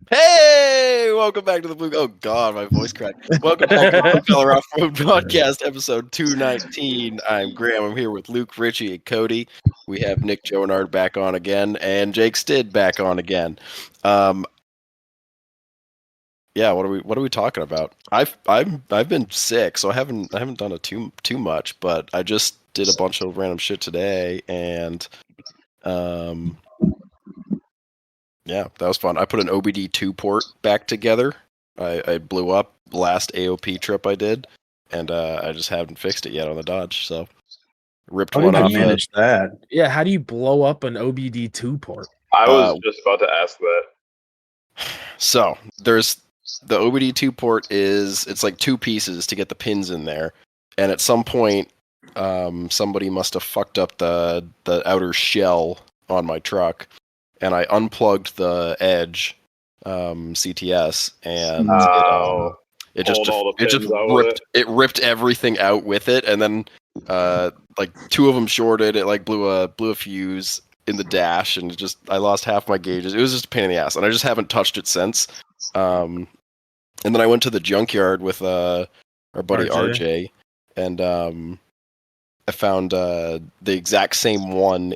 Hey, welcome back to the Blue. Oh God, my voice cracked. Welcome back to the Blue Collar Off Road Podcast, episode 219. I'm Graham. I'm here with Luke, Richie, and Cody. We have Nick Jonard back on again, and Jake Stid back on again. Yeah, what are we talking about? I've been sick, so I haven't done it too much, but I just did a bunch of random shit today, and yeah, that was fun. I put an OBD2 port back together. I blew up last AOP trip I did, and I just haven't fixed it yet on the Dodge. So ripped How one did off. you manage that? Yeah, how do you blow up an OBD2 port? I was just about to ask that. So there's the OBD2 port it's like two pieces to get the pins in there, and at some point, somebody must have fucked up the outer shell on my truck. And I unplugged the edge CTS, and it just ripped everything out with it, and then like two of them shorted. It like blew a fuse in the dash, and I lost half my gauges. It was just a pain in the ass, and I just haven't touched it since. And then I went to the junkyard with our buddy RJ, and I found the exact same one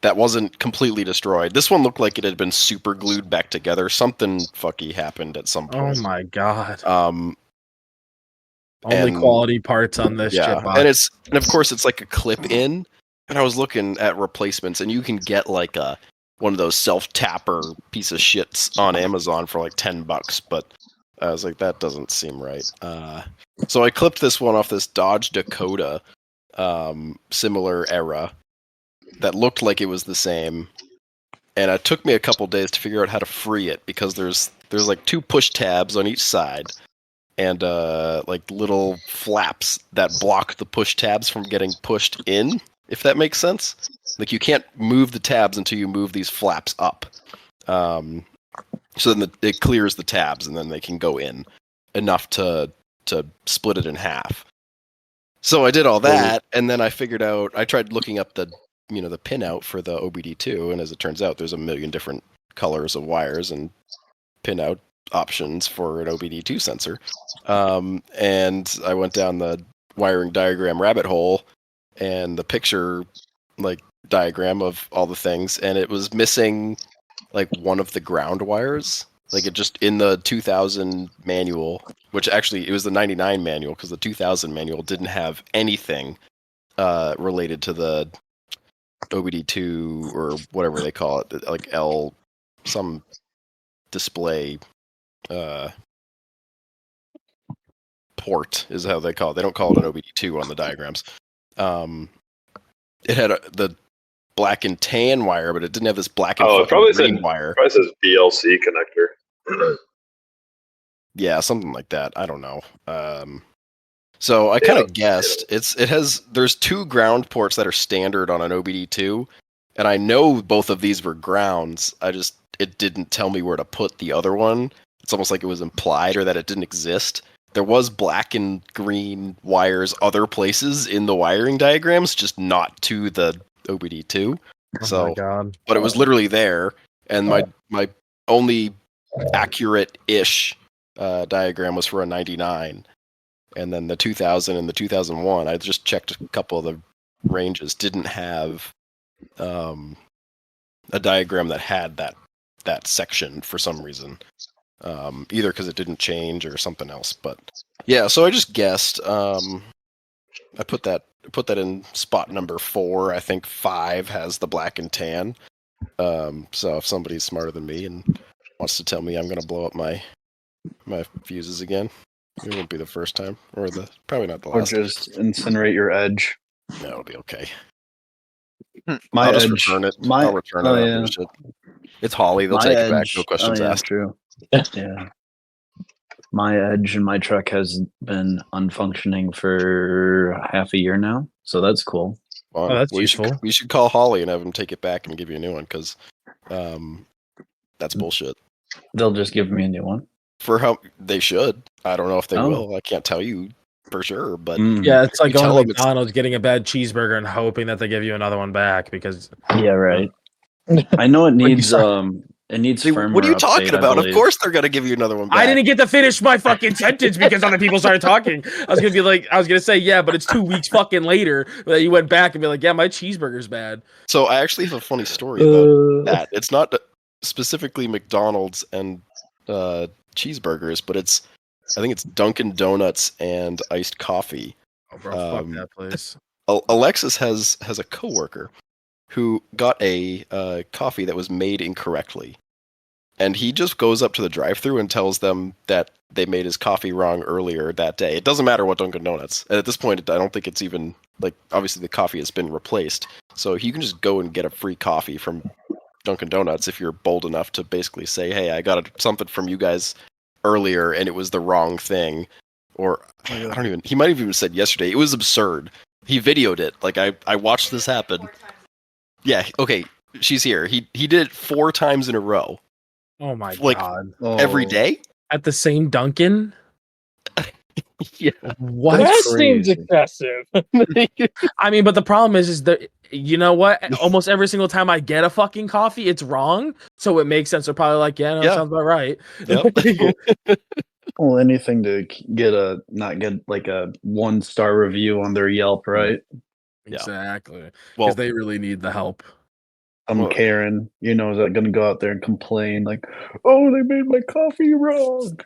that wasn't completely destroyed. This one looked like it had been super glued back together. Something fucky happened at some point. Oh my god. Only quality parts on this chip box. And of course it's like a clip in. And I was looking at replacements, and you can get like one of those self-tapper piece of shits on Amazon for like $10, but I was like, that doesn't seem right. So I clipped this one off this Dodge Dakota. Similar era that looked like it was the same, and it took me a couple days to figure out how to free it because there's like two push tabs on each side and like little flaps that block the push tabs from getting pushed in, if that makes sense. Like you can't move the tabs until you move these flaps up, so then it clears the tabs and then they can go in enough to split it in half. So I did all that, and then I figured out. I tried looking up the pinout for the OBD2, and as it turns out, there's a million different colors of wires and pinout options for an OBD2 sensor. And I went down the wiring diagram rabbit hole, and the picture diagram of all the things, and it was missing like one of the ground wires. Like it just in the 2000 manual, which actually it was the 99 manual because the 2000 manual didn't have anything related to the OBD2 or whatever they call it, like some display port is how they call it. They don't call it an OBD2 on the diagrams. It had the black and tan wire, but it didn't have this black and green wire. It probably says BLC connector. Yeah, something like that. I don't know. So I kind of guessed there's two ground ports that are standard on an OBD2, and I know both of these were grounds. It didn't tell me where to put the other one. It's almost like it was implied or that it didn't exist. There was black and green wires other places in the wiring diagrams, just not to the OBD2. Oh my god. But it was literally there, and my only accurate-ish diagram was for a 99, and then the 2000 and the 2001, I just checked a couple of the ranges, didn't have a diagram that had that section for some reason, either because it didn't change or something else. But yeah, so I just guessed. I put that in spot number 4. I think 5 has the black and tan. So if somebody's smarter than me and wants to tell me I'm going to blow up my fuses again, it won't be the first time, or probably not the last. Or just incinerate your edge. No, it'll be okay. I'll just return it. I'll return it. Yeah. It's Holly. They'll take it back. No questions asked. True. Yeah. My edge in my truck has been unfunctioning for half a year now, so that's cool. Well, that's useful. We should call Holly and have him take it back and give you a new one, because that's bullshit. They'll just give me a new one? For how they should. I don't know if they will. I can't tell you for sure, but yeah, it's like going to McDonald's, getting a bad cheeseburger, and hoping that they give you another one back because yeah, right. I know it needs It needs See, firmware what are you update, talking I about? Of believe. course they're gonna give you another one back. I didn't get to finish my fucking sentence because other people started talking. I was gonna say, yeah, but it's 2 weeks fucking later that you went back and be like, yeah, my cheeseburger's bad. So I actually have a funny story about that. It's not specifically McDonald's and cheeseburgers, but I think it's Dunkin' Donuts and iced coffee. Oh, bro, fuck that place. Alexis has a coworker who got a coffee that was made incorrectly. And he just goes up to the drive-thru and tells them that they made his coffee wrong earlier that day. It doesn't matter what Dunkin' Donuts. And at this point, I don't think it's even, like, obviously the coffee has been replaced. So you can just go and get a free coffee from Dunkin' Donuts if you're bold enough to basically say, hey, I got something from you guys earlier and it was the wrong thing. Or, he might have even said yesterday, it was absurd. He videoed it. Like, I watched this happen. Yeah, okay, she's here. He did it 4 times in a row. Oh my god. Every day? At the same Dunkin'? Yeah. What? That seems excessive. I mean, but the problem is that, you know what? Almost every single time I get a fucking coffee, it's wrong. So it makes sense. They're probably like, yeah, no, that sounds about right. Yep. Well, anything to not get like a 1-star review on their Yelp, right? Exactly. Because Well, they really need the help. Karen, is that going to go out there and complain like, oh, they made my coffee wrong?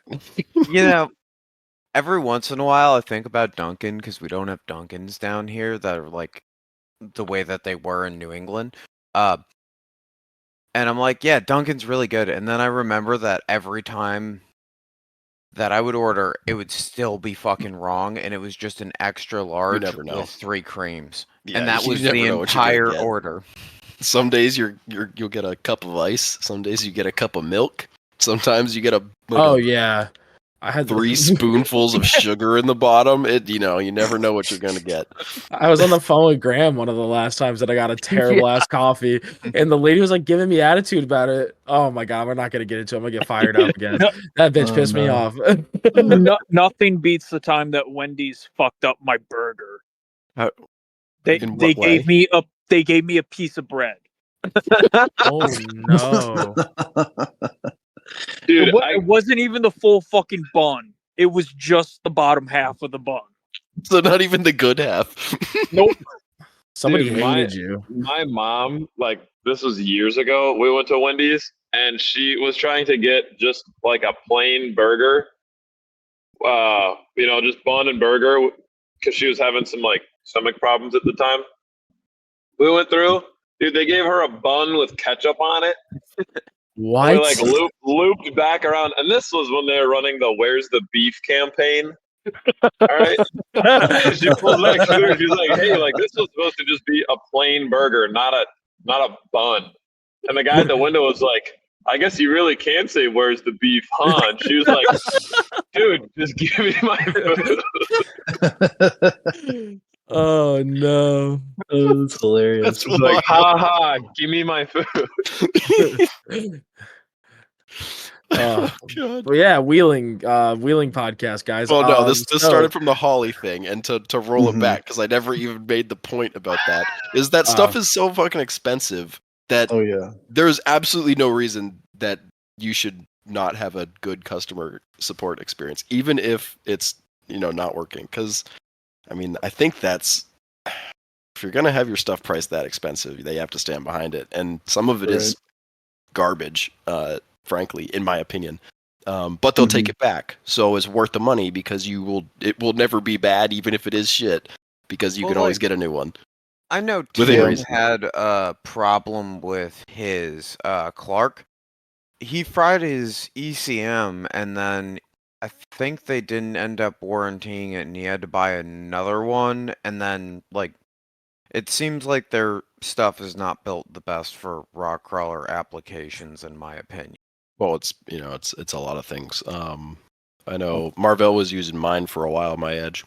Every once in a while I think about Dunkin' because we don't have Dunkins down here that are like the way that they were in New England. And I'm like, yeah, Dunkin's really good. And then I remember that every time that I would order, it would still be fucking wrong, and it was just an extra large with 3 creams. Yeah, and that was the entire order. Some days you'll get a cup of ice. Some days you get a cup of milk. Sometimes you get yeah. I had 3 spoonfuls of sugar in the bottom. You never know what you're gonna get. I was on the phone with Graham one of the last times that I got a terrible ass coffee, and the lady was like giving me attitude about it. Oh my god, we're not gonna get into it. I'm gonna get fired up again. That bitch pissed me off. Nothing beats the time that Wendy's fucked up my burger. They gave me a piece of bread. Oh no. Dude, it wasn't even the full fucking bun. It was just the bottom half of the bun. So not even the good half. Nope. Somebody hated you. My mom, this was years ago, we went to Wendy's and she was trying to get just like a plain burger. Just bun and burger because she was having some stomach problems at the time. We went through, dude, they gave her a bun with ketchup on it. What? We looped back around, and this was when they were running the "Where's the Beef" campaign. All right, she pulls back through. She's like, "Hey, this was supposed to just be a plain burger, not a bun." And the guy at the window was like, "I guess you really can say where's the beef, huh?" And she was like, "Dude, just give me my food." Oh no, that's hilarious. That's like, ha ha, give me my food. Oh, God. Well, yeah, wheeling podcast, guys. Well, no, this started from the Holly thing, and to roll it back, because I never even made the point about that, is that stuff is so fucking expensive that there's absolutely no reason that you should not have a good customer support experience, even if it's not working. Because I mean, I think that's, if you're going to have your stuff priced that expensive, they have to stand behind it. And some of it is garbage, frankly, in my opinion. But they'll take it back. So it's worth the money because it will never be bad, even if it is shit, because you can always get a new one. I know Tim had a problem with his Clark. He fried his ECM and then I think they didn't end up warrantying it, and he had to buy another one. And then, it seems like their stuff is not built the best for rock crawler applications, in my opinion. Well, it's a lot of things. I know Marvell was using mine for a while. My Edge.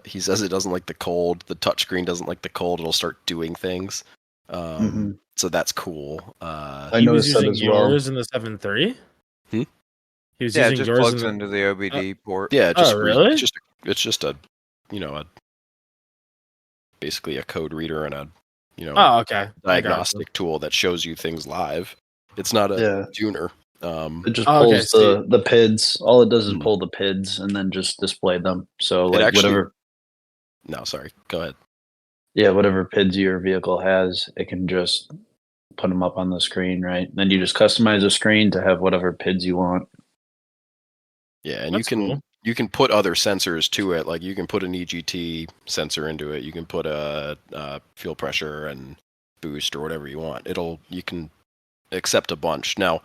He says it doesn't like the cold. The touchscreen doesn't like the cold. It'll start doing things. So that's cool. I noticed that as well. Yours in the 7.3. He was it using just plugs into the OBD port. Yeah, really? It's just a basically a code reader and a okay, diagnostic tool that shows you things live. It's not a tuner. It just pulls the PIDs. All it does is pull the PIDs and then just display them. So like whatever. No, sorry. Go ahead. Yeah, whatever PIDs your vehicle has, it can just put them up on the screen, right? Then you just customize the screen to have whatever PIDs you want. Yeah, and you can put other sensors to it. Like you can put an EGT sensor into it. You can put a fuel pressure and boost or whatever you want. You can accept a bunch. Now,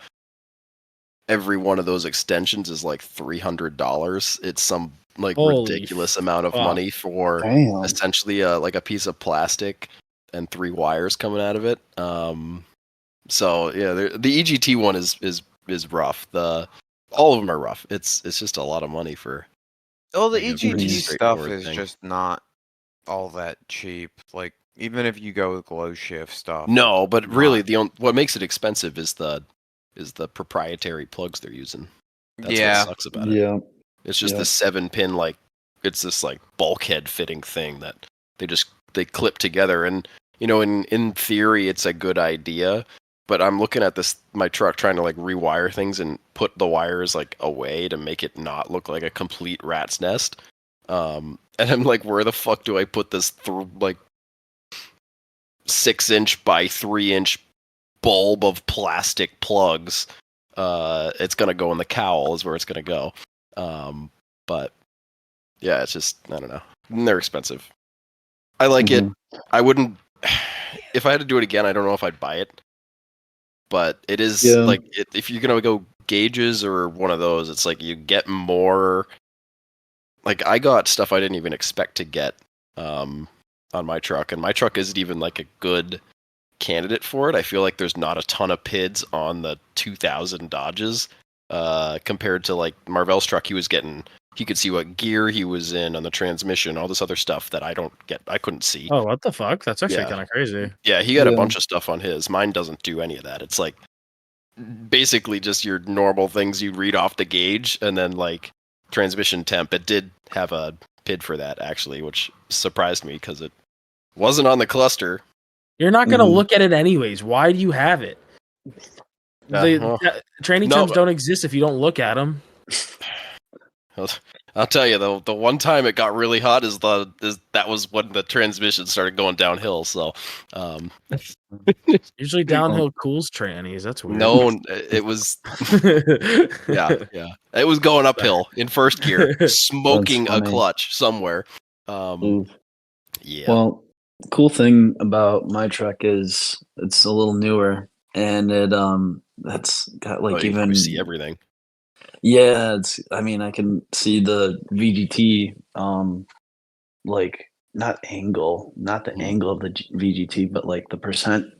every one of those extensions is like $300. It's some like ridiculous amount of money for essentially like a piece of plastic and 3 wires coming out of it. So yeah, the EGT one is rough. All of them are rough. It's just a lot of money for. Well, the EGT stuff is just not all that cheap. Like even if you go with glow shift stuff. No, but really what makes it expensive is the proprietary plugs they're using. That's what sucks about it. Yeah. It's just the 7-pin it's this like bulkhead fitting thing that they clip together, and in theory it's a good idea, but I'm looking at my truck trying to like rewire things and put the wires like away to make it not look like a complete rat's nest. And I'm like, where the fuck do I put this 6-inch by 3-inch bulb of plastic plugs? It's gonna go in the cowl is where it's gonna go. But yeah, it's just, I don't know. They're expensive. I like it. I wouldn't, if I had to do it again, I don't know if I'd buy it. But it is if you're gonna go gauges or one of those, it's like you get more. Like I got stuff I didn't even expect to get on my truck, and my truck isn't even like a good candidate for it. I feel like there's not a ton of PIDs on the 2000 Dodges compared to like Marvell's truck. He could see what gear he was in on the transmission, all this other stuff that I couldn't see. Oh, what the fuck? That's actually kind of crazy. Yeah, he got a bunch of stuff on his. Mine doesn't do any of that. It's like basically just your normal things you read off the gauge, and then like transmission temp. It did have a PID for that actually, which surprised me because it wasn't on the cluster. You're not going to look at it anyways. Why do you have it? Training temps don't exist if you don't look at them. I'll tell you though, the one time it got really hot that was when the transmission started going downhill. So, usually downhill cools trannies. That's weird. No, it was. yeah, it was going uphill in first gear, smoking a clutch somewhere. Yeah. Well, cool thing about my truck is it's a little newer, and that's got like you can see everything. Yeah, I can see the VGT, like not the angle of the VGT, but like the percent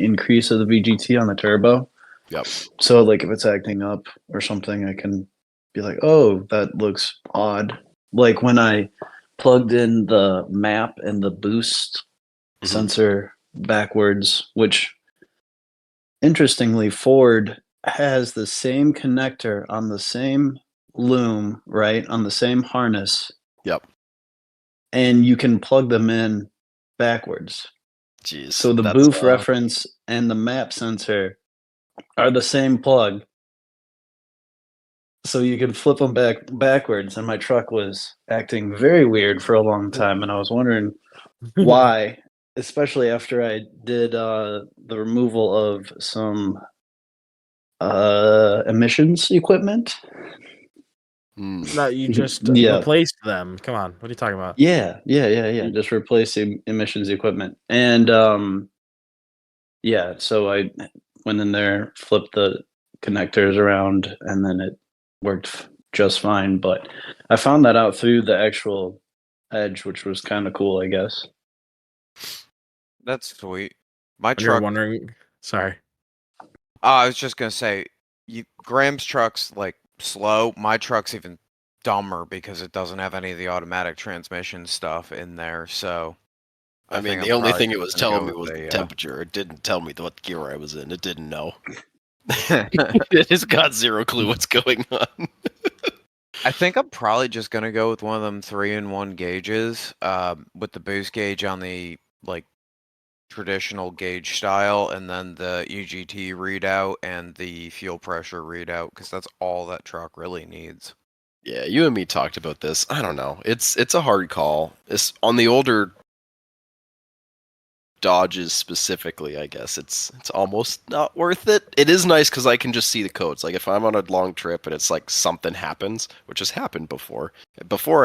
increase of the VGT on the turbo. Yep. So like if it's acting up or something, I can be like, oh, that looks odd. Like when I plugged in the map and the boost sensor backwards, which interestingly Ford has the same connector on the same loom, right? On the same harness. Yep. And you can plug them in backwards. Jeez. So the boof reference and the map sensor are the same plug. So you can flip them backwards. And my truck was acting very weird for a long time. And I was wondering why, especially after I did the removal of some emissions equipment. No, you just replaced them. Come on, what are you talking about? Yeah. Just replacing emissions equipment, and so I went in there, flipped the connectors around, and then it worked just fine. But I found that out through the actual edge, which was kind of cool, I guess. That's sweet. My truck. You're wondering. Sorry. I was just gonna say, Graham's truck's like slow. My truck's even dumber because it doesn't have any of the automatic transmission stuff in there. So, the only thing it was telling me was the temperature. It didn't tell me what gear I was in. It didn't know. It has got zero clue what's going on. I think I'm probably just gonna go with one of them 3-in-1 gauges, with the boost gauge on the traditional gauge style, and then the EGT readout and the fuel pressure readout, because that's all that truck really needs. Yeah, you and me talked about this. I don't know. It's a hard call. It's on the older Dodges specifically, I guess it's almost not worth it. It is nice because I can just see the codes. Like if I'm on a long trip and it's like something happens, which has happened before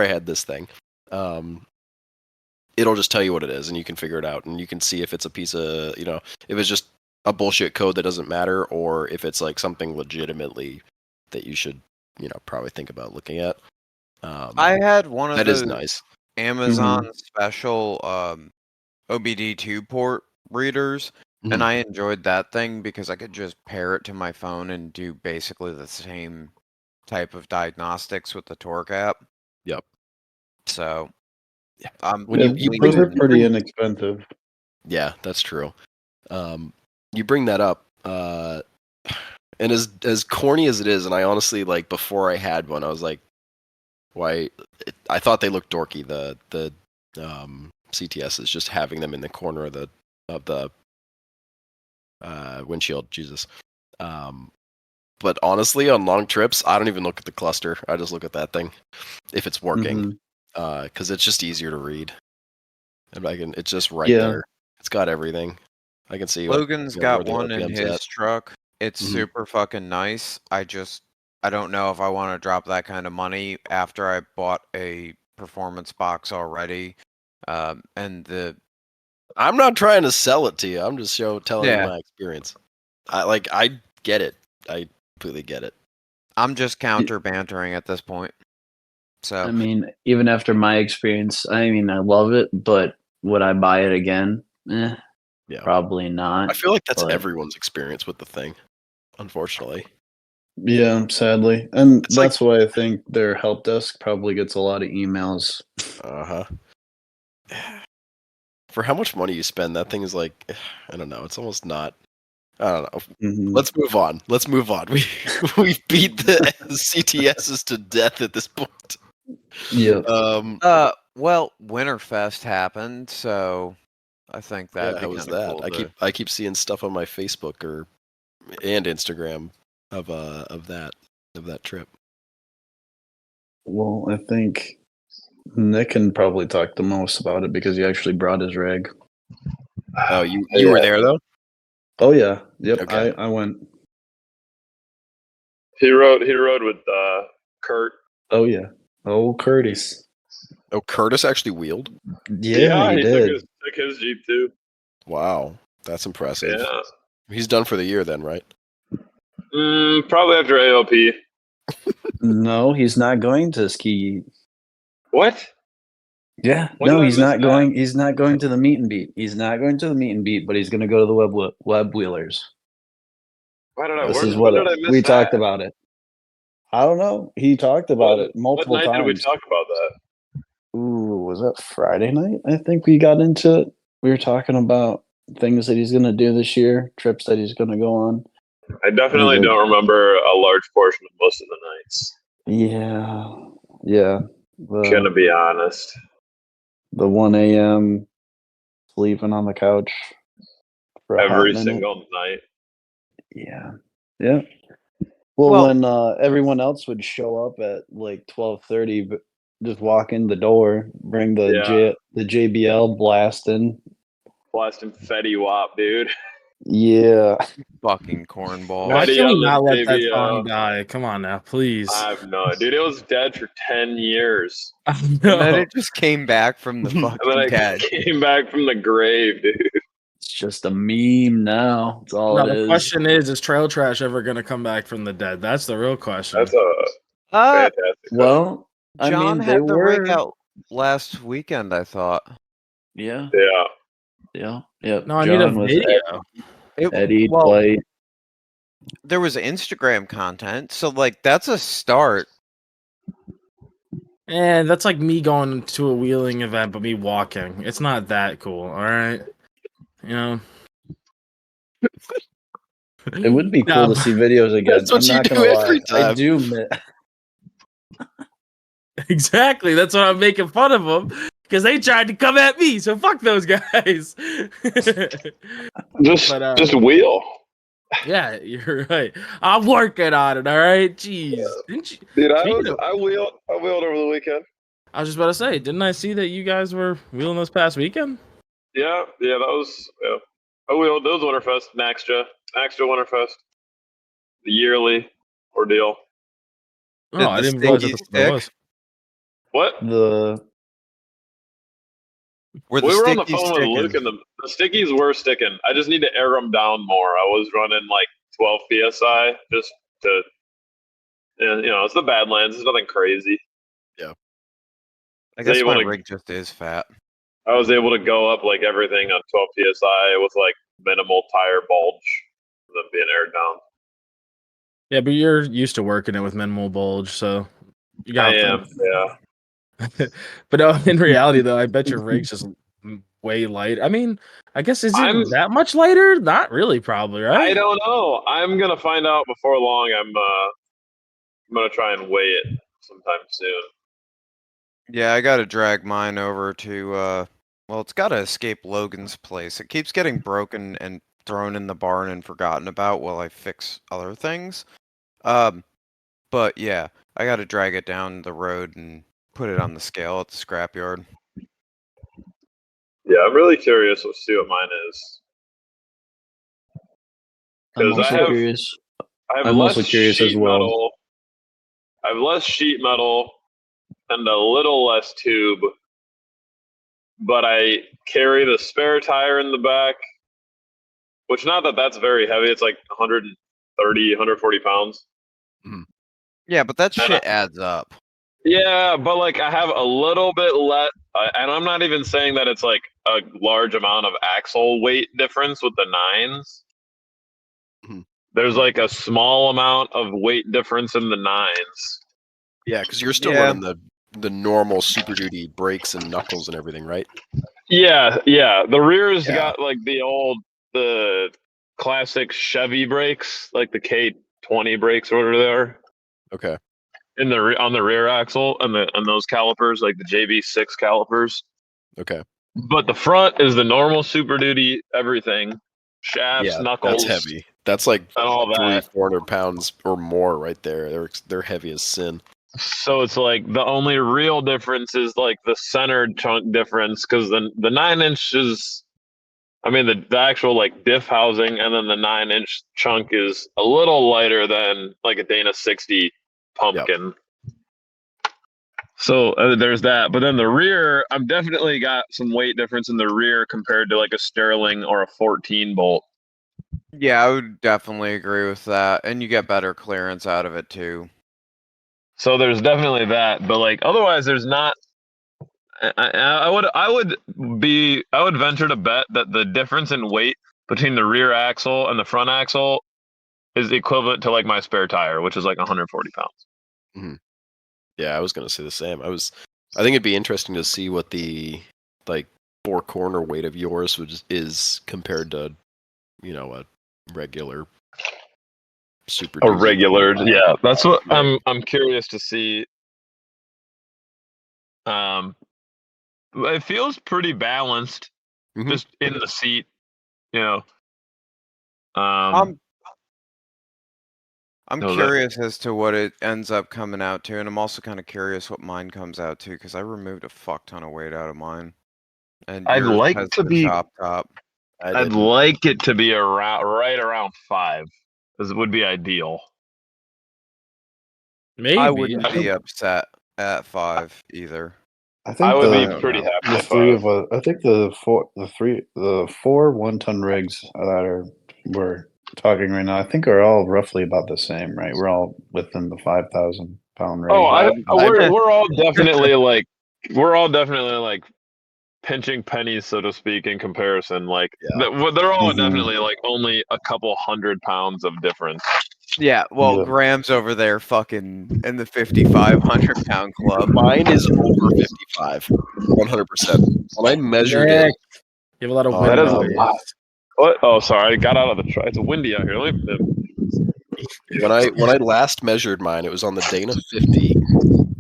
I had this thing, it'll just tell you what it is and you can figure it out and you can see if it's a piece of, if it's just a bullshit code that doesn't matter or if it's like something legitimately that you should, probably think about looking at. I had one of that those is nice. Amazon special OBD2 port readers, and I enjoyed that thing because I could just pair it to my phone and do basically the same type of diagnostics with the torque app. Yep. So, those are pretty inexpensive. Yeah, that's true. You bring that up, and as corny as it is, and I honestly like before I had one, I was like, why? I thought they looked dorky. The CTS is just having them in the corner of the windshield. Jesus. But honestly, on long trips, I don't even look at the cluster. I just look at that thing if it's working, because it's just easier to read. And it's just right there. It's got everything. I can see. Logan's got one in his truck. It's super fucking nice. I don't know if I want to drop that kind of money after I bought a performance box already. I'm not trying to sell it to you. I'm just telling you my experience. I get it. I completely get it. I'm just counter bantering at this point. So I mean, even after my experience, I love it, but would I buy it again? Probably not. I feel like that's everyone's experience with the thing, unfortunately. Yeah, sadly. And that's why I think their help desk probably gets a lot of emails. For how much money you spend, that thing is like, I don't know. It's almost not. I don't know. Let's move on. We beat the CTSs to death at this point. Yeah. Well, Winterfest happened, so I think that. How was that? Cool I keep seeing stuff on my Facebook and Instagram of that trip. Well, I think Nick can probably talk the most about it because he actually brought his rig. Oh, you were there though? Oh yeah, yep. Okay. I went. He rode with Kurt. Oh yeah. Oh, Curtis. Oh, Curtis actually wheeled? Yeah, he did. Took his Jeep too. Wow, that's impressive. Yeah. He's done for the year then, right? Probably after AOP. No, he's not going to ski. What? Yeah, no, he's not going. He's not going to the meet and beat. He's not going to the meet and beat, but he's going to go to the web wheelers. Why did I? This is what we talked about it. I don't know. He talked about it multiple times. What night did we talk about that? Ooh, was that Friday night? I think we got into it. We were talking about things that he's going to do this year, trips that he's going to go on. I definitely don't remember a large portion of most of the nights. Yeah. Gonna be honest. The 1 a.m. sleeping on the couch for every single night. Yeah. Well, when everyone else would show up at like 12:30, but just walk in the door, bring the JBL blasting Fetty Wap, dude. Yeah. Fucking cornball. Why can we not let that song die? Come on now, please. I have no idea. Dude, it was dead for 10 years. And then it just came back from the fucking dead. Came back from the grave, dude. It's just a meme now. That's all it is. The question is Trail Trash ever going to come back from the dead? That's the real question. That's a fantastic question. Well, John had the rig out last weekend, I thought. Yeah. No, I need a video. Eddie White. There was Instagram content, so like that's a start. And that's like me going to a wheeling event, but me walking. It's not that cool, all right? You know. It would be cool to see videos again. That's what you do every time. I do. Exactly. That's why I'm making fun of him. because they tried to come at me. So fuck those guys. Just wheel. Yeah, you're right. I'm working on it. All right, jeez. Didn't you, dude? I wheeled over the weekend. I was just about to say, didn't I see that you guys were wheeling this past weekend? Yeah, that was. Yeah. I wheeled. Those Winterfest, Naxtra Winterfest, the yearly ordeal. Oh, I didn't realize that's what it was. What? We were on the phone with Luke, and the stickies were sticking. I just need to air them down more. I was running like 12 psi just to, it's the Badlands. It's nothing crazy. Yeah. I guess my rig just is fat. I was able to go up like everything on 12 psi with like minimal tire bulge, and then being aired down. Yeah, but you're used to working it with minimal bulge, so you got. I am, yeah. But no, in reality, though, I bet your rig's just way light. I mean, I guess is it that much lighter? Not really, probably, right? I don't know. I'm gonna find out before long. I'm gonna try and weigh it sometime soon. Yeah, I gotta drag mine over to it's gotta escape Logan's place. It keeps getting broken and thrown in the barn and forgotten about while I fix other things. But yeah, I gotta drag it down the road and put it on the scale at the scrapyard. Yeah, I'm really curious to see what mine is. I'm also curious. I'm also curious as well. I have less sheet metal and a little less tube, but I carry the spare tire in the back, which not that that's very heavy. It's like 130, 140 pounds. Mm-hmm. Yeah, but that shit adds up. Yeah, but like I have a little bit less, and I'm not even saying that it's like a large amount of axle weight difference with the 9s. Mm-hmm. There's like a small amount of weight difference in the 9s. Yeah, because you're still running the normal Super Duty brakes and knuckles and everything, right? Yeah. The rear's got like the classic Chevy brakes, like the K20 brakes or whatever they are. Okay. On the rear axle and those calipers, like the JB6 calipers. Okay. But the front is the normal Super Duty everything. Shafts, knuckles. That's heavy. That's like and all that. 400 pounds or more right there. They're heavy as sin. So it's like the only real difference is like the centered chunk difference, because the 9 inches, I mean the actual like diff housing, and then the 9-inch chunk is a little lighter than like a Dana 60 pumpkin. Yep. So there's that. But then the rear, I've definitely got some weight difference in the rear compared to like a Sterling or a 14 bolt. Yeah, I would definitely agree with that, and you get better clearance out of it too. So there's definitely that, but like otherwise, there's not. I would venture to bet that the difference in weight between the rear axle and the front axle is equivalent to like my spare tire, which is like 140 pounds. Mm-hmm. Yeah, I was gonna say the same. I think it'd be interesting to see what the like 4-corner weight of yours is compared to, a regular Super Duty. A regular, yeah. That's what I'm curious to see. It feels pretty balanced, just in the seat, I'm curious as to what it ends up coming out to, and I'm also kind of curious what mine comes out to, because I removed a fuck ton of weight out of mine. And I'd like to be top. I'd like it to be right around 5, because it would be ideal. Maybe I wouldn't be upset at 5 either. I think I would be pretty happy. The 3 of us. I think the 4 1-ton rigs that we're talking right now, I think are all roughly about the same, right? We're all within the 5,000 pound range. We're all definitely like pinching pennies, so to speak, in comparison. Like they're all definitely like only a couple 100 pounds of difference. Yeah, well, Graham's over there fucking in the 5,500 pound club. Mine is over 55, 100%. When I measured it, you have a lot of wind. That is a lot. What? Oh, sorry, I got out of the truck. It's windy out here. When I last measured mine, it was on the Dana 50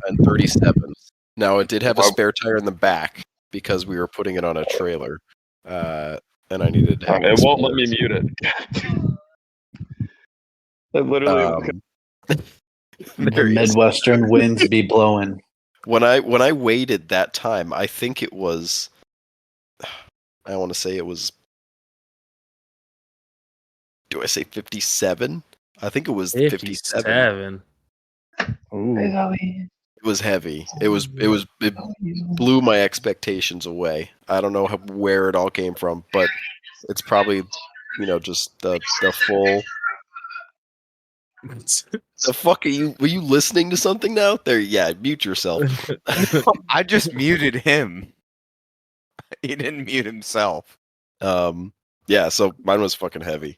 and 37. Now it did have a spare tire in the back, because we were putting it on a trailer, and I needed to have It won't let me mute it. It literally. The Midwestern winds be blowing. When I waited that time, I think it was. I want to say it was. Do I say 57? I think it was 57. It was heavy. It blew my expectations away. I don't know where it all came from, but it's probably, just the full. The fuck are you? Were you listening to something now? There, yeah. Mute yourself. I just muted him. He didn't mute himself. Yeah. So mine was fucking heavy,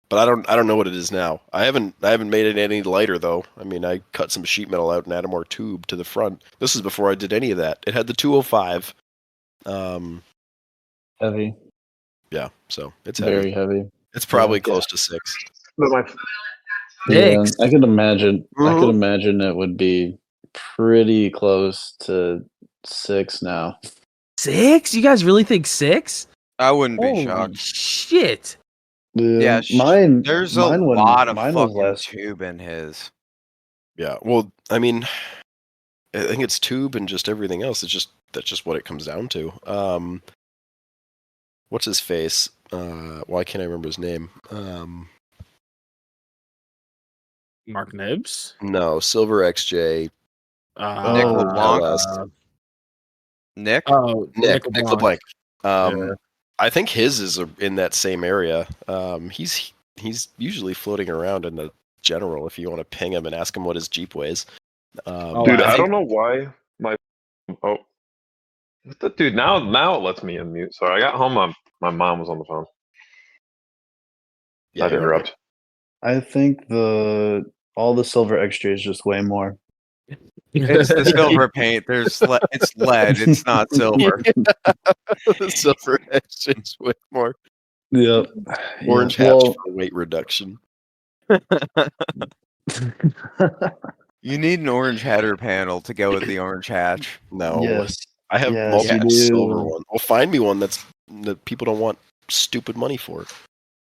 but I don't know what it is now. I haven't made it any lighter though. I mean, I cut some sheet metal out and added more tube to the front. This is before I did any of that. It had the 205. Heavy. Yeah. So it's heavy. Very heavy. It's probably close to 6. Yeah, I could imagine. I could imagine it would be pretty close to 6 now. 6? You guys really think 6? I wouldn't be Holy shocked. shit! Yeah, mine. There's mine a lot of mine was fucking less. tube in his. Yeah. Well, I mean, I think it's tube and just everything else. That's just what it comes down to. What's his face? Why can't I remember his name? Mark Nibs? No, Silver XJ. Nick LeBlanc. Nick? Oh, Nick LeBlanc. Yeah. I think his is in that same area. He's usually floating around in the general. If you want to ping him and ask him what his Jeep weighs. Dude, I don't know why my dude now it lets me unmute. Sorry, I got home. My mom was on the phone. Yeah, I'd interrupt. I think all the silver extra is just way more. It's the silver paint. It's lead. It's not silver. The Silver XJ is way more. Yep. Orange hatch for weight reduction. You need an orange header panel to go with the orange hatch. No. Yes. I have Yes, multiple you do. silver ones. Well, find me one that people don't want stupid money for.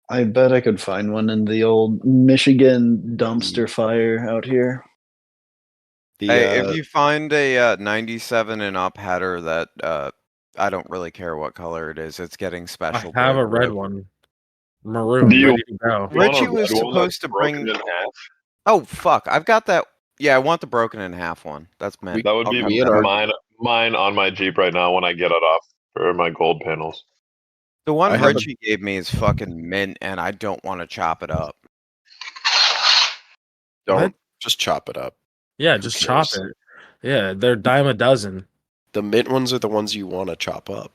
I bet I could find one in the old Michigan dumpster fire out here. If you find a 97 and up header that I don't really care what color it is, it's getting special. I have a red one. Maroon. Do you- ready to go. Richie was supposed to bring. Oh fuck! I've got that. Yeah, I want the broken in half one. That's meant. That would be mine on my Jeep right now when I get it off for my gold panels. The one Richie gave me is fucking mint, and I don't want to chop it up. Don't just chop it up. Yeah, just chop it. Yeah, they're dime a dozen. The mint ones are the ones you want to chop up.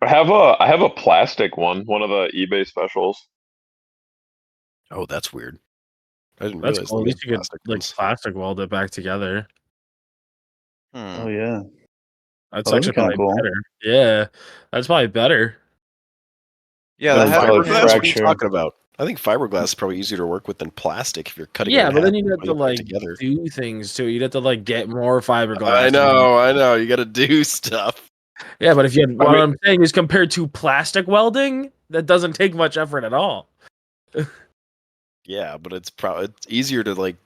I have a plastic one of the eBay specials. Oh, that's weird. I didn't That's realize. cool. At least you could ones. plastic weld it back together. Oh yeah, that's actually probably cool. better. Yeah, that's probably better. Yeah, the fiberglass. What are you talking about? I think fiberglass is probably easier to work with than plastic if you're cutting. Yeah, it but then you have to together. do things too. You'd have to get more fiberglass. I know. You got to do stuff. Yeah, but if you had, what I'm saying is compared to plastic welding, that doesn't take much effort at all. Yeah, but it's easier to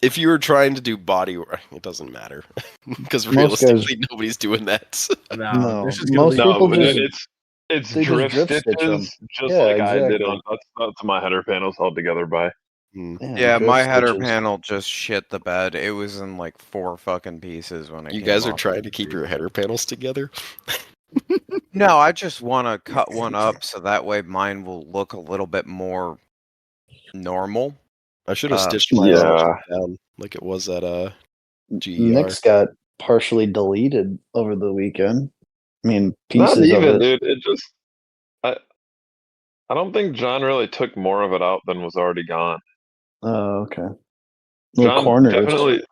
if you were trying to do body work, it doesn't matter because realistically nobody's doing that. No, it's drift stitches, just like I did on. That's my header panels held together by. Yeah, my header panel just shit the bed. It was in 4 fucking pieces when it. You guys are trying to keep your header panels together. No, I just want to cut one up so that way mine will look a little bit more normal. I should have stitched mine down like it was at GER. Nick's got partially deleted over the weekend. I mean, pieces Not even, of it. dude. It just, I don't think John really took more of it out than was already gone. Oh, okay. John corners. definitely.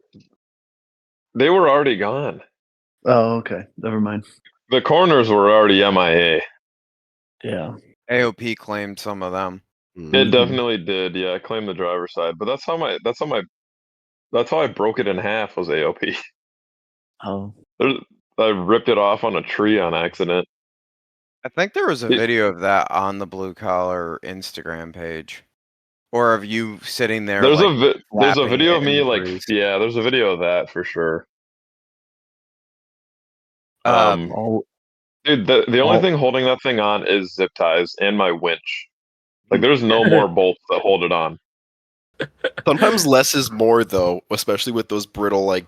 They were already gone. Oh, okay. Never mind. The corners were already MIA. Yeah. AOP claimed some of them. It definitely did. Yeah, I claimed the driver's side, but that's how I broke it in half was AOP. Oh. I ripped it off on a tree on accident. I think there was a video of that on the Blue Collar Instagram page, or of you sitting there. There's like, there's a video of in me the like breeze. there's a video of that for sure. Dude, the only thing holding that thing on is zip ties and my winch. Like, there's no more bolts that hold it on. Sometimes less is more, though, especially with those brittle like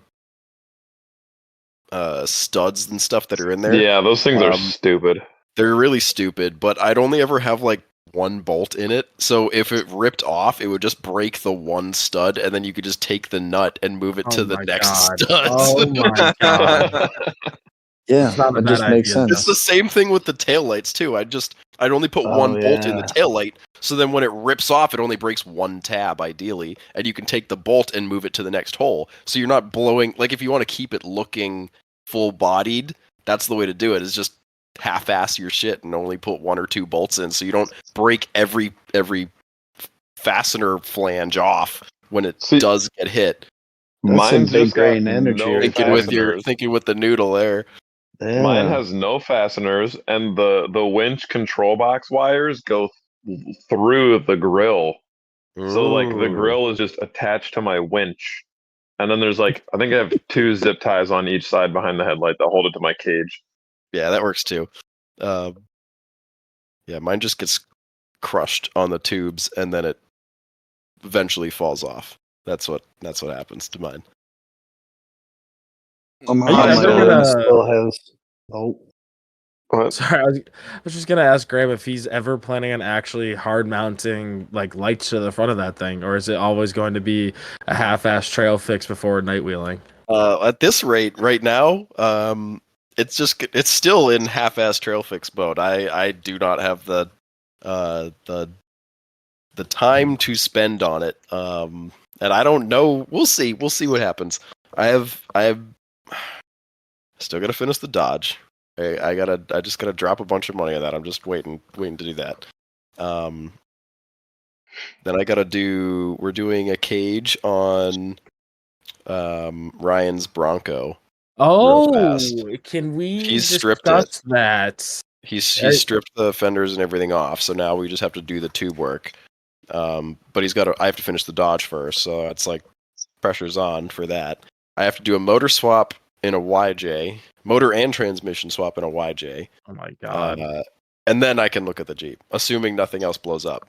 studs and stuff that are in there. Yeah, those things are stupid. They're really stupid, but I'd only ever have like one bolt in it. So if it ripped off, it would just break the one stud, and then you could just take the nut and move it to the next stud. Oh my god! Yeah, It's not a it bad just makes idea, sense. It's the same thing with the taillights too. I'd only put one bolt in the taillight, so then when it rips off, it only breaks one tab ideally, and you can take the bolt and move it to the next hole. So you're not blowing. Like if you want to keep it looking full bodied, that's the way to do it. Is just half-ass your shit and only put one or two bolts in, so you don't break every fastener flange off when it does get hit. Mine's big just grain got energy. no Thinking with the noodle there. Yeah. Mine has no fasteners, and the winch control box wires go through the grill. So like the grill is just attached to my winch, and then there's like I think I have 2 zip ties on each side behind the headlight that hold it to my cage. Yeah, that works too. Yeah, mine just gets crushed on the tubes, and then it eventually falls off. That's what happens to mine. My still has. Oh, what? Sorry, I was just gonna ask Graham if he's ever planning on actually hard mounting like lights to the front of that thing, or is it always going to be a half-ass trail fix before night wheeling? At this rate, right now, it's still in half-ass trail fix mode. I do not have the time to spend on it. And I don't know. We'll see what happens. I still gotta finish the Dodge. I just gotta drop a bunch of money on that. I'm just waiting to do that. Then we're doing a cage on Ryan's Bronco. Oh, can we He's discuss stripped it. that? He's stripped the fenders and everything off, so now we just have to do the tube work. But I have to finish the Dodge first, so it's like pressure's on for that. I have to do a motor swap in a YJ, motor and transmission swap in a YJ. Oh my god! And then I can look at the Jeep, assuming nothing else blows up.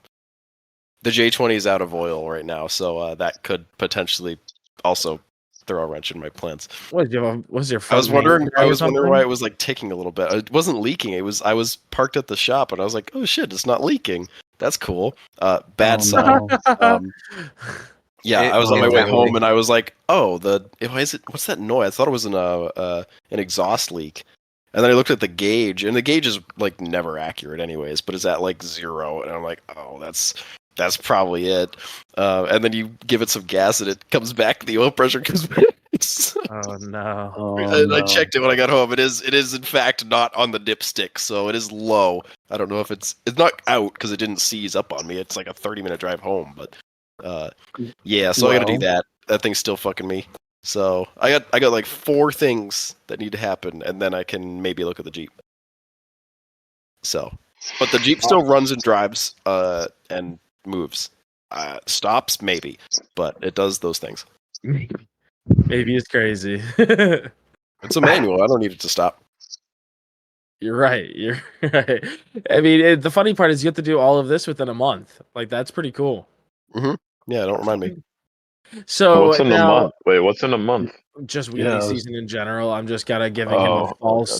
The J20 is out of oil right now, so that could potentially also throw a wrench in my plans. Was your? I was wondering why it was like ticking a little bit. It wasn't leaking. I was parked at the shop and I was like, oh shit, it's not leaking. That's cool. Bad sign. No. Yeah, I was on my way home and I was like, oh, what's that noise? I thought it was an exhaust leak. And then I looked at the gauge, and the gauge is like never accurate anyways, but it's at like 0, and I'm like, oh, that's probably it. And then you give it some gas and it comes back, the oil pressure comes back. Oh no. And I checked it when I got home. It is in fact not on the dipstick, so it is low. I don't know if it's not out because it didn't seize up on me. It's like a 30-minute drive home, but yeah, so I gotta do that. That thing's still fucking me. So I got like 4 things that need to happen, and then I can maybe look at the Jeep. So, but the Jeep still runs and drives and moves. Stops maybe, but it does those things. Maybe it's crazy. It's a manual. I don't need it to stop. You're right. I mean, the funny part is you have to do all of this within a month. Like that's pretty cool. Mm-hmm. Yeah, don't remind me. So what's in a month? Wait, what's in a month? Just wheelie season in general. I'm just giving him a false,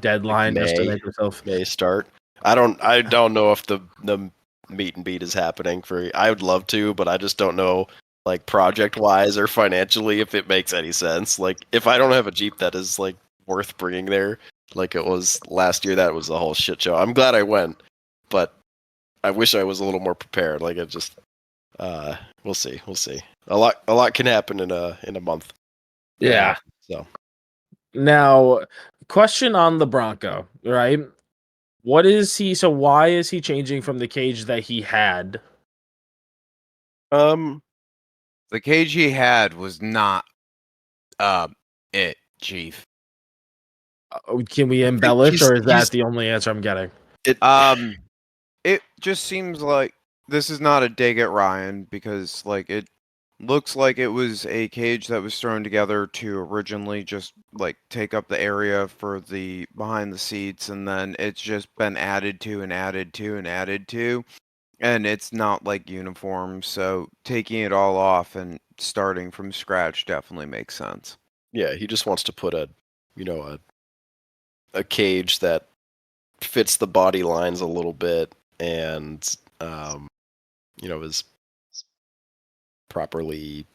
deadline just to make myself May start. I don't know if the meet and beat is happening for. I would love to, but I just don't know, like project wise or financially, if it makes any sense. Like if I don't have a Jeep that is like worth bringing there, like it was last year, that was a whole shit show. I'm glad I went, but I wish I was a little more prepared. Like it just. We'll see. A lot can happen in a month. Yeah. So now, question on the Bronco, right? What is he? So why is he changing from the cage that he had? The cage he had was not it, Chief. Can we embellish, or is that the only answer I'm getting? It just seems like this is not a dig at Ryan because like it looks like it was a cage that was thrown together to originally just like take up the area for the behind the seats, and then it's just been added to and added to and added to, and it's not like uniform, so taking it all off and starting from scratch definitely makes sense. Yeah, he just wants to put a cage that fits the body lines a little bit and is properly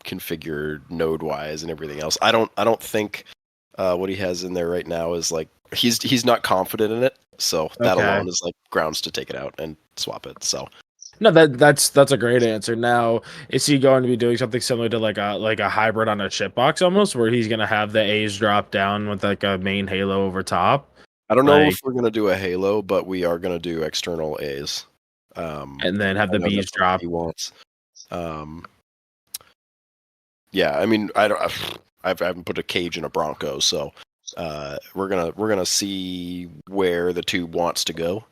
configured node wise and everything else. I don't think what he has in there right now is like he's not confident in it, so that alone is like grounds to take it out and swap it. So no, that's a great answer. Now, is he going to be doing something similar to like a hybrid on a chip box almost, where he's gonna have the A's drop down with like a main halo over top? I don't know if we're gonna do a halo, but we are gonna do external A's. And then have the B's drop. He wants. Yeah, I mean, I haven't put a cage in a Bronco, so we're gonna see where the tube wants to go,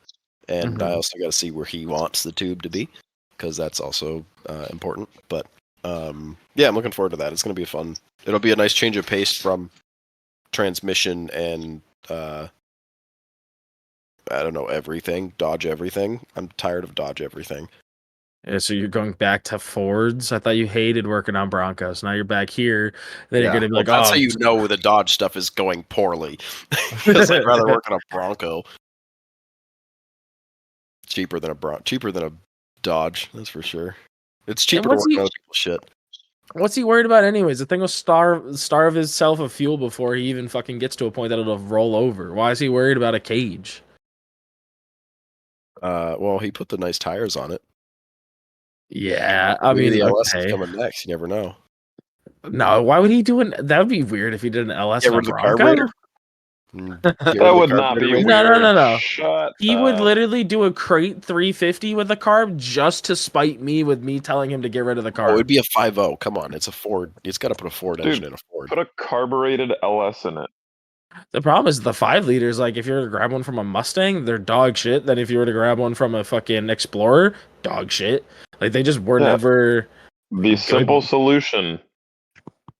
and I also got to see where he wants the tube to be, because that's also important. But yeah, I'm looking forward to that. It's gonna be fun. It'll be a nice change of pace from transmission and I don't know, everything. Dodge everything. I'm tired of Dodge everything. Yeah, so you're going back to Fords? I thought you hated working on Broncos. Now you're back here. Then you're going to be like, that's how you know the Dodge stuff is going poorly. Because I'd rather work on a Bronco. Cheaper than a Dodge, that's for sure. It's cheaper to work on other people's shit. What's he worried about anyways? The thing will starve himself of fuel before he even fucking gets to a point that it'll roll over. Why is he worried about a cage? Well, he put the nice tires on it. Yeah, I mean, the LS is coming next. You never know. No, why would he do that would be weird if he did an LS on a Bronco. That would not be weird. No. Shut he would literally do a crate 350 with the carb just to spite me with me telling him to get rid of the carb. Oh, it'd be a 5.0. Come on, it's a Ford. It's got to put a Ford engine in a Ford. Put a carbureted LS in it. The problem is the 5 liters. Like, if you were to grab one from a Mustang, they're dog shit. Then if you were to grab one from a fucking Explorer, dog shit. Like, they just were never. The simple solution,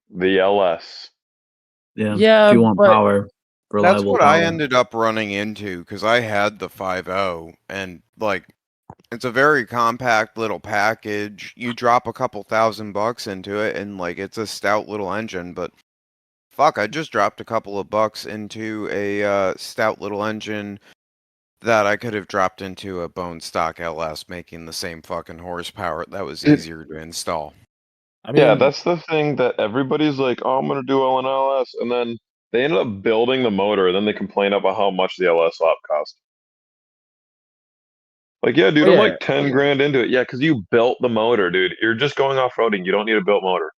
the LS. Yeah. If you want power, reliable that's what power. I ended up running into because I had the 5.0 and like it's a very compact little package. You drop a couple $1,000 into it and like it's a stout little engine, but fuck, I just dropped a couple of bucks into a stout little engine that I could have dropped into a bone stock LS, making the same fucking horsepower. That was easier to install. I mean, yeah, that's the thing that everybody's like, oh, I'm going to do an LS. And then they ended up building the motor. And then they complain about how much the LS swap cost. Like, yeah, dude, I'm like 10 grand into it. Yeah, because you built the motor, dude. You're just going off-roading. You don't need a built motor.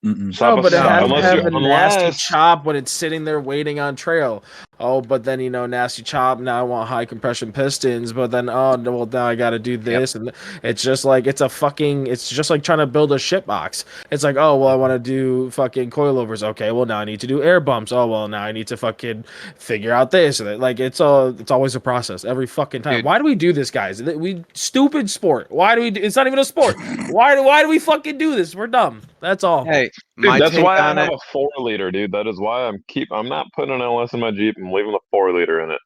No, but it has to have a nasty chop when it's sitting there waiting on trail. Oh, but then, nasty chop, now I want high compression pistons, but then, now I got to do this. And it's just like, it's just like trying to build a shit box. It's like, oh, well, I want to do fucking coilovers. Okay, well, now I need to do air bumps. Oh, well, now I need to fucking figure out this. Like, it's always a process every fucking time. Dude. Why do we do this, guys? Stupid sport. Why do we it's not even a sport. Why do we fucking do this? We're dumb. That's all. Hey, dude, that's why I have a 4-liter, dude. That is why I'm not putting an LS in my Jeep. I'm leaving the 4-liter in it.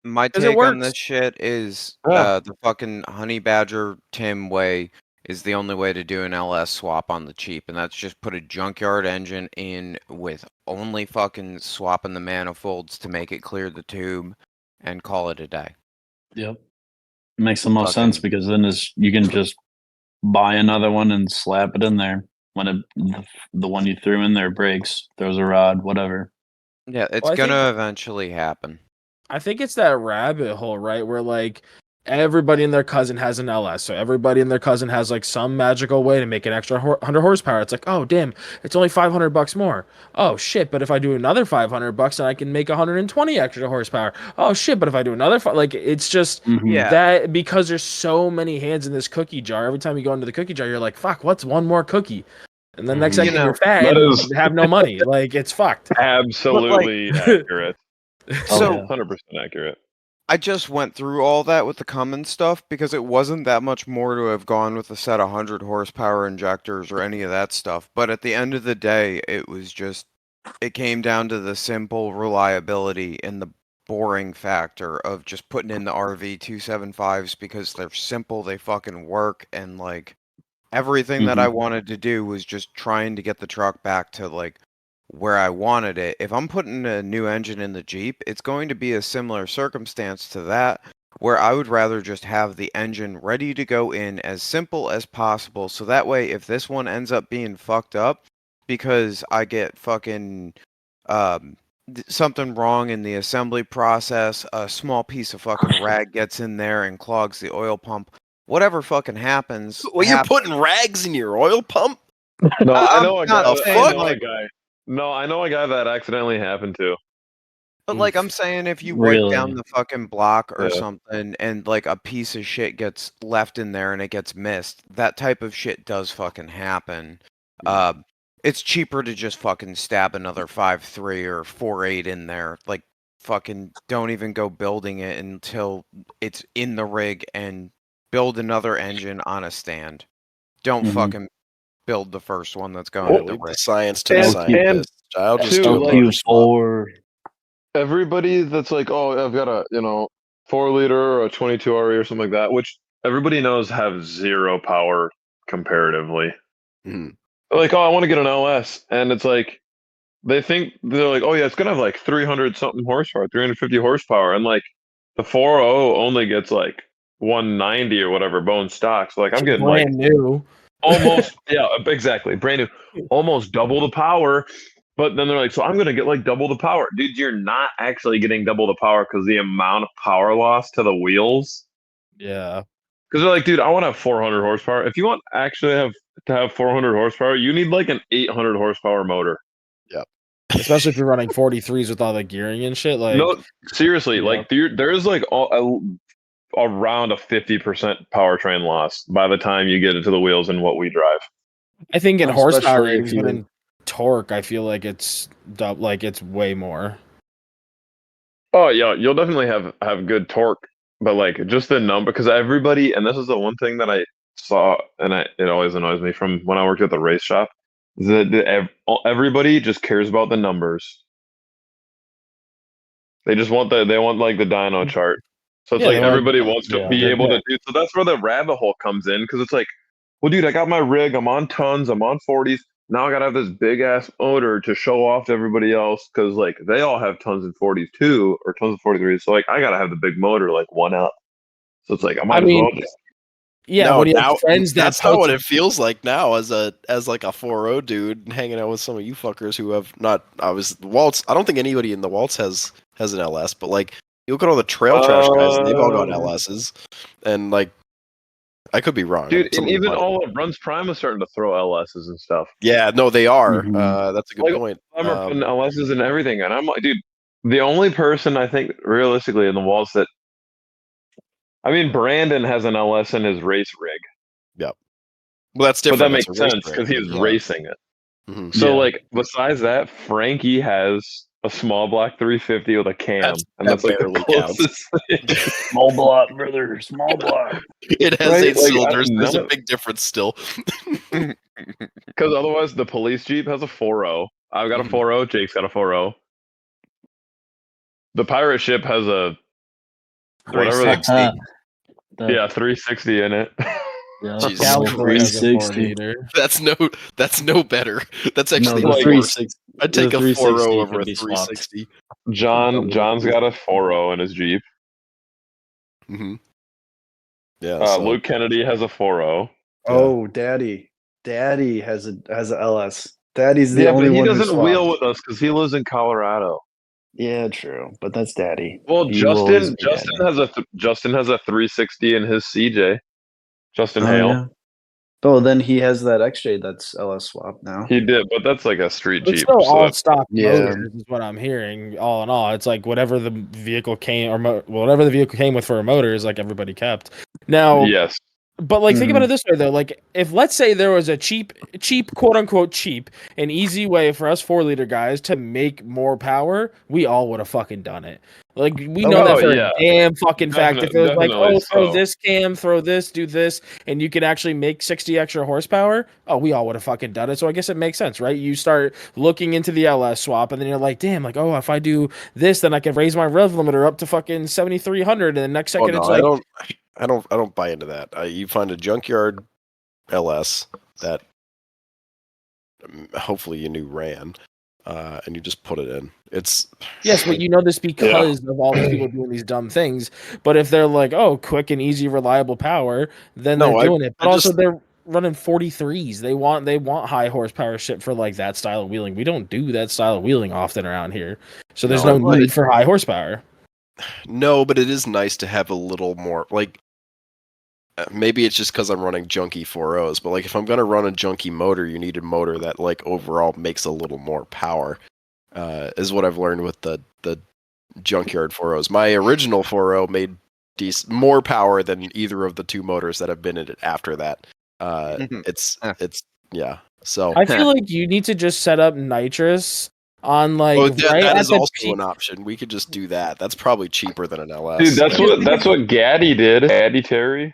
My take on this shit is the fucking Honey Badger Tim way is the only way to do an LS swap on the cheap, and that's just put a junkyard engine in with only fucking swapping the manifolds to make it clear the tube and call it a day. Yep. Makes the most sense because then you can just buy another one and slap it in there when the one you threw in there breaks, throws a rod, whatever. Yeah, it's gonna eventually happen. I think it's that rabbit hole, right? Where like everybody and their cousin has an LS, so everybody and their cousin has like some magical way to make an extra 100 horsepower. It's like, oh damn, it's only $500 more. Oh shit, but if I do another $500, then I can make 120 extra horsepower. Oh shit, but if I do another it's just that because there's so many hands in this cookie jar. Every time you go into the cookie jar, you're like, fuck, what's one more cookie? And then next second you're fat and have no money. Like, it's fucked. Absolutely accurate. So 100% accurate. I just went through all that with the Cummins stuff because it wasn't that much more to have gone with a set of 100 horsepower injectors or any of that stuff. But at the end of the day, it came down to the simple reliability and the boring factor of just putting in the RV 275s because they're simple, they fucking work, and like everything that I wanted to do was just trying to get the truck back to like where I wanted it. If I'm putting a new engine in the Jeep, it's going to be a similar circumstance to that, where I would rather just have the engine ready to go in as simple as possible. So that way, if this one ends up being fucked up because I get fucking something wrong in the assembly process, a small piece of fucking rag gets in there and clogs the oil pump, whatever fucking happens. Well, you're putting rags in your oil pump? No, I know a guy. I know a guy that accidentally happened to. But like I'm saying, if you wipe down the fucking block or something and like a piece of shit gets left in there and it gets missed, that type of shit does fucking happen. It's cheaper to just fucking stab another 5.3 or 4.8 in there. Like fucking don't even go building it until it's in the rig and build another engine on a stand. Don't fucking build the first one that's going to the rig. Science to the scientist. I'll just do a Q4. Everybody that's like, oh, I've got a 4-liter or a 22 RE or something like that, which everybody knows have zero power comparatively. Mm-hmm. They're like, oh, I want to get an LS, and it's like they're like, oh yeah, it's gonna have like 300 something horsepower, 350 horsepower, and like the 4.0 only gets like 190 or whatever bone stock. So like I'm getting brand new. Almost, yeah, exactly, brand new, almost double the power. But then they're like, so I'm going to get like double the power. Dude, you're not actually getting double the power because the amount of power loss to the wheels. Yeah. Because they're like, dude, I want to have 400 horsepower. If you want actually to have 400 horsepower, you need like an 800 horsepower motor. Yep. Especially if you're running 43s with all the gearing and shit. Like, no, seriously, like there's like around a 50% powertrain loss by the time you get into the wheels and what we drive. I think in horsepower ratings, but in torque, I feel like it's way more. Oh yeah, you'll definitely have good torque, but like just the number, because everybody, and this is the one thing that I saw, and it always annoys me from when I worked at the race shop, is that everybody just cares about the numbers. They just want like the dyno chart. So it's like everybody wants to be able to do. So that's where the rabbit hole comes in, because it's like, well, dude, I got my rig, I'm on tons, I'm on 40s. Now I gotta have this big ass motor to show off to everybody else, because like they all have tons of 40s too, or tons of 43s. So like I gotta have the big motor, like one up. So it's like I might as well just. Yeah, no, now, that's not what it feels like now as like a 4.0 dude hanging out with some of you fuckers who have not. I was Waltz. I don't think anybody in the Waltz has an LS, but like you look at all the trail trash guys, and they've all got LSs, and like. I could be wrong, dude. And even all of Runs Prime is starting to throw LSs and stuff. Yeah, no, they are. That's a good point. I'm putting LSs and everything, and I'm like, dude, the only person I think realistically in the Waltz that, I mean, Brandon has an LS in his race rig. Yep. Well, that's different. But that makes sense because he was racing it. Mm-hmm. So, like, besides that, Frankie has a small block 350 with a cam, and that's like the closest. Small block, brother, small block. It has 8 cylinders. There's a big difference still. Because otherwise, the police Jeep has a 4.0. I've got a 4.0. Jake's got a 4.0. The pirate ship has a 360. Yeah, 360 in it. Yeah, Jesus, 360. That's no better. That's actually like 360. I'd take a 4.0 over a 360. John's got a 4.0 in his Jeep. Mm-hmm. Yeah. Luke Kennedy has a 4.0. Oh, Daddy has a LS. Daddy's the only one. He doesn't wheel with us because he lives in Colorado. Yeah, true, but that's Daddy. Well, Justin has a 360 in his CJ. Justin Hale. Yeah. Oh, then he has that XJ that's LS swap now. He did, but that's like a street Jeep. It's still all stock motors, is what I'm hearing. All in all, it's like whatever the vehicle came whatever the vehicle came with for a motor is like everybody kept. Now, yes, But like, think about it this way though. Like, if let's say there was a cheap, quote unquote cheap, an easy way for us 4-liter guys to make more power, we all would have fucking done it. Like, we know that for a damn fucking fact. If it was like, oh, throw this cam, throw this, do this, and you could actually make 60 extra horsepower, oh, we all would have fucking done it. So I guess it makes sense, right? You start looking into the LS swap, and then you're like, damn, like, oh, if I do this, then I can raise my rev limiter up to fucking 7,300, and the next second it's like, I don't buy into that. You find a junkyard LS that hopefully you knew ran, and you just put it in. It's yes, but you know this because of all these people doing these dumb things. But if they're like, oh, quick and easy, reliable power, then they're doing it. But also they're running 43s. They want high horsepower shit for like that style of wheeling. We don't do that style of wheeling often around here, so there's no need for high horsepower. No, but it is nice to have a little more like. Maybe it's just because I'm running junky 4.0s, but like if I'm gonna run a junky motor, you need a motor that like overall makes a little more power. Is what I've learned with the junkyard 4.0s. My original 4.0 made more power than either of the two motors that have been in it after that. It's yeah. So I feel like you need to just set up nitrous on like that is also an option. We could just do that. That's probably cheaper than an LS. Dude, that's what Gaddy did. Gaddy Terry.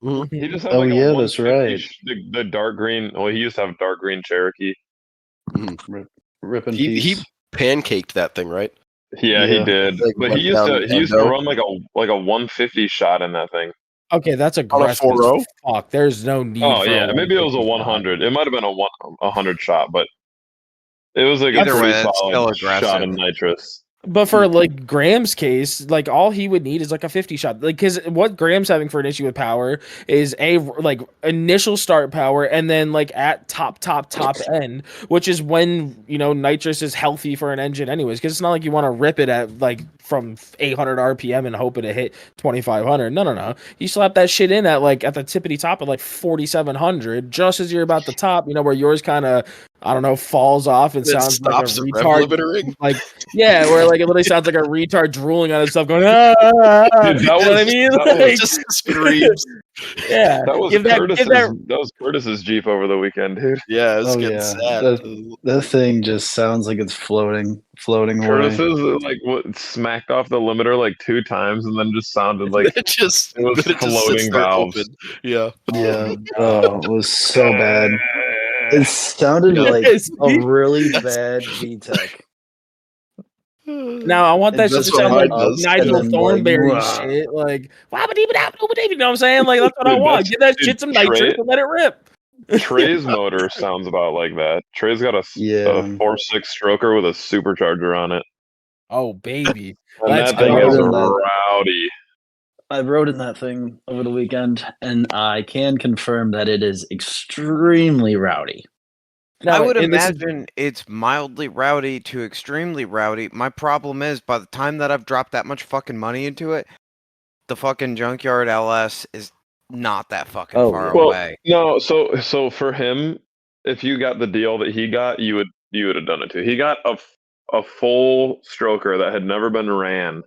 He just had that's right. The dark green. Well, he used to have dark green Cherokee. Rip and he pancaked that thing, right? Yeah, he did. But he used to run like a 150 shot in that thing. Okay, that's aggressive. On a 4.0? Fuck, there's no need. Oh yeah, maybe it was a 100. It might have been a 100 shot, but it was like either a way, pretty solid aggressive shot of nitrous. But for like Graham's case, like all he would need is like a 50 shot. Like, because what Graham's having for an issue with power is a like initial start power, and then like at top end, which is when nitrous is healthy for an engine, anyways. Because it's not like you want to rip it at like from 800 RPM and hope it hit 2,500. No. You slap that shit in at like at the tippity top of like 4,700, just as you're about the top. Where yours kind of falls off and sounds like a retard. Like where like it literally sounds like a retard drooling on itself, going, Dude, you know what I mean? Like, just screams. Yeah, that was Curtis's Jeep over the weekend, dude. Yeah, it's getting sad. That thing just sounds like it's floating Curtis's away. like smacked off the limiter like 2 times, and then just sounded like it was floating valves. Yeah. Oh, it was so bad. It sounded like a really bad VTEC. Now I want that shit to sound like Nigel Thornberry shit, like you know what I'm saying? Like that's what I want. Give that shit some nitrous and let it rip. Trey's motor sounds about like that. Trey's got a 4.6 stroker with a supercharger on it. Oh baby, and that thing is rowdy. I rode in that thing over the weekend, and I can confirm that it is extremely rowdy. Now, I would imagine it's mildly rowdy to extremely rowdy. My problem is, by the time that I've dropped that much fucking money into it, the fucking junkyard LS is not that fucking far away. No, so for him, if you got the deal that he got, you would have done it too. He got a full stroker that had never been ran,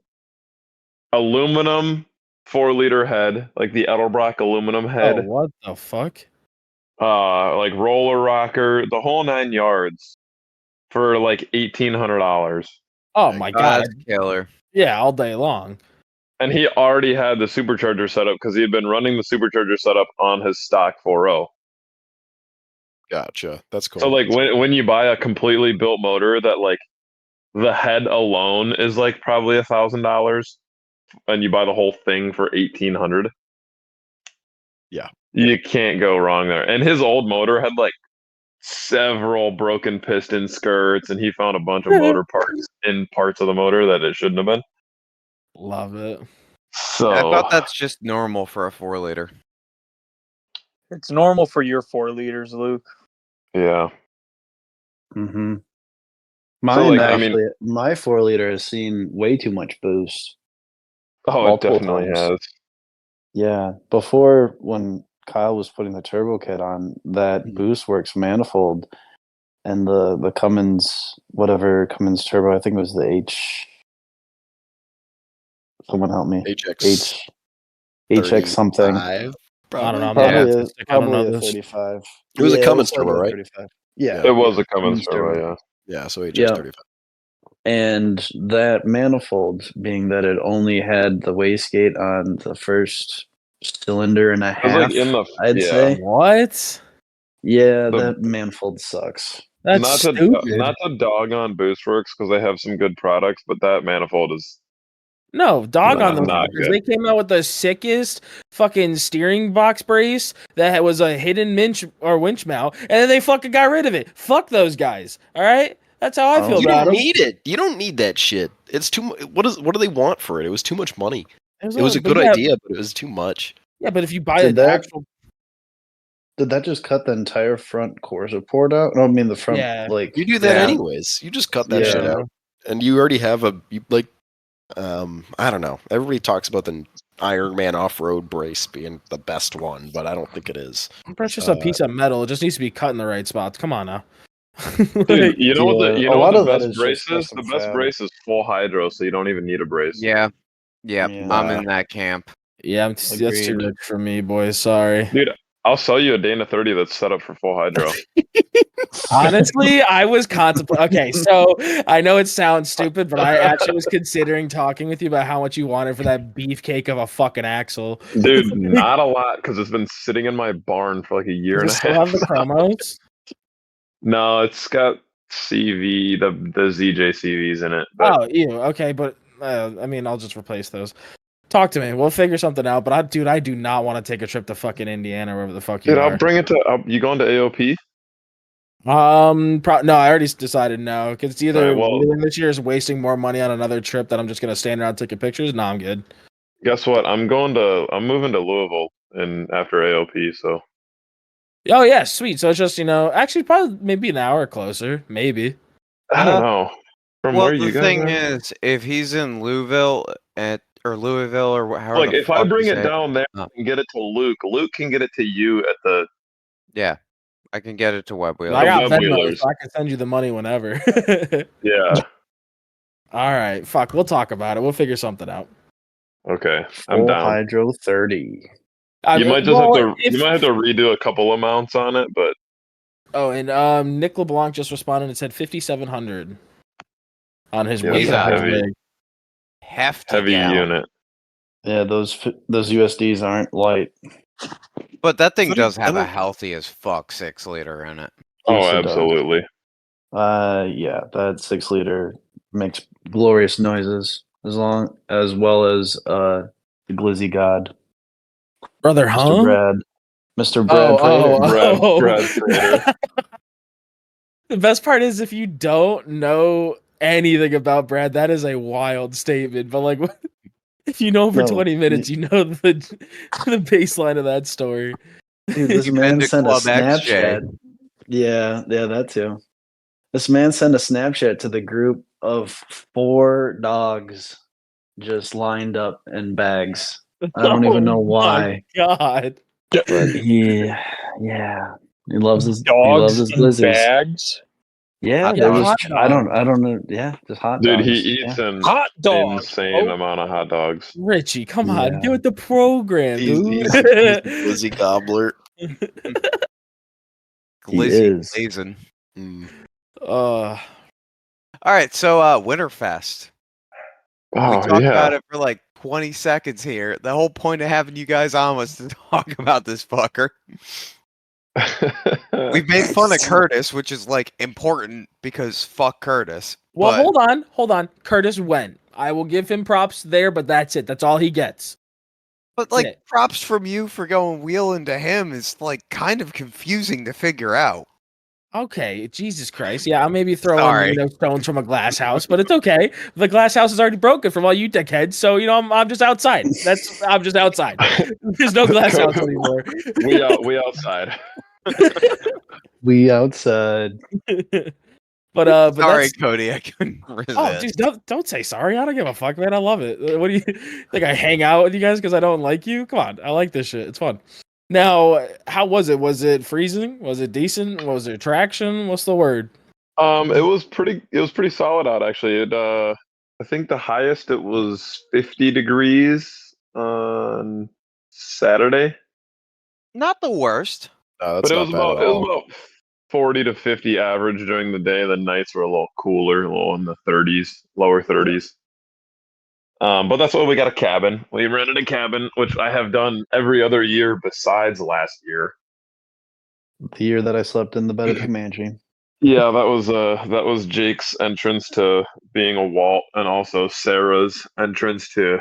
aluminum 4-liter head, like the Edelbrock aluminum head. Oh, what the fuck? Like roller rocker, the whole 9 yards for like $1,800. Oh my god, that's killer! Yeah, all day long. And he already had the supercharger set up because he had been running the supercharger setup on his stock 4.0. Gotcha. That's cool. So like when you buy a completely built motor that like the head alone is like probably $1,000, and you buy the whole thing for $1,800. Yeah. You can't go wrong there. And his old motor had like several broken piston skirts, and he found a bunch of motor parts in parts of the motor that it shouldn't have been. Love it. So I thought that's just normal for a 4-liter. It's normal for your 4 liters, Luke. Yeah. Mm-hmm. Mine my 4-liter has seen way too much boost. Oh, it definitely has. Yeah. Before, when Kyle was putting the turbo kit on, that Boost Works manifold and the Cummins turbo, I think it was the H. Someone help me. HX HX something. I don't know. Probably a 35. It was a Cummins turbo, right? 35. Yeah. It was a Cummins turbo, yeah. Yeah, so HS 35. And that manifold, being that it only had the wastegate on the first cylinder and a half, I'd say. What? Yeah, that manifold sucks. That's stupid. Not to dog on Boostworks because they have some good products, but that manifold is no dog on them. Good. They came out with the sickest fucking steering box brace that was a hidden winch mount, and then they fucking got rid of it. Fuck those guys. All right. That's how I feel about them. You don't need it. You don't need that shit. It's too. What do they want for it? It was too much money. It was a good idea, but it was too much. Yeah, but if you buy the actual, did that just cut the entire front core support out? No, I mean the front. Yeah. Like you do that anyways. You just cut that shit out, and you already have I don't know. Everybody talks about the Iron Man off-road brace being the best one, but I don't think it is. It's just a piece of metal. It just needs to be cut in the right spots. Come on now. Dude, you know what the best brace is? The best brace is full hydro, so you don't even need a brace. Yeah. I'm in that camp. Yeah, that's too rich for me, boys. Sorry. Dude, I'll sell you a Dana 30 that's set up for full hydro. Honestly, I was contemplating. Okay, so I know it sounds stupid, but I actually was considering talking with you about how much you wanted for that beefcake of a fucking axle. Dude, not a lot, because it's been sitting in my barn for like a year and a half. Still have the promos? No, it's got CV, the ZJ CVs in it. But... Oh, ew. Okay, but I mean, I'll just replace those. Talk to me. We'll figure something out. But I do not want to take a trip to fucking Indiana, wherever the fuck you are. I'll bring it to. You going to AOP? No, I already decided no, because it's either this year is wasting more money on another trip that I'm just gonna stand around taking pictures. No, I'm good. Guess what? I'm moving to Louisville after AOP. So. Oh yeah, sweet. So it's just actually probably maybe an hour closer, maybe. I don't know. The thing is, if he's in Louisville or however, like if I bring it down there and get it to Luke can get it to you at the. Yeah, I can get it to Web Wheelers. I got Venmo, so I can send you the money whenever. Yeah. All right, fuck. We'll talk about it. We'll figure something out. Okay, I'm down. Hydro 30. You might have to redo a couple amounts on it, but. Oh, and Nick LeBlanc just responded and said 5,700 on his weight. Hefty unit. Yeah, those USDs aren't light. But that thing does have a healthy as fuck 6-liter in it. Oh, absolutely. Yeah, that 6-liter makes glorious noises as well as the Glizzy God. Brother, Mr. Brad. Brad. The best part is if you don't know anything about Brad, that is a wild statement. But like, if you know for 20 minutes, you know the baseline of that story. Dude, this man sent a Snapchat. Yeah, that too. This man sent a Snapchat to the group of 4 dogs just lined up in bags. I don't even know why. God. But he loves his in bags. Yeah, there was. I don't know. Yeah, just hot dogs. Dude, he eats an insane amount of hot dogs. Richie, come on, get with the program, dude. He's Glizzy Gobbler. Glizzy. All right, so Winterfest. We talked about it for like 20 seconds here. The whole point of having you guys on was to talk about this fucker. We've made fun of Curtis, which is like important because fuck Curtis. Well, hold on. Curtis went. I will give him props there, but that's it. That's all he gets. But like props from you for going wheeling to him is like kind of confusing to figure out. Okay, Jesus Christ. Yeah, I'll maybe throw in stones from a glass house, but it's okay. The glass house is already broken from all you dickheads, so I'm just outside. I'm just outside. There's no glass house anymore. We outside. We outside. But sorry, Cody, I couldn't resist. Oh, dude, don't say sorry. I don't give a fuck, man. I love it. What do you think? I hang out with you guys because I don't like you? Come on, I like this shit. It's fun. Now, how was it? Was it freezing? Was it decent? Was there traction? What's the word? It was pretty solid out actually. I think the highest it was 50 degrees on Saturday. not the worst. That's but it not was bad about at all. 40 to 50 average during the day. The nights were a little cooler, a little in the 30s, lower 30s. But that's why we got a cabin. We rented a cabin, which I have done every other year besides last year. The year that I slept in the bed of a Comanche. Yeah, that was Jake's entrance to being a Walt, and also Sarah's entrance to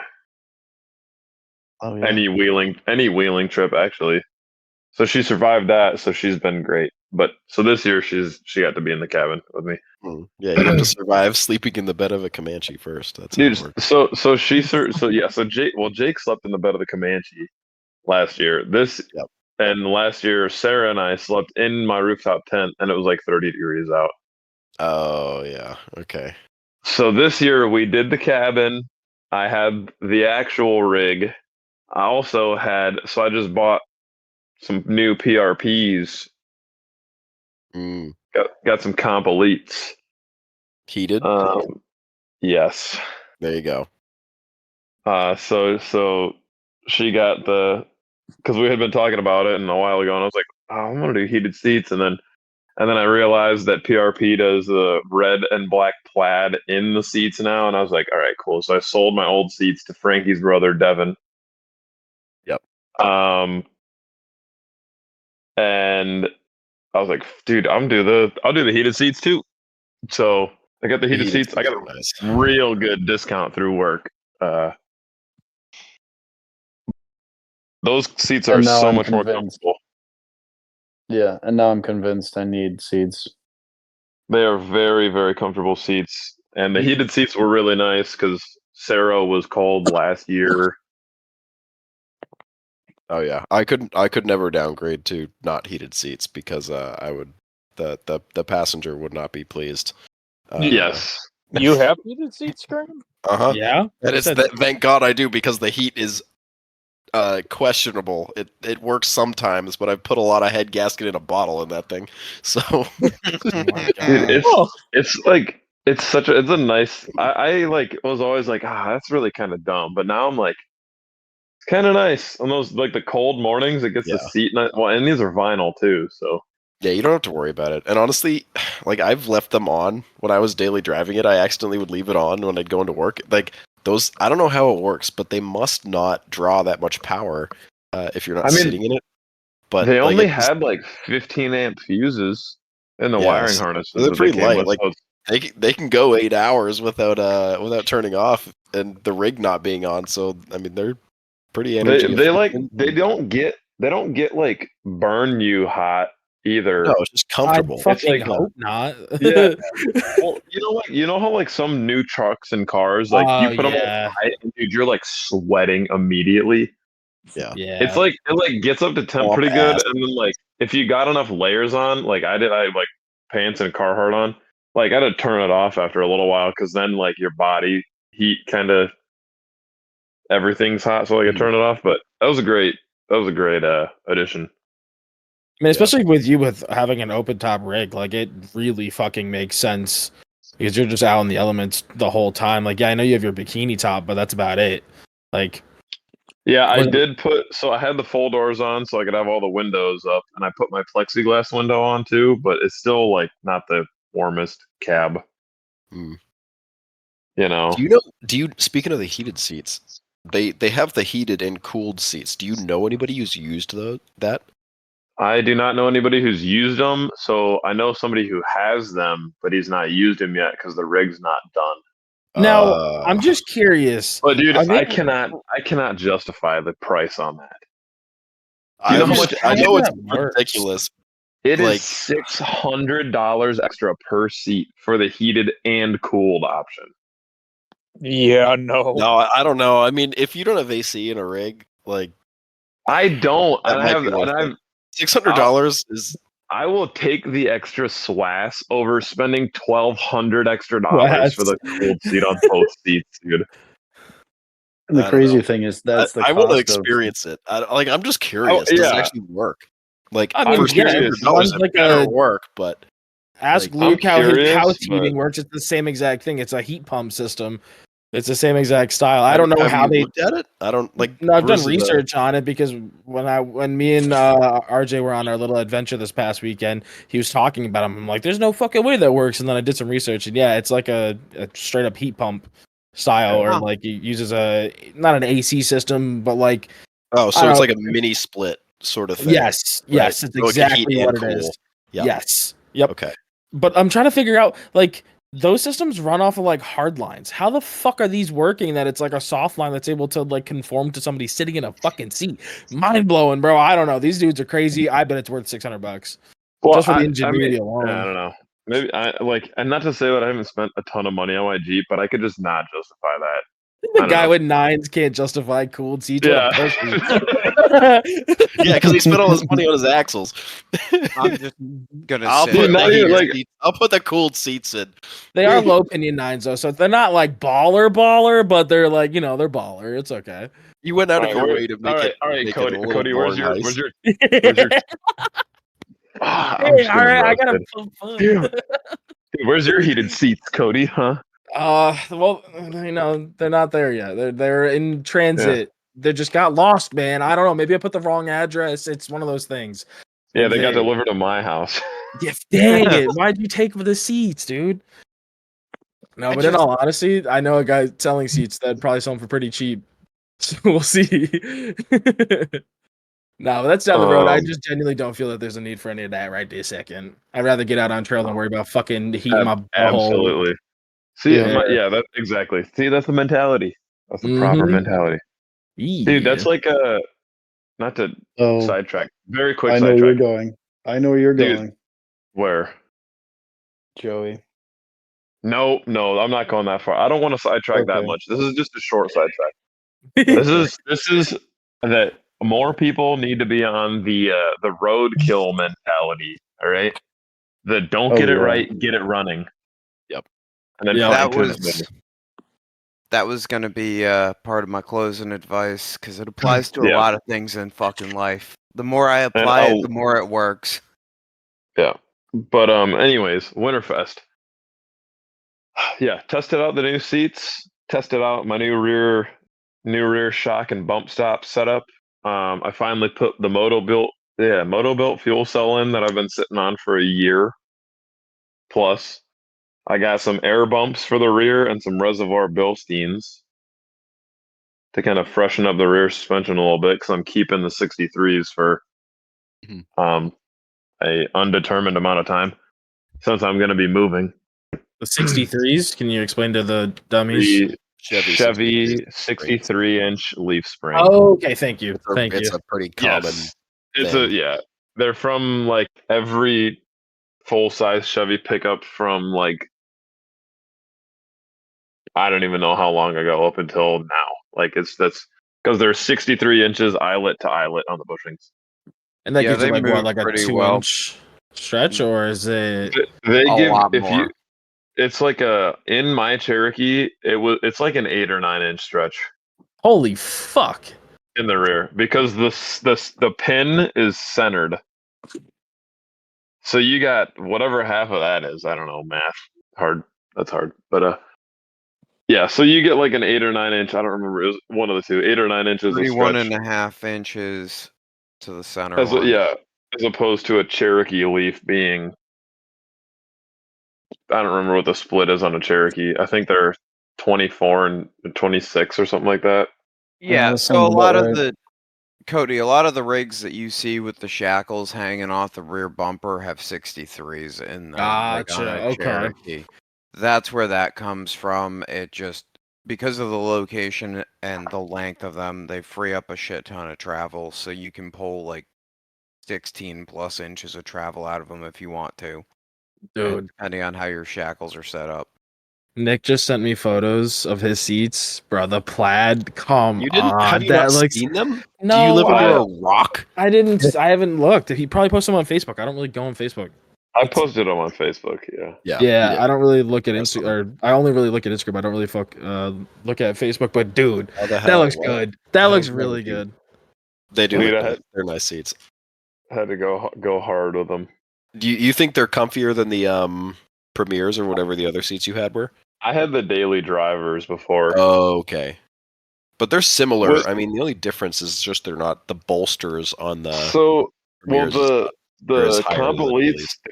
any wheeling trip actually. So she survived that, so she's been great. But so this year she got to be in the cabin with me. Yeah, you have to survive sleeping in the bed of a Comanche first. That's how it works. So Jake slept in the bed of the Comanche last year. And last year Sarah and I slept in my rooftop tent, and it was like 30 degrees out. Oh yeah, okay. So this year we did the cabin. I had the actual rig. I just bought some new PRPs. Got some comp elites. Heated? Yes. There you go. So she got because we had been talking about it and a while ago, and I was like, oh, I'm gonna do heated seats, and then I realized that PRP does the red and black plaid in the seats now, and I was like, all right, cool. So I sold my old seats to Frankie's brother Devin. Yep. And I was like, dude, I'll do the heated seats too. So I got the heated seats. I got a real good discount through work. Those seats are so much more comfortable. Yeah, and now I'm convinced I need seats. They are very, very comfortable seats. And the heated seats were really nice because Sarah was cold last year. Oh yeah, I could never downgrade to not heated seats because I would the passenger would not be pleased. Yes. You have heated seats, Graham? Yeah. Thank God I do, because the heat is questionable. It works sometimes, but I've put a lot of head gasket in a bottle in that thing. So Dude, it's a nice. I was always like, that's really kind of dumb, but now I'm like, it's kind of nice on those the cold mornings. It gets the seat and these are vinyl too, so yeah, you don't have to worry about it. And honestly, I've left them on when I was daily driving it. I accidentally would leave it on when I'd go into work. Those, I don't know how it works, but they must not draw that much power if you're not sitting in it. But they only had 15 amp fuses in the wiring harnesses. They're pretty light. They can go 8 hours without turning off, and the rig not being on. So I mean, they're pretty energy. They don't get burn you hot either. No, it's just comfortable. I fucking hope not. Yeah. Well, you know how some new trucks and cars you put them on high, and dude, you're sweating immediately. Yeah. It's it gets up to temp pretty good, and then if you got enough layers on, I pants and Carhartt on, I had to turn it off after a little while, because then your body heat kind of everything's hot, so I turn it off. But that was a great addition. I mean, especially with you with having an open top rig, it really fucking makes sense, because you're just out in the elements the whole time. I know you have your bikini top, but that's about it. Yeah, I did I had the full doors on so I could have all the windows up, and I put my plexiglass window on too, but it's still not the warmest cab. Mm. Do you speaking of the heated seats, they have the heated and cooled seats. Do you know anybody who's used that? I do not know anybody who's used them, so I know somebody who has them, but he's not used them yet because the rig's not done. Now, I'm just curious. But dude, I cannot justify the price on that. I know it's ridiculous. It is $600 extra per seat for the heated and cooled option. Yeah, no, I don't know. I mean, if you don't have AC in a rig, I don't, and I have $600 is. I will take the extra swass over spending $1,200 extra for the cooled seat on both seats, dude. And the crazy thing is I want to experience it. I'm just curious. Does it actually work? $600 work, but ask Luke how house heating works. It's the same exact thing. It's a heat pump system. It's the same exact style. I don't know how they looked at it. I don't like. No, I've done research on it because when me and RJ were on our little adventure this past weekend, he was talking about them. I'm like, "There's no fucking way that works." And then I did some research, and yeah, it's like a straight up heat pump style, or like it uses not an AC system, but like so it's like a mini split sort of thing. Yes, yes, it's exactly what it is. Yep. Yes, yep. Okay, but I'm trying to figure out like. Those systems run off of like hard lines. How the fuck are these working that it's like a soft line that's able to like conform to somebody sitting in a fucking seat? Mind blowing, bro. I don't know. These dudes are crazy. I bet it's worth $600. Well, just for the ingenuity alone. I don't know. Maybe and not to say that I haven't spent a ton of money on my Jeep, but I could just not justify that. The guy with 9s can't justify cooled seats. Yeah, because he spent all his money on his axles. I'm just gonna I'll put the cooled seats in. They are low pinion 9s though, so they're not like baller, but they're like they're baller. It's okay. You went out of your way to make it. All right, Cody, where's your? Hey, all right, I gotta fun. Dude, where's your heated seats, Cody? Huh? Well, they're not there yet. They're in transit. Yeah. They just got lost, man. I don't know. Maybe I put the wrong address. It's one of those things. Yeah, they got delivered to my house. Yeah, dang it. Why'd you take the seats, dude? No, but in all honesty, I know a guy selling seats that'd probably sell them for pretty cheap. So we'll see. No, but that's down the road. I just genuinely don't feel that there's a need for any of that right this second. I'd rather get out on trail than worry about fucking heating my butthole. Absolutely. See, that exactly. See, that's the mentality. That's the proper mentality. Yeah. Dude, that's like not to sidetrack. Very quick I know sidetrack. you're going. I know you're going. Where? Joey. No, I'm not going that far. I don't want to sidetrack that much. This is just a short sidetrack. This is that more people need to be on the roadkill mentality. All right, don't get it right, get it running. Yep. And then that was going to be part of my closing advice because it applies to a lot of things in fucking life. The more I apply it, the more it works. Yeah. But anyways, Winterfest. Yeah, tested out the new seats, tested out my new rear shock and bump stop setup. I finally put the Moto-Built fuel cell in that I've been sitting on for a year plus. I got some air bumps for the rear and some reservoir Bilsteins to kind of freshen up the rear suspension a little bit because I'm keeping the 63s for a undetermined amount of time since I'm going to be moving. The 63s? Can you explain to the dummies? The Chevy 63-inch leaf spring. Oh, okay. Thank you. It's a pretty common thing. They're from like every full-size Chevy pickup from like I don't even know how long ago up until now. Like that's because they're 63 inches eyelet to eyelet on the bushings. And that gives you like a 2-inch stretch, or is it? They give more. It's like in my Cherokee, it's like an 8 or 9 inch stretch. Holy fuck! In the rear, because the pin is centered. So you got whatever half of that is. I don't know, math. Hard. That's hard. But yeah, so you get like an 8 or 9 inch. I don't remember. It was one of the two. 8 or 9 inches. 31.5 inches to the center. As opposed to a Cherokee Leaf being. I don't remember what the split is on a Cherokee. I think they're 24 and 26 or something like that. Yeah. So a lot of the rigs that you see with the shackles hanging off the rear bumper have 63s in them. Gotcha. Okay. Cherokee. That's where that comes from. It just because of the location and the length of them, they free up a shit ton of travel, so you can pull like 16 plus inches of travel out of them if you want to. Dude, depending on how your shackles are set up. Nick just sent me photos of his seats, bro. The plaid, come on. Have you not seen them? No, do you live under a rock? I haven't looked. He probably posted them on Facebook. I don't really go on Facebook. I posted them on Facebook. Yeah. I don't really look at Instagram, or I only really look at Instagram. I don't really look at Facebook. But dude, that looks good. That looks really good. They do. They're nice seats. Had to go hard with them. Do you think they're comfier than the Premiers or whatever the other seats you had were? I had the daily drivers before. Oh, okay. But they're similar. I mean, the only difference is just they're not the bolsters on the. So, well, the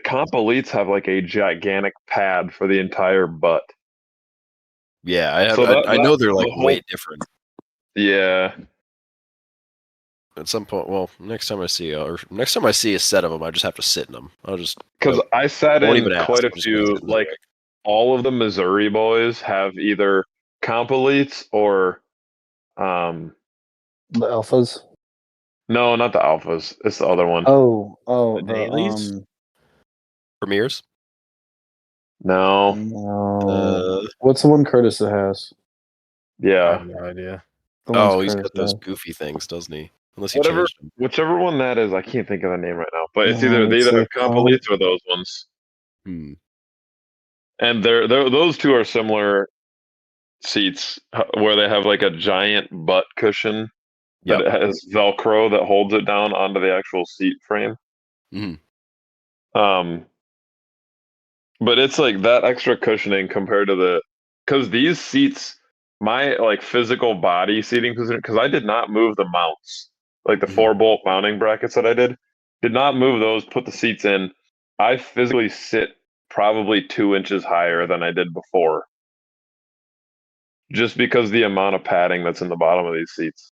comp elites have like a gigantic pad for the entire butt. Yeah, I know they're like way different. Yeah. At some point, well, next time I see a set of them, I just have to sit in them. I'll just because I sat in quite a few. Like all of the Missouri boys have either comp elites or the alphas. No, not the alphas. It's the other one. The premieres. No. What's the one Curtis has? Yeah. I have no idea. He's got those goofy things, doesn't he? Unless he changed them. Whichever one that is, I can't think of the name right now. But it's either they have comp elites or those ones. And those two are similar seats where they have like a giant butt cushion that it has Velcro that holds it down onto the actual seat frame. But it's like that extra cushioning compared to because these seats, my like physical body seating position, because I did not move the mounts, like the 4-bolt mounting brackets that I did not move those, put the seats in. I physically sit probably 2 inches higher than I did before. Just because the amount of padding that's in the bottom of these seats.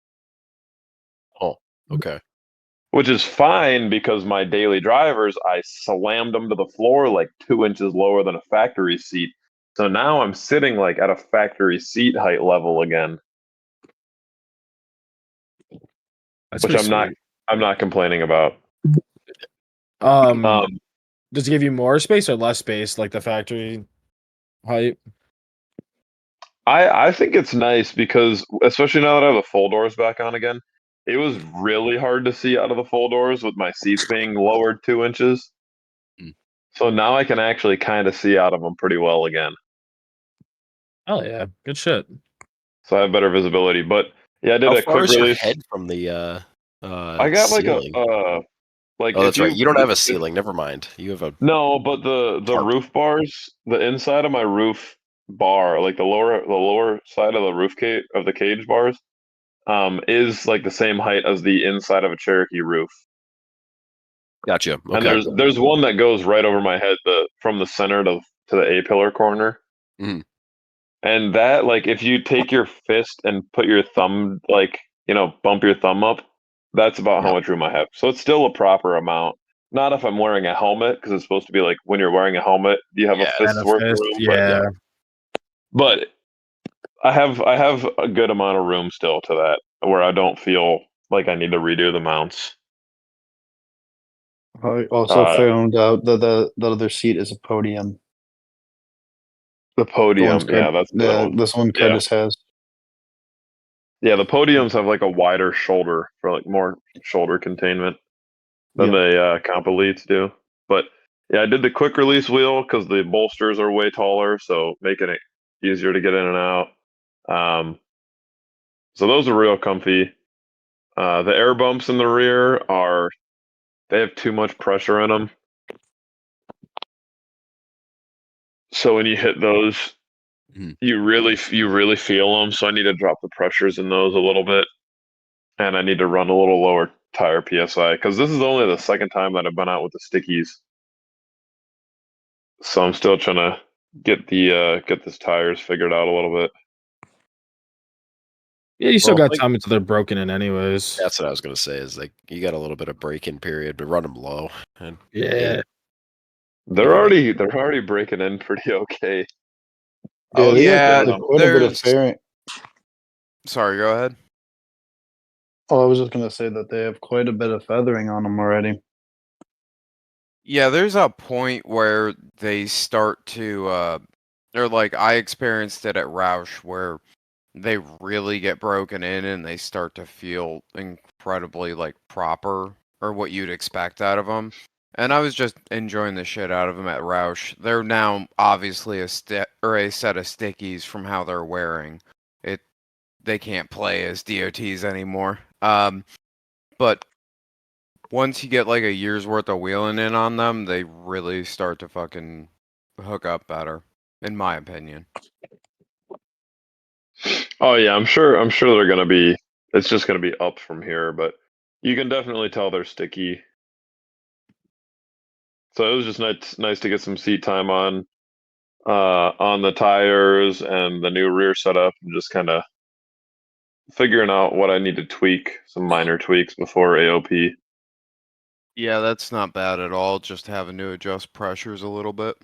Oh, okay. Which is fine because my daily drivers, I slammed them to the floor like 2 inches lower than a factory seat. So now I'm sitting like at a factory seat height level again. Which I'm not complaining about. Does it give you more space or less space, like the factory height? I think it's nice because, especially now that I have the full doors back on again, it was really hard to see out of the full doors with my seats being lowered 2 inches. So now I can actually kind of see out of them pretty well again. Oh yeah, good shit. So I have better visibility. But yeah, I did How a far quick is release. Your head from the I got ceiling? like oh, that's right. You don't have a ceiling. Never mind. You have a but the roof bars, the inside of my roof bar, like the lower side of the roof cage of the cage bars, is like the same height as the inside of a Cherokee roof. Gotcha. Okay. And there's one that goes right over my head, from the center to the A-pillar corner. And that, like, if you take your fist and put your thumb, like, bump your thumb up, that's about how much room I have. So it's still a proper amount. Not if I'm wearing a helmet, because it's supposed to be like when you're wearing a helmet, you have a fist's worth of room. Yeah. But I have a good amount of room still to that, where I don't feel like I need to redo the mounts. I also found out that the other seat is a podium. The podium, that's this one Curtis has. Yeah, the podiums have like a wider shoulder for like more shoulder containment than the comp elites do. But yeah, I did the quick release wheel because the bolsters are way taller, so making it easier to get in and out. So those are real comfy. The air bumps in the rear they have too much pressure in them. So when you hit those, you really feel them. So I need to drop the pressures in those a little bit, and I need to run a little lower tire PSI because this is only the second time that I've been out with the stickies. So I'm still trying to get this tires figured out a little bit. Yeah, you still got time until they're broken in anyways. That's what I was gonna say. Is like you got a little bit of break-in period, but run them low. And yeah, they're already breaking in pretty okay. Sorry, go ahead. Oh, I was just gonna say that they have quite a bit of feathering on them already. Yeah, there's a point where they start to, or like I experienced it at Roush, where they really get broken in and they start to feel incredibly like proper or what you'd expect out of them. And I was just enjoying the shit out of them at Roush. They're now obviously a set of stickies from how they're wearing. They can't play as DOTs anymore. But once you get like a year's worth of wheeling in on them, they really start to fucking hook up better. in my opinion. Oh yeah, I'm sure they're gonna be. It's just gonna be up from here, but you can definitely tell they're sticky. So it was just nice to get some seat time on the tires and the new rear setup, and just kind of figuring out what I need to tweak, some minor tweaks before AOP. Yeah, that's not bad at all. Just having to adjust pressures a little bit.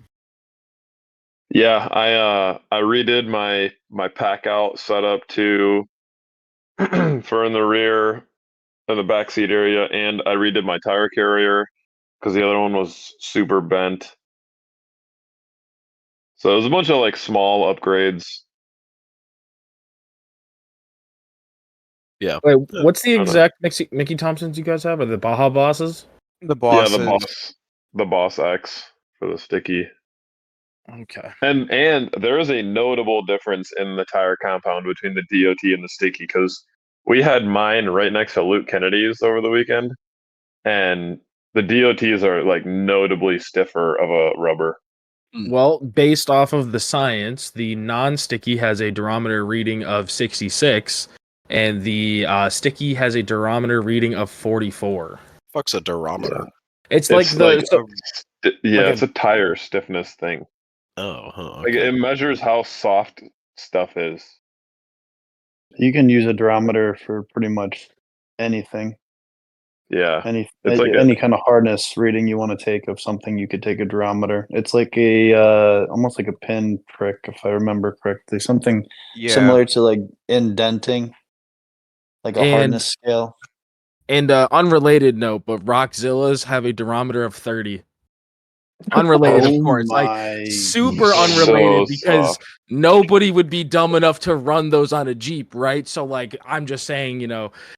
Yeah, I redid my pack out setup too for in the rear and the back seat area, and I redid my tire carrier because the other one was super bent. So it was a bunch of like small upgrades. Yeah. Wait, what's the exact Mickey Thompsons you guys have? Are the Baja Bosses? The boss. Yeah, the boss X for the sticky. Okay. And there is a notable difference in the tire compound between the DOT and the sticky, because we had mine right next to Luke Kennedy's over the weekend, and the DOTs are like notably stiffer of a rubber. Well, based off of the science, the non-sticky has a durometer reading of 66, and the sticky has a durometer reading of 44. Fuck's a durometer? It's like it's a tire stiffness thing. Oh, huh, okay. Like it measures how soft stuff is. You can use a durometer for pretty much anything. Yeah, any like any kind of hardness reading you want to take of something, you could take a durometer. It's like a almost like a pin prick, if I remember correctly. Something similar to like indenting, like a hardness scale. And unrelated note, but Rockzillas have a durometer of 30. Unrelated, of course, like super unrelated, because nobody would be dumb enough to run those on a Jeep, right? So, like, I'm just saying,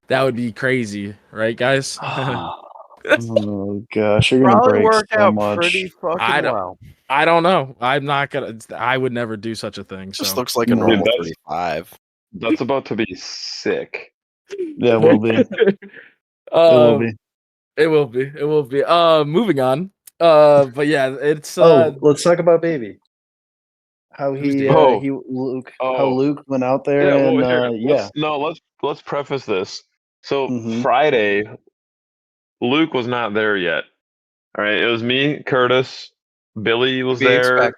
that would be crazy, right, guys? Oh gosh, you're gonna break work so out much. pretty fucking well. I don't know. I'm not gonna. I would never do such a thing. Just so. looks like a normal 35. That's about to be sick. Yeah, it will be. It will be. It will be. It will be. Moving on. But yeah, it's. Let's talk about Baby. How Luke went out there let's preface this. So Friday, Luke was not there yet. All right, it was me, Curtis, Billy was there,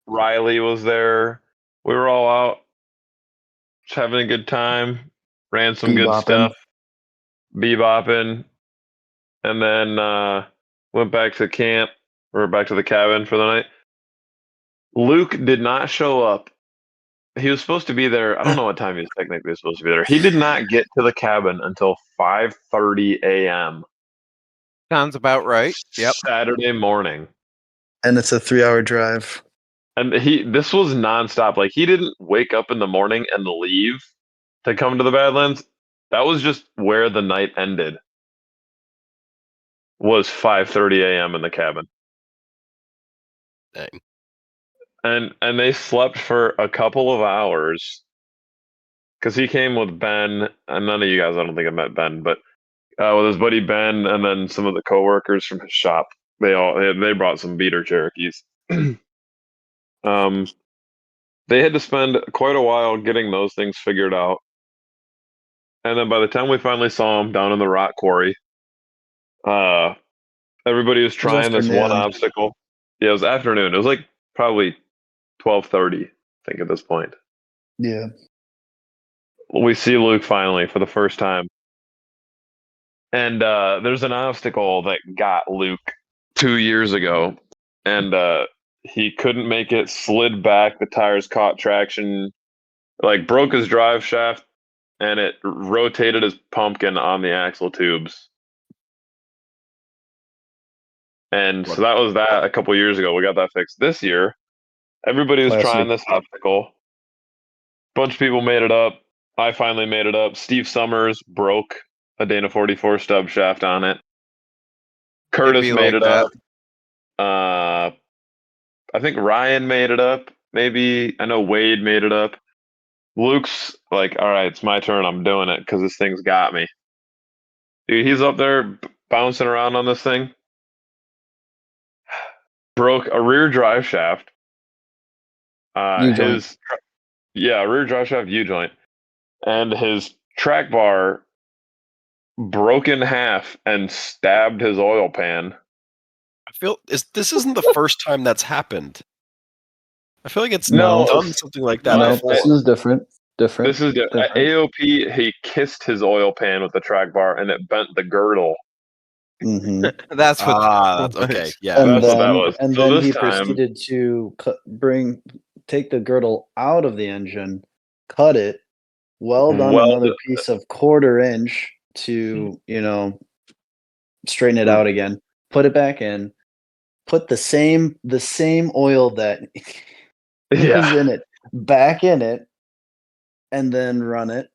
Riley was there. We were all out, just having a good time, ran some good stuff, bebopping, and then went back to camp, or back to the cabin for the night. Luke did not show up. He was supposed to be there. I don't know what time he was technically supposed to be there. He did not get to the cabin until 5:30 a.m. Sounds about right. Yep. Saturday morning. And it's a 3-hour drive. And this was nonstop. Like, he didn't wake up in the morning and leave to come to the Badlands. That was just where the night ended. Was 5:30 a.m. in the cabin. Dang. And they slept for a couple of hours, because he came with Ben, and none of you guys, I don't think have met Ben, but with his buddy Ben, and then some of the coworkers from his shop. They brought some beater Cherokees. They had to spend quite a while getting those things figured out, and then by the time we finally saw them down in the rock quarry, everybody was trying this one obstacle. Yeah, it was afternoon. It was like probably 12:30, I think, at this point. Yeah. We see Luke finally for the first time. And there's an obstacle that got Luke 2 years ago, and he couldn't make it, slid back, the tires caught traction, like broke his drive shaft, and it rotated his pumpkin on the axle tubes. And so that was that a couple years ago. We got that fixed. This year, everybody was trying this obstacle. Bunch of people made it up. I finally made it up. Steve Summers broke a Dana 44 stub shaft on it. Curtis made it up. I think Ryan made it up. Maybe, I know Wade made it up. Luke's like, all right, it's my turn. I'm doing it because this thing's got me. Dude, he's up there bouncing around on this thing. Broke a rear drive shaft. U-joint. Rear drive shaft U-joint, and his track bar broke in half and stabbed his oil pan. I feel this isn't the first time that's happened. I feel like it's done something like that. No, this is different. This is different. At AOP, he kissed his oil pan with the track bar, and it bent the girdle. Mm-hmm. That's what. Okay, yeah. And That's then, what that was. And so then he this time, proceeded to take the girdle out of the engine, cut it, weld on another piece of 1/4 inch to, straighten it out again, put it back in, put the same oil that was in it back in it, and then run it,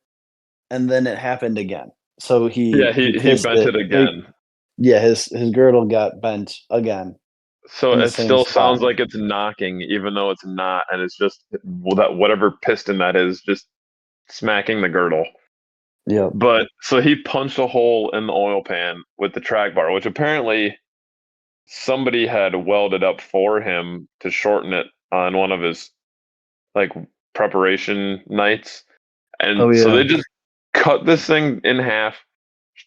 and then it happened again. So he bent it again. His girdle got bent again. So it still sounds like it's knocking, even though it's not, and it's just that whatever piston that is just smacking the girdle. Yeah. But so he punched a hole in the oil pan with the track bar, which apparently somebody had welded up for him to shorten it on one of his preparation nights. And so they just cut this thing in half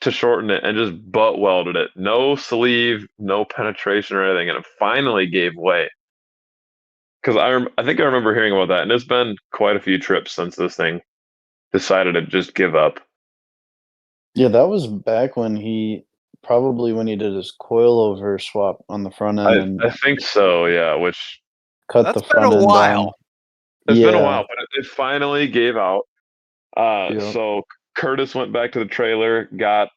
to shorten it and just butt welded it. No sleeve, no penetration or anything, and it finally gave way. Because I think I remember hearing about that, and it's been quite a few trips since this thing decided to just give up. Yeah, that was back when he did his coilover swap on the front end. I think so, yeah. Which cut the front end down. It's been a while, but it finally gave out. So Curtis went back to the trailer, got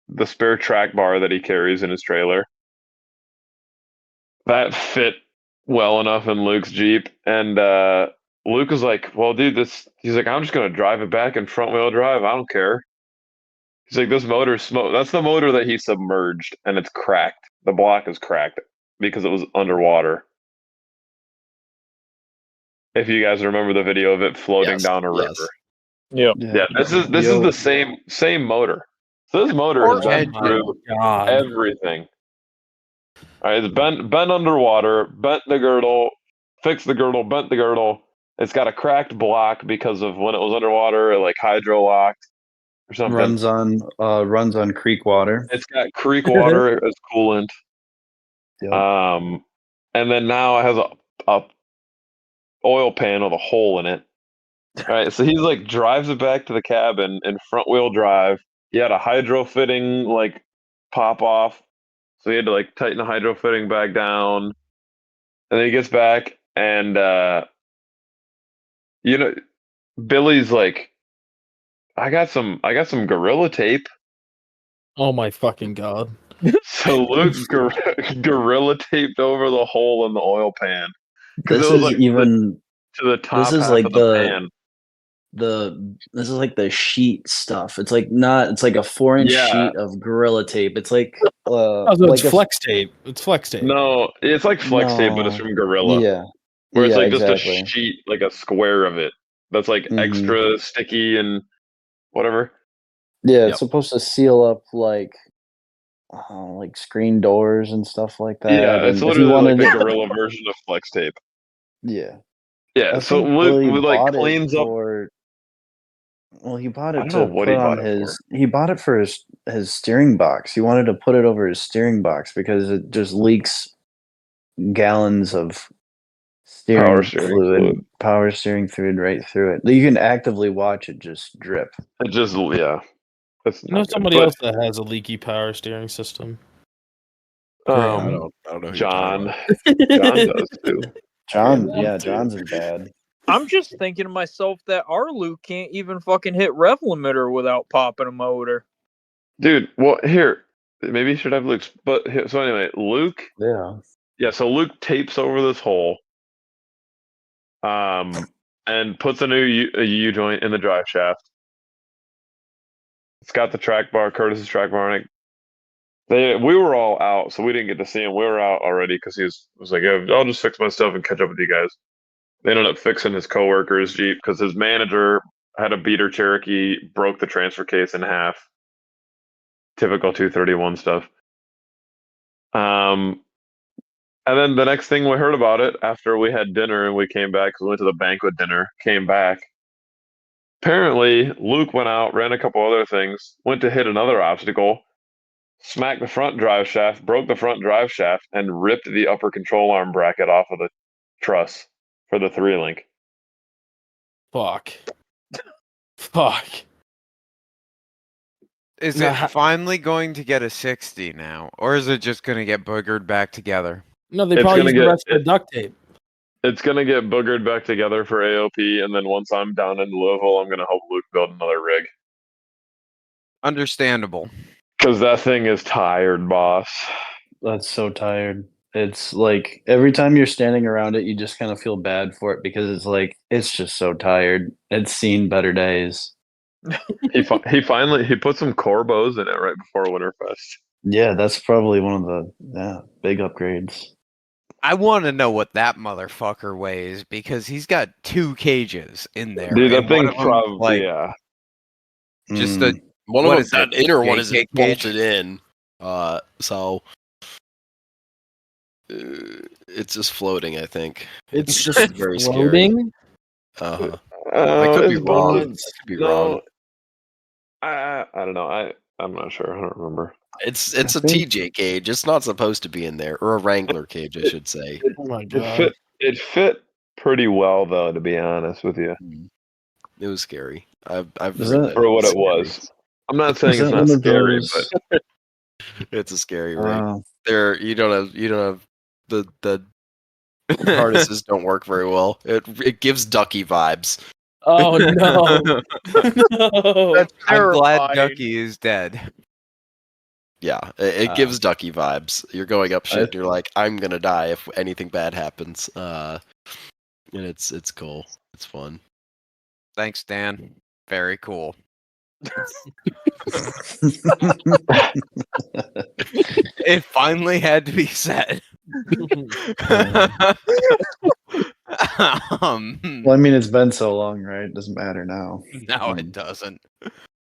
the spare track bar that he carries in his trailer. That fit well enough in Luke's Jeep, and Luke was like, "Well, dude, he's like, I'm just gonna drive it back in front wheel drive. I don't care." He's like, "This motor's smoke. That's the motor that he submerged, and it's cracked. The block is cracked because it was underwater." If you guys remember the video of it floating down a river. Yeah. This is the same motor. So this motor has been through everything. All right, it's bent underwater, bent the girdle, fixed the girdle, bent the girdle. It's got a cracked block because of when it was underwater, it hydro locked or something. Runs on creek water. It's got creek water as coolant. Yep. And then now it has a oil pan with a hole in it. All right, so he's drives it back to the cabin in front wheel drive. He had a hydro fitting pop off, so he had to tighten the hydro fitting back down. And then he gets back, and Billy's like, I got some Gorilla Tape. Oh my fucking god! So Luke Gorilla taped over the hole in the oil pan. This is even to the top. This is half of the pan. This is the sheet stuff. It's not. It's a 4-inch sheet of Gorilla Tape. It's it's flex tape. It's flex tape. No, it's flex tape, but it's from Gorilla. Yeah, where it's just a sheet, a square of it that's extra sticky and whatever. Yeah, it's supposed to seal up screen doors and stuff like that. Yeah, it's literally the Gorilla version of flex tape. Yeah. Yeah, so Luke cleans up. Well, he bought it to put on his. He bought it for his steering box. He wanted to put it over his steering box because it just leaks gallons of power steering fluid right through it. You can actively watch it just drip. It just somebody else that has a leaky power steering system. I don't know. John does too. John's is bad. I'm just thinking to myself that our Luke can't even fucking hit rev limiter without popping a motor. Dude, well, here, maybe you should have Luke's. But so anyway, Luke. Yeah, so Luke tapes over this hole, and puts a new U-joint in the drive shaft. It's got the track bar, Curtis's track bar on it. We were all out, so we didn't get to see him. We were out already because he was like, yeah, I'll just fix my stuff and catch up with you guys. They ended up fixing his coworker's Jeep because his manager had a beater Cherokee, broke the transfer case in half. Typical 231 stuff. And then the next thing we heard about it after we had dinner and we came back, because we went to the banquet dinner, came back. Apparently, Luke went out, ran a couple other things, went to hit another obstacle, smacked the front drive shaft, broke the front drive shaft, and ripped the upper control arm bracket off of the truss for the 3-link. Fuck. Fuck. Is it finally going to get a 60 now, or is it just going to get boogered back together? No, they probably use the rest of the duct tape. It's going to get boogered back together for AOP, and then once I'm down in Louisville, I'm going to help Luke build another rig. Understandable. Because that thing is tired, boss. That's so tired. It's like every time you're standing around it, you just kind of feel bad for it because it's like it's just so tired. It's seen better days. He put some Corbos in it right before Winterfest. Yeah, that's probably one of the big upgrades. I want to know what that motherfucker weighs because he's got 2 cages in there. Dude, that thing's probably just a one of them. That inner one is bolted in, so it's just floating. I think it's just very floating. Scary. I could be wrong. I could be wrong. I don't know. I'm not sure. I don't remember. It's a TJ cage. It's not supposed to be in there, or a Wrangler cage, I should say. Oh my god! It fit pretty well, though. To be honest with you, it was scary. I've for what it was. I'm not saying it's not scary, but it's a scary rig. There, you don't have the harnesses don't work very well. It gives Ducky vibes. Oh no! No. I'm glad Ducky is dead. Yeah, it gives Ducky vibes. You're going up shit and you're like, I'm gonna die if anything bad happens. And it's cool. It's fun. Thanks, Dan. Very cool. It finally had to be said. Well, I mean, it's been so long, right? It doesn't matter now. No, it doesn't.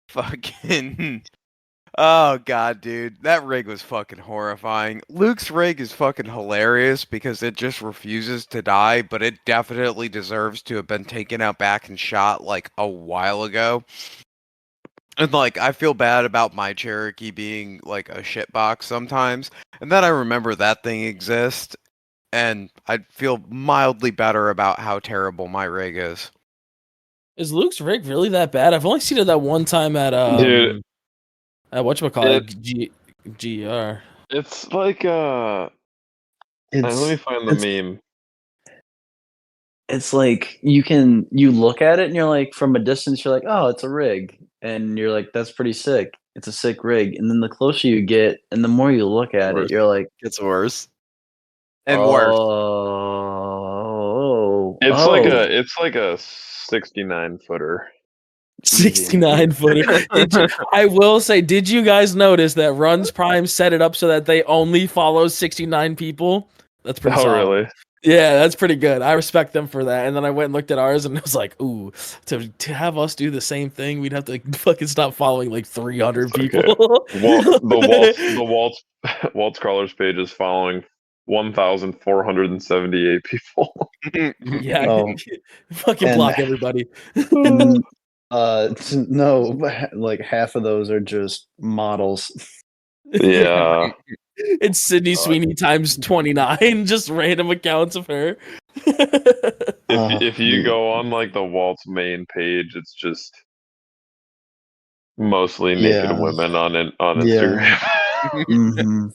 Fucking. Oh god, dude, that rig was fucking horrifying. Luke's rig is fucking hilarious because it just refuses to die, but it definitely deserves to have been taken out back and shot like a while ago. And like, I feel bad about my Cherokee being like a shitbox sometimes, and then I remember that thing exists, and I feel mildly better about how terrible my rig is. Is Luke's rig really that bad? I've only seen it that one time at Dude. whatchamacallit, GR. It's like let me find the meme. It's like you look at it and you're like, from a distance, you're like, oh, it's a rig, and you're like, that's pretty sick. It's a sick rig, and then the closer you get, and the more you look at it, you're like, it's worse and worse. It's like a 69 footer. 69 footer. I will say, did you guys notice that Runs Prime set it up so that they only follow 69 people? That's pretty solid. Really? Yeah, that's pretty good. I respect them for that. And then I went and looked at ours and it was like, ooh, to have us do the same thing, we'd have to fucking stop following like 300 people. The Waltz Crawlers page is following 1,478 people. Yeah, fucking block everybody. No, like half of those are just models. Yeah. It's Sydney Sweeney times 29, just random accounts of her. If you go on like the Waltz main page, it's just mostly naked women on Instagram. Mm-hmm.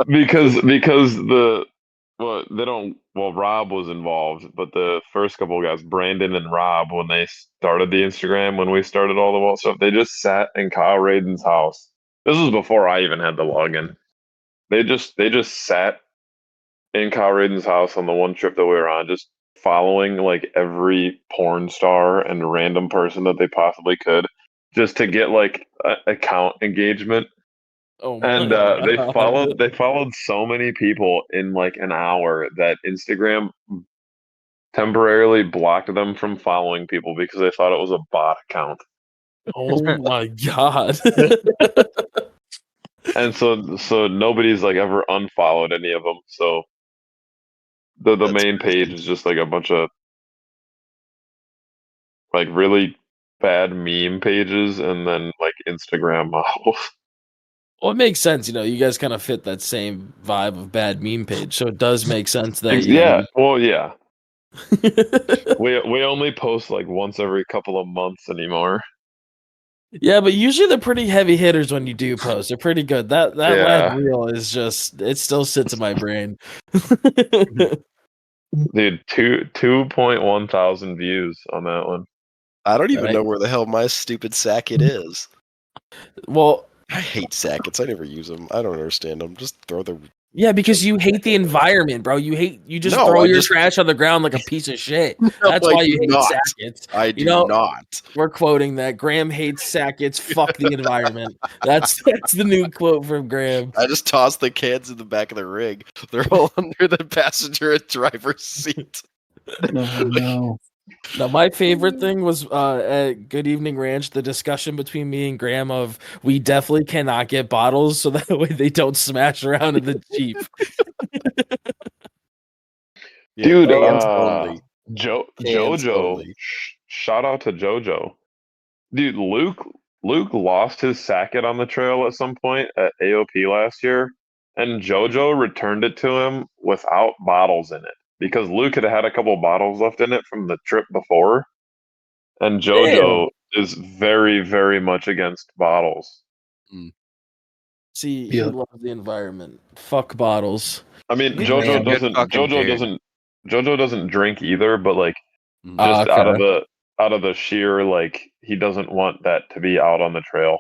because Rob was involved, but the first couple of guys, Brandon and Rob, when they started the Instagram, when we started all the Waltz stuff, they just sat in Kyle Radin's house. This was before I even had the login. They just sat in Kyle Radin's house on the one trip that we were on, just following like every porn star and random person that they possibly could, just to get like account engagement. Oh, and they followed so many people in like an hour that Instagram temporarily blocked them from following people because they thought it was a bot account. Oh my god. And so nobody's like ever unfollowed any of them. So the main page is just like a bunch of like really bad meme pages and then like Instagram models. Well, it makes sense, you guys kind of fit that same vibe of bad meme page, so it does make sense that Yeah, well, yeah. We only post like once every couple of months anymore. Yeah, but usually they're pretty heavy hitters when you do post. They're pretty good. That last reel is just it still sits in my brain. Dude, 2.1 thousand views on that one. I don't even know where the hell my stupid sacket is. Well, I hate sackets. I never use them. I don't understand them. Just throw the. Yeah, because you hate the environment, bro. You just throw your trash on the ground like a piece of shit. That's why you hate sackets. I do not. We're quoting that. Graham hates sackets. Fuck the environment. That's the new quote from Graham. I just toss the cans in the back of the rig. They're all under the passenger and driver's seat. No. Now, my favorite thing was at Good Evening Ranch, the discussion between me and Graham of we definitely cannot get bottles so that way they don't smash around in the Jeep. Dude, JoJo, shout out to JoJo. Dude, Luke lost his sacket on the trail at some point at AOP last year, and JoJo returned it to him without bottles in it because Luke had a couple bottles left in it from the trip before, and JoJo is very, very much against bottles. See, he loves the environment. Fuck bottles. I mean, JoJo doesn't drink either, but like just out of the sheer like he doesn't want that to be out on the trail.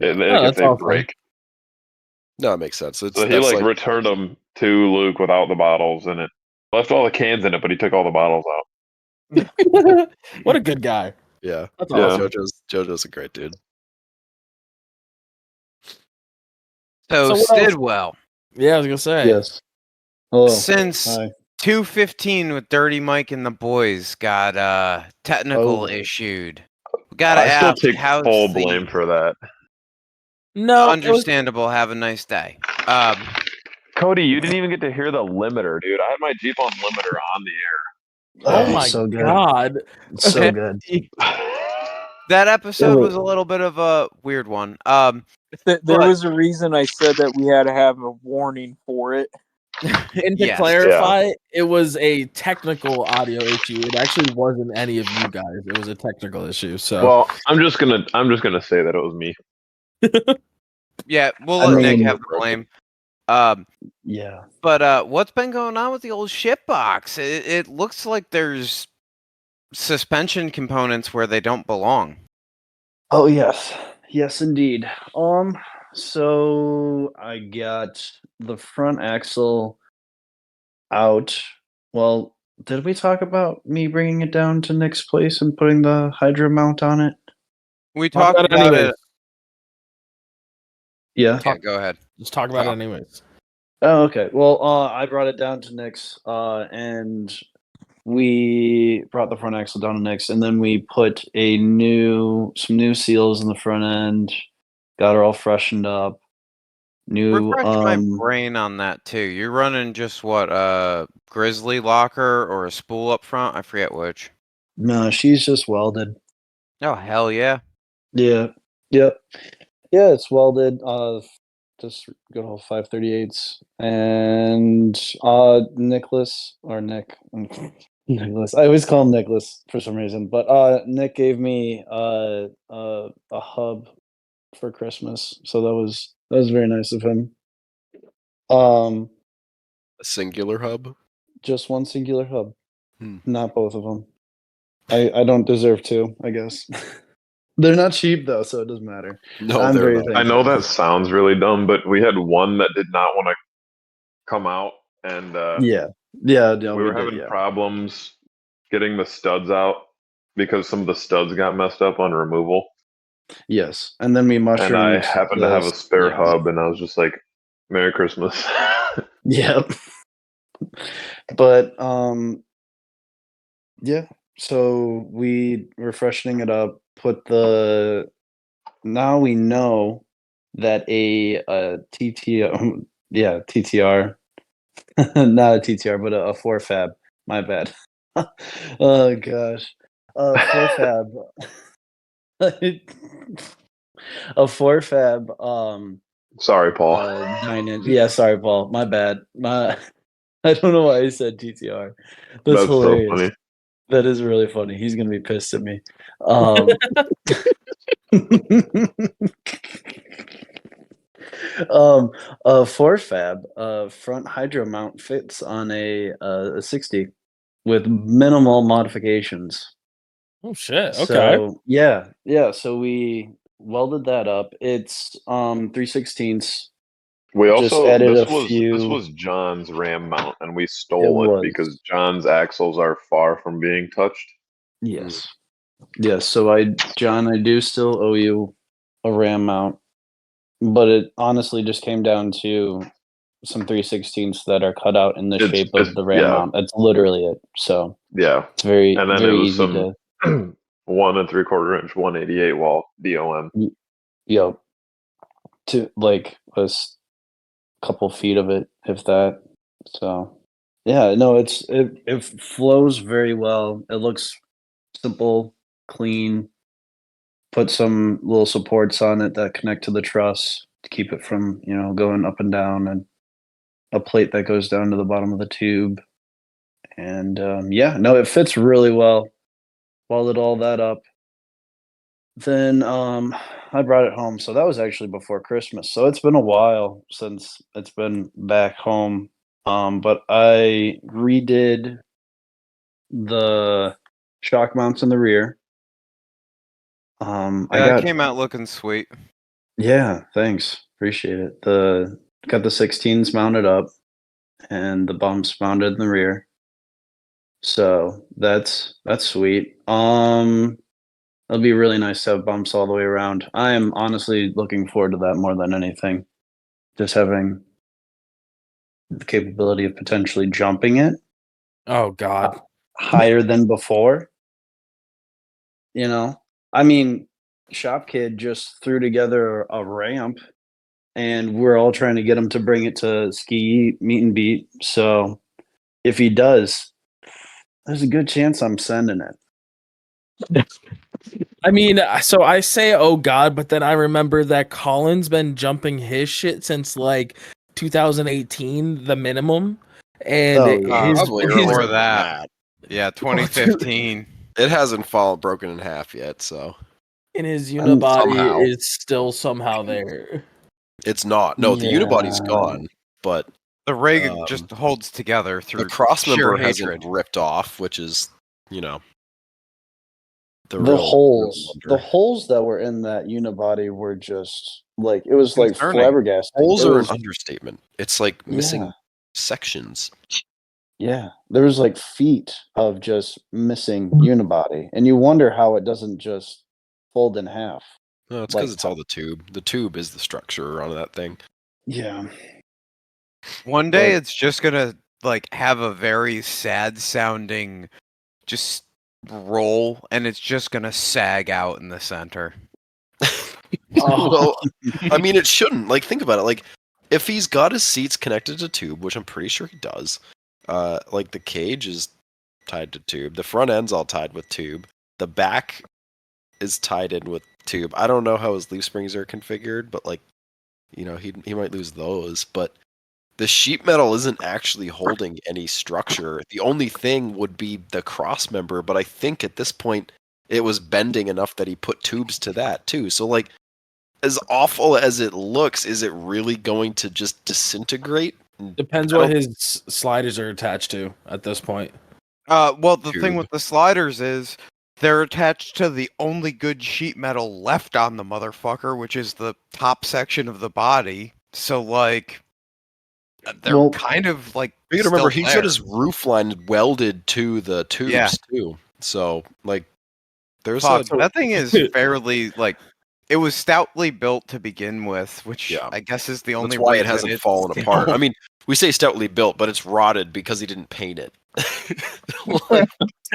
If they break. No, it makes sense. So he like returned them to Luke without the bottles in it. Left all the cans in it, but he took all the bottles out. What a good guy. Yeah. That's awesome. JoJo's a great dude. So Stidwell. Yeah, I was gonna say. Yes. Hello. Since 2:15 with Dirty Mike and the boys got technical issued. We gotta ask. Still take full blame for that. No, understandable. Have a nice day. Cody, you didn't even get to hear the limiter, dude. I had my Jeep on limiter on the air. Oh my god, so good. That episode was a little bit of a weird one. There was a reason I said that we had to have a warning for it. And to clarify, it was a technical audio issue. It actually wasn't any of you guys. It was a technical issue. So, well, I'm just gonna say that it was me. Yeah, we'll let Nick have the blame. Yeah. But what's been going on with the old shit box? It looks like there's suspension components where they don't belong. Oh yes indeed. So I got the front axle out. Well, did we talk about me bringing it down to Nick's place and putting the Hydra mount on it? We talked about it. Yeah. Go ahead. Just talk about it anyways. Oh, okay. Well, I brought it down to Nick's, and we brought the front axle down to Nick's, and then we put some new seals in the front end, got it all freshened up. Refresh my brain on that too. You're running just what, Grizzly locker or a spool up front? I forget which. No, she's just welded. Oh hell yeah. Yeah. Yep. Yeah, it's welded. Just good old 538s. And Nicholas. I always call him Nicholas for some reason. But Nick gave me a hub for Christmas. So that was very nice of him. A singular hub? Just one singular hub. Not both of them. I don't deserve two, I guess. They're not cheap though, so it doesn't matter. No, I know that sounds really dumb, but we had one that did not want to come out, and we were having problems getting the studs out because some of the studs got messed up on removal. Yes, and then we mushroomed. And I happened to have a spare hub, and I was just like, "Merry Christmas." Yep. But yeah. So we were freshening it up. Now we know that a TTR, yeah, TTR, not a TTR, but a 4Fab. My bad. Oh gosh, 4Fab, a 4Fab. Sorry, Paul. 9-inch. Yeah, sorry, Paul. My bad. I don't know why I said TTR. That's hilarious. So funny. That is really funny. He's gonna be pissed at me. A 4Fab front hydro mount fits on a 60 with minimal modifications. Oh shit! Okay. So yeah. So we welded that up. It's 3/16. We Just also added this a was few. this was John's Ram mount, and we stole it because John's axles are far from being touched. Yes. Yes. So John, I do still owe you a Ram mount, but it honestly just came down to some 3/16 that are cut out in the shape of the Ram mount. That's literally it. So yeah, it's very, and then very it was easy some to 1 3/4 inch 188 wall DOM. Yep. To like a couple feet of it, if that. So yeah, no, it flows very well. It looks simple, clean. Put some little supports on it that connect to the truss to keep it from, going up and down, and a plate that goes down to the bottom of the tube. And yeah, no, it fits really well. Welded all that up. Then I brought it home. So that was actually before Christmas. So it's been a while since it's been back home. But I redid the shock mounts in the rear. It came out looking sweet. Yeah, thanks. Appreciate it. Got the 16s mounted up and the bumps mounted in the rear. So that's sweet. It'll be really nice to have bumps all the way around. I am honestly looking forward to that more than anything. Just having the capability of potentially jumping it. Oh God. Higher than before. I mean, Shop Kid just threw together a ramp, and we're all trying to get him to bring it to Ski Meet and Beat. So if he does, there's a good chance I'm sending it. I mean, so I say, oh God, but then I remember that Colin's been jumping his shit since like 2018, the minimum. And probably earlier than that. Yeah, 2015. It hasn't broken in half yet, so. And his unibody is still somehow there. It's not. No, the unibody's gone, but the rig just holds together through the crossmember hatred. hasn't ripped off, which is, the holes that were in that unibody were just like, it was like flabbergasting. Holes are an understatement. It's like missing sections. Yeah, there was like feet of just missing unibody, and you wonder how it doesn't just fold in half. No, it's because it's all the tube. The tube is the structure on that thing. Yeah. One day it's just gonna have a very sad sounding just roll, and it's just gonna sag out in the center. Well, I mean, it shouldn't. Think about it. If he's got his seats connected to tube, which I'm pretty sure he does, the cage is tied to tube. The front end's all tied with tube. The back is tied in with tube. I don't know how his leaf springs are configured, but he might lose those. But the sheet metal isn't actually holding any structure. The only thing would be the cross member, but I think at this point it was bending enough that he put tubes to that too. So as awful as it looks, is it really going to just disintegrate? Depends what his sliders are attached to at this point. Well, the thing with the sliders is they're attached to the only good sheet metal left on the motherfucker, which is the top section of the body. So they're kind of you gotta remember he's got his roof line welded to the tubes too. So there's that thing is fairly it was stoutly built to begin with, which I guess is the only That's why it hasn't fallen apart. I mean, we say stoutly built, but it's rotted because he didn't paint it. If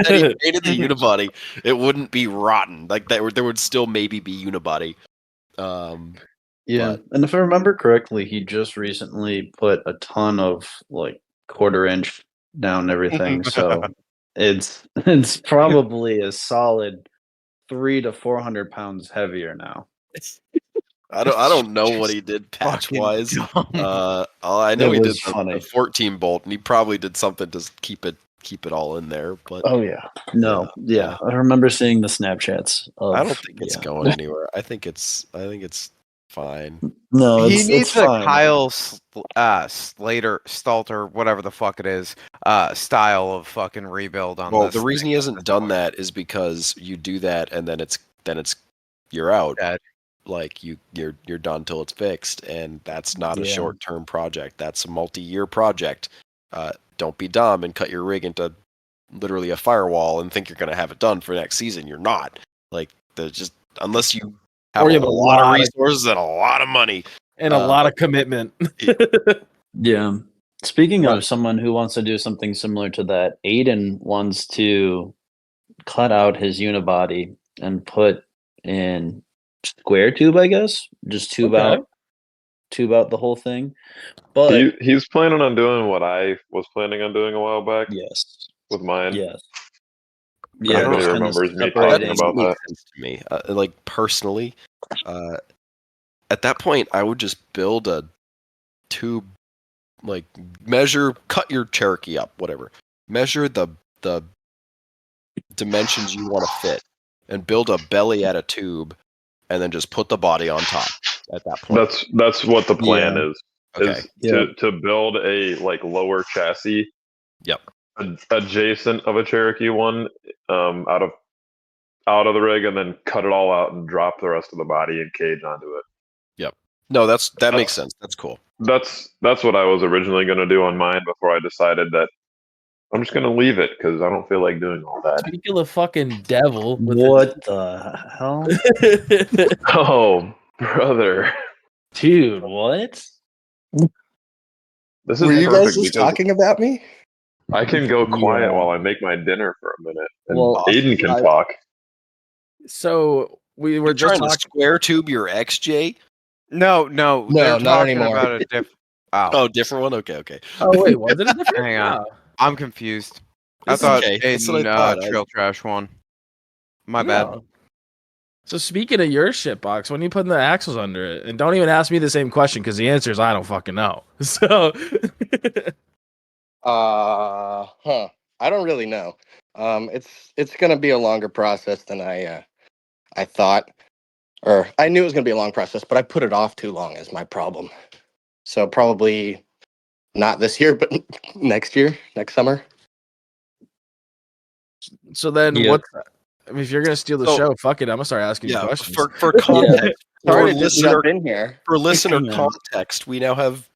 he painted the unibody, it wouldn't be rotten. There would still maybe be unibody. Yeah, and if I remember correctly, he just recently put a ton of like 1/4 inch down everything, so it's probably a solid 300 to 400 pounds heavier now. I don't know what he did patch wise. I know he did the 14 bolt, and he probably did something to keep it all in there. But yeah, I remember seeing the Snapchats. I don't think it's going anywhere. I think it's fine. No, he needs a fine. Kyle Slater, Stalter, whatever the fuck it is, style of fucking rebuild on this. Well, the reason he hasn't done that is because you do that and then it's you're out. Dead. Like you're done till it's fixed, and that's not a short-term project. That's a multi-year project. Don't be dumb and cut your rig into literally a firewall and think you're going to have it done for next season. You're not. Like, just unless you have a lot of resources and a lot of money and a lot of commitment. Yeah. Speaking of someone who wants to do something similar to that, Aiden wants to cut out his unibody and put in square tube, I guess. Just tube out the whole thing. But he's planning on doing what I was planning on doing a while back. Yes. With mine. Yes. Yeah, nobody remembers me talking about that. Sense to me, like personally, at that point, I would just build a tube, like cut your Cherokee up, whatever. Measure the dimensions you want to fit, and build a belly at a tube, and then just put the body on top. At that point, that's what the plan is. Okay. To build a like lower chassis. Yep. Adjacent of a Cherokee one, out of the rig, and then cut it all out and drop the rest of the body and cage onto it. Yep. No, that makes sense. That's cool. That's what I was originally going to do on mine before I decided that I'm just going to leave it because I don't feel like doing all that. Speaking of fucking devil, what the hell? Oh, brother, dude, what? This is Were you guys just talking about me? I can go quiet while I make my dinner for a minute, and Aiden can talk. So we were just trying to square tube your XJ. No, not anymore. About different one. Okay. Oh wait, was it a different? Hang on, I'm confused. I thought Aiden trail trash one. My bad. So speaking of your shit box, when are you putting the axles under it? And don't even ask me the same question because the answer is I don't fucking know. So. I don't really know. It's gonna be a longer process than I thought, or I knew it was gonna be a long process, but I put it off too long is my problem. So probably not this year, but next summer. So then what? I mean, if you're gonna steal the show, fuck it. I'm gonna start asking you questions. For context, for listener context, we now have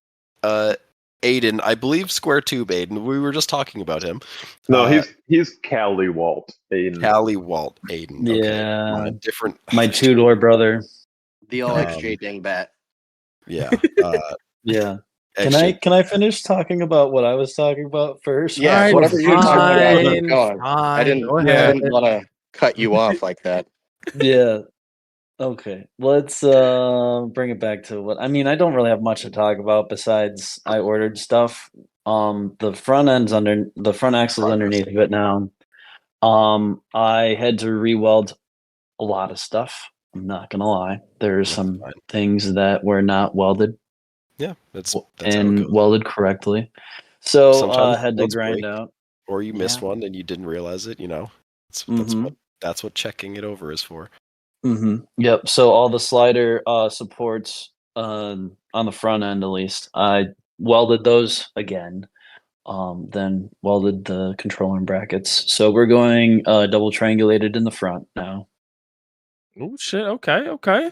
Aiden, I believe Square Tube Aiden. We were just talking about him. No, he's Cali Walt Aiden. Cali Walt Aiden. Yeah, different. My 2-door brother. The old XJ dingbat. Yeah. Yeah. Can I finish talking about what I was talking about first? Yeah, whatever you're talking about. I didn't want to cut you off like that. Yeah. Okay, let's bring it back to what I mean. I don't really have much to talk about besides I ordered stuff. The front axle's underneath of it now. I had to re-weld a lot of stuff. I'm not gonna lie. There's some things that were not welded. Yeah, that's and welded correctly. So I had to grind out. Or you missed one and you didn't realize it. You know, that's what checking it over is for. Mm-hmm. Yep. So all the slider supports on the front end, at least, I welded those again. Then welded the controller and brackets. So we're going double triangulated in the front now. Oh shit! Okay.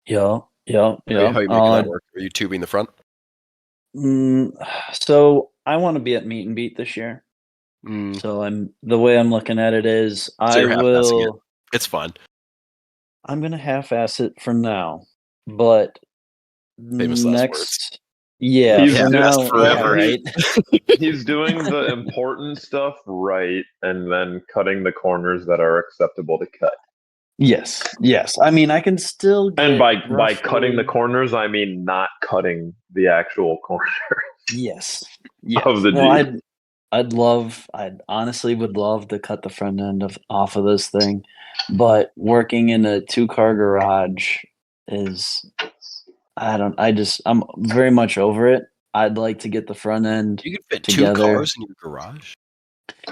Yeah. How are you making that work? Are you tubing the front? So I want to be at meet and beat this year. So the way I'm looking at it is I will. It's fun. I'm gonna half-ass it for now, but famous last words. Yeah, he's now, forever. Right? He's doing the important stuff right, and then cutting the corners that are acceptable to cut. Yes. I mean, I can still get And by roughly... cutting the corners, I mean not cutting the actual corner. Yes. Of the Jeep. I'd honestly would love to cut the front end off of this thing, but working in a 2-car garage is, I'm very much over it. I'd like to get the front end. You can fit together. 2 cars in your garage.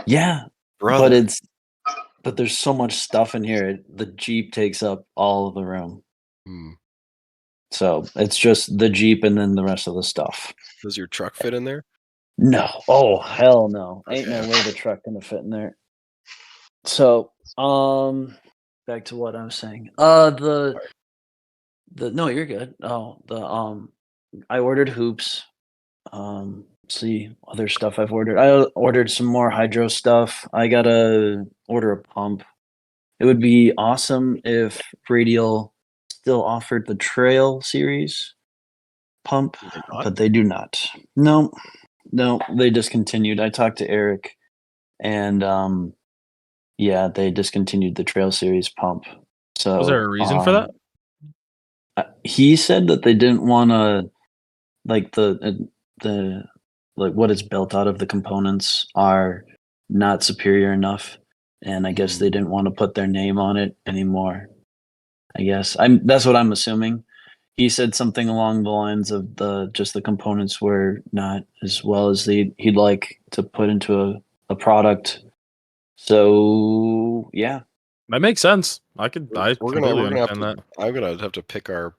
Yeah, brother. But there's so much stuff in here. The Jeep takes up all of the room. So it's just the Jeep and then the rest of the stuff. Does your truck fit in there? No. Oh, hell no. Okay. Ain't no way the truck gonna fit in there. So, back to what I was saying. No, you're good. I ordered hoops. See other stuff I've ordered. I ordered some more hydro stuff. I gotta order a pump. It would be awesome if Radial still offered the Trail series pump, but they do not. No, they discontinued. I talked to Eric, and yeah, they discontinued the Trail series pump. So was there a reason for that? He said that they didn't want to, like the like what it's built out of, the components are not superior enough, and I guess they didn't want to put their name on it anymore. I guess that's what I'm assuming. He said something along the lines of the components were not as well as he'd like to put into a product. So yeah, that makes sense. I we're gonna I'm gonna have to pick our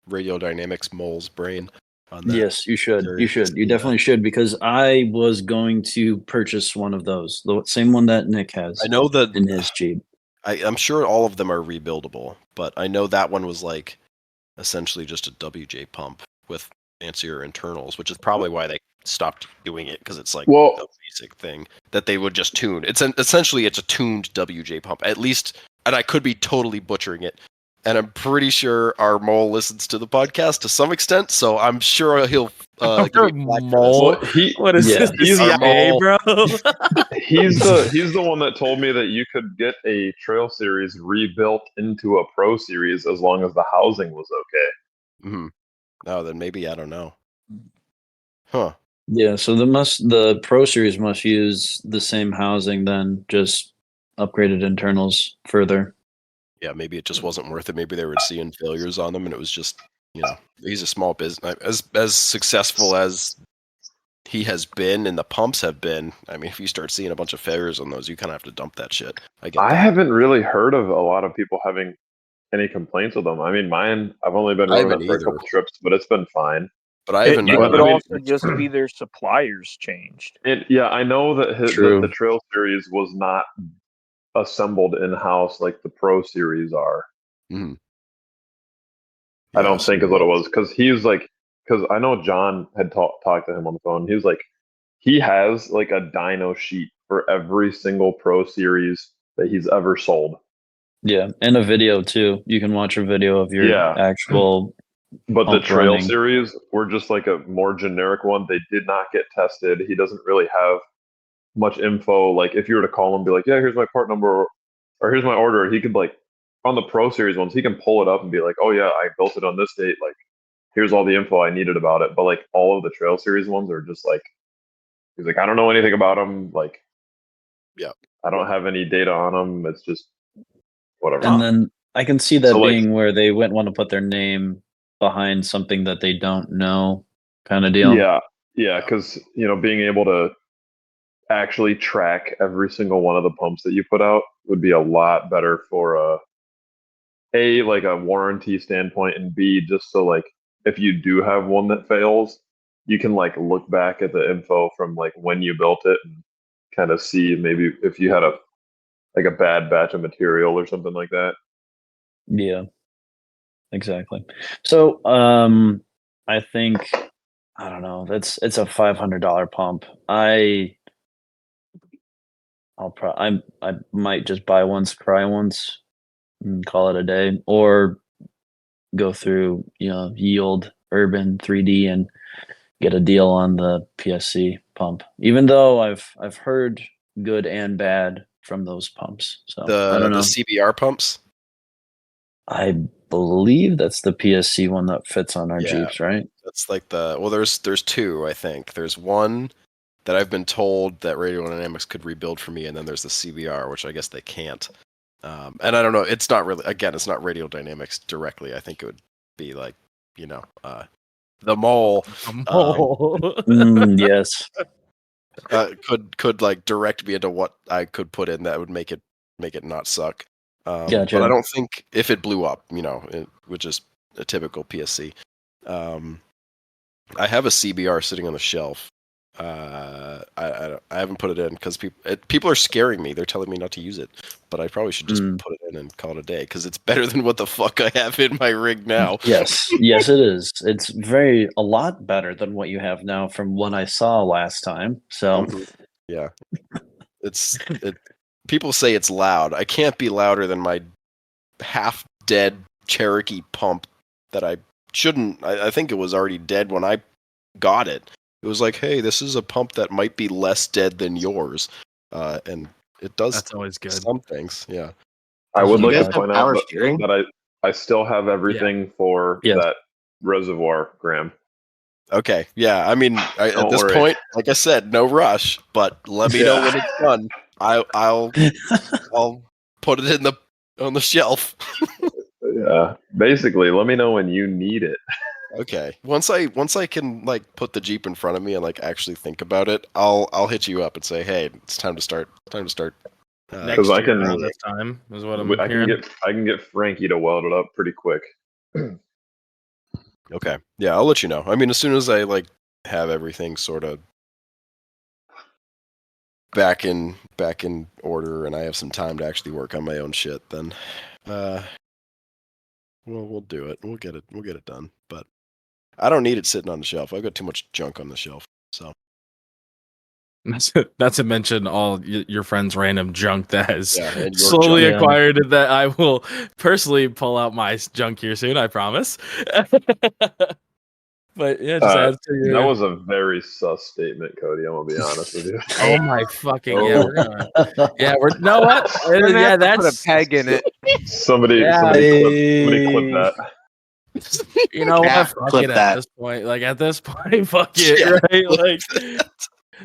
Radio Dynamics mole's brain on that. Yes, you should. You definitely should, because I was going to purchase one of those, the same one that Nick has. I know that in his Jeep. I'm sure all of them are rebuildable, but I know that one was like essentially just a WJ pump with fancier internals, which is probably why they stopped doing it, because it's like a basic thing that they would just tune. Essentially it's a tuned WJ pump, at least, and I could be totally butchering it. And I'm pretty sure our mole listens to the podcast to some extent, so I'm sure he'll give me mole. What is this? He's CIA, bro. he's the one that told me that you could get a Trail series rebuilt into a Pro series as long as the housing was okay. Oh, then maybe, I don't know. Huh. Yeah, so the Pro series must use the same housing, then just upgraded internals further. Yeah, maybe it just wasn't worth it. Maybe they were seeing failures on them, and it was just, he's a small business. As successful as he has been and the pumps have been, I mean, if you start seeing a bunch of failures on those, you kind of have to dump that shit. I haven't really heard of a lot of people having any complaints with them. I mean, mine, I've only been running it for a couple trips, but it's been fine. But I haven't. It could also just be their suppliers changed. I know that the Trail series was not assembled in-house like the Pro series are. I don't think is what it was, because I know John had talked to him on the phone. He was like, he has like a dyno sheet for every single Pro series that he's ever sold. Yeah, and a video too. You can watch a video of your actual. But the Trail series were just like a more generic one. They did not get tested. He doesn't really have much info. Like if you were to call him and be like, yeah, here's my part number, or here's my order, he could, like, on the Pro series ones, he can pull it up and be like, oh yeah, I built it on this date, like here's all the info I needed about it. But like all of the Trail series ones are just like, he's like, I don't know anything about them, like, yeah, I don't have any data on them, it's just whatever. And then I can see that being where they wouldn't want to put their name behind something that they don't know, kind of deal. Yeah, because being able to actually track every single one of the pumps that you put out would be a lot better for a like a warranty standpoint, and B, just so like if you do have one that fails, you can like look back at the info from like when you built it and kind of see maybe if you had a bad batch of material or something like that. Yeah, exactly. So I think, I don't know, it's a $500 pump. I might just buy once, cry once, and call it a day, or go through Yield Urban 3D and get a deal on the PSC pump. Even though I've heard good and bad from those pumps. So I don't know. The CBR pumps. I believe that's the PSC one that fits on our Jeeps, right? That's like there's two, I think. There's one that I've been told that Radio Dynamics could rebuild for me, and then there's the CBR, which I guess they can't. And I don't know. It's not really. Again, it's not Radio Dynamics directly. I think it would be like, the mole. Yes. Could like direct me into what I could put in that would make it not suck. Gotcha. But I don't think if it blew up, it would just a typical PSC. I have a CBR sitting on the shelf. I haven't put it in because people are scaring me. They're telling me not to use it, but I probably should just put it in and call it a day because it's better than what the fuck I have in my rig now. Yes, it is. It's a lot better than what you have now from what I saw last time. So, yeah, people say it's loud. I can't be louder than my half dead Cherokee pump that I shouldn't. I think it was already dead when I got it. It was like, hey, this is a pump that might be less dead than yours, and it does. That's always good. Some things, yeah. I would like to point out that I still have everything for that reservoir, Graham. Okay, yeah. I mean, at this point, like I said, no rush. But let me know when it's done. I'll put it on the shelf. Yeah, basically, let me know when you need it. Okay. Once I can like put the Jeep in front of me and like actually think about it, I'll hit you up and say, hey, it's time to start. Because I can around this time is what I'm hearing. I can get Frankie to weld it up pretty quick. Okay. Yeah, I'll let you know. I mean, as soon as I like have everything sort of back in order and I have some time to actually work on my own shit, then we'll do it. We'll get it done. But I don't need it sitting on the shelf. I've got too much junk on the shelf. So not to mention all your friends' random junk that has slowly acquired that I will personally pull out my junk here soon, I promise. But yeah, just add to your... That was a very sus statement, Cody. I'm gonna be honest with you. Oh my fucking we're gonna know what? Yeah, that's put a peg in it. Somebody clip that. You know what? Fuck it at this point. Like at this point, fuck it, right? Like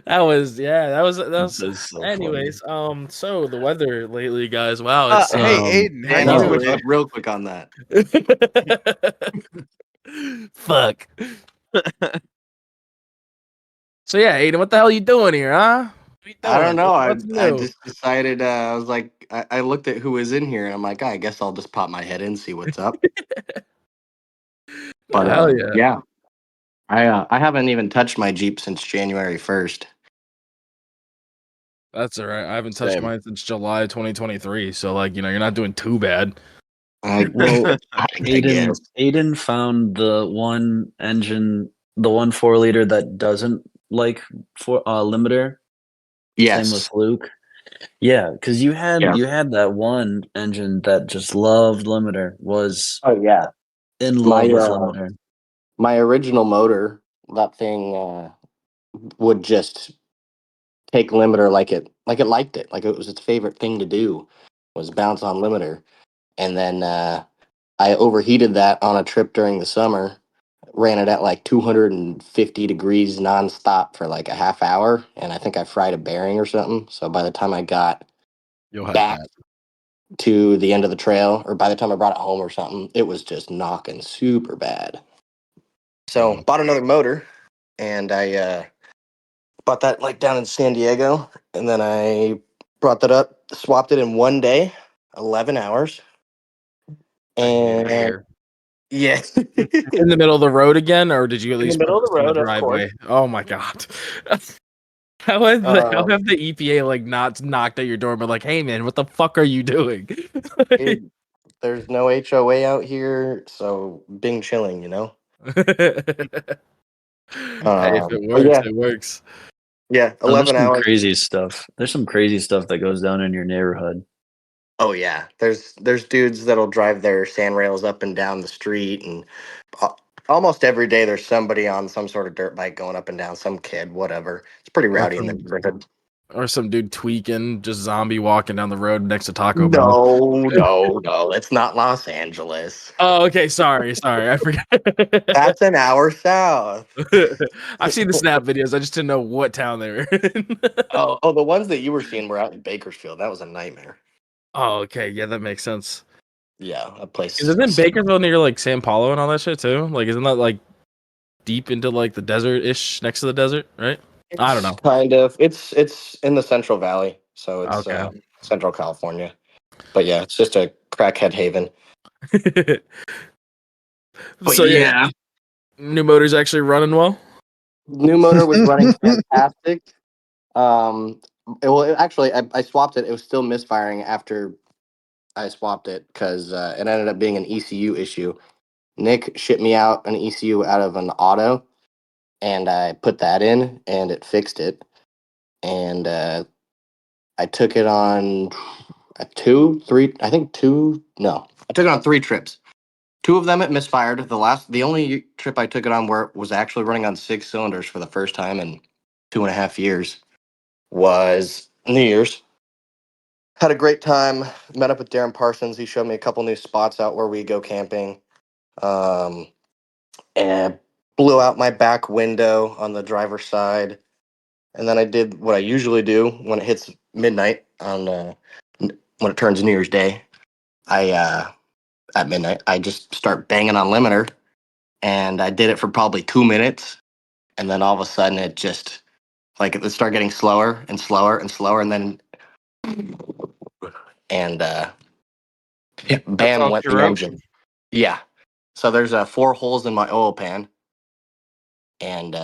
that was so anyways, funny. So the weather lately, guys. Wow, it's hey Aiden, real quick on that. Fuck. So yeah, Aiden, what the hell are you doing here, huh? I don't know. I just decided. I was like, I looked at who was in here, and I'm like, I guess I'll just pop my head in, see what's up. But hell yeah. I haven't even touched my Jeep since January 1st. That's all right. I haven't touched mine since July 2023. So like, you're not doing too bad. Aiden found the one engine, the 1 4-liter that doesn't like limiter. Yes. Same with Luke. Yeah, because you had that one engine that just loved limiter. Was in love with limiter. My original motor, that thing would just take limiter like it liked it. Like it was its favorite thing to do was bounce on limiter. And then I overheated that on a trip during the summer, ran it at like 250 degrees nonstop for like a half hour, and I think I fried a bearing or something. So by the time I got back to the end of the trail, or by the time I brought it home or something, it was just knocking super bad. So bought another motor, and I bought that like down in San Diego, and then I brought that up, swapped it in one day, 11 hours. And yeah, in the middle of the road again, or did you at least in the middle of the road, driveway? Oh my god! How have the EPA like not knocked at your door, but like, hey man, what the fuck are you doing? There's no HOA out here, so Bing chilling, Hey, if it works, it works. Yeah, 11 hours. Crazy stuff. There's some crazy stuff that goes down in your neighborhood. Oh yeah, there's dudes that'll drive their sand rails up and down the street, and almost every day there's somebody on some sort of dirt bike going up and down. Some kid, whatever. It's pretty rowdy in the neighborhood. Or some dude tweaking, just zombie walking down the road next to Taco Bell. No. It's not Los Angeles. Oh, okay. Sorry. I forgot. That's an hour south. I've seen the Snap videos. I just didn't know what town they were in. Oh, the ones that you were seeing were out in Bakersfield. That was a nightmare. Oh, okay. Yeah, that makes sense. Yeah, a place. Isn't Bakersfield near like San Paulo and all that shit too? Like, isn't that like deep into like the desert-ish, next to the desert, right? I don't know. Kind of. It's in the Central Valley, so it's Okay. Central California. But yeah, it's just a crackhead haven. So yeah, new motor's actually running well. New motor was running fantastic. Actually, I swapped it. It was still misfiring after I swapped it because it ended up being an ECU issue. Nick shipped me out an ECU out of an auto, and I put that in, and it fixed it. And I took it on I took it on 3 trips. 2 of them it misfired. The only trip I took it on where it was actually running on 6 cylinders for the first time in 2.5 years was New Year's. Had a great time. Met up with Darren Parsons. He showed me a couple new spots out where we go camping. And blew out my back window on the driver's side. And then I did what I usually do when it hits midnight on when it turns New Year's Day. At midnight, I just start banging on limiter, and I did it for probably 2 minutes, and then all of a sudden it just it would start getting slower and slower and slower, and then bam went the engine. Yeah. So there's 4 holes in my oil pan, and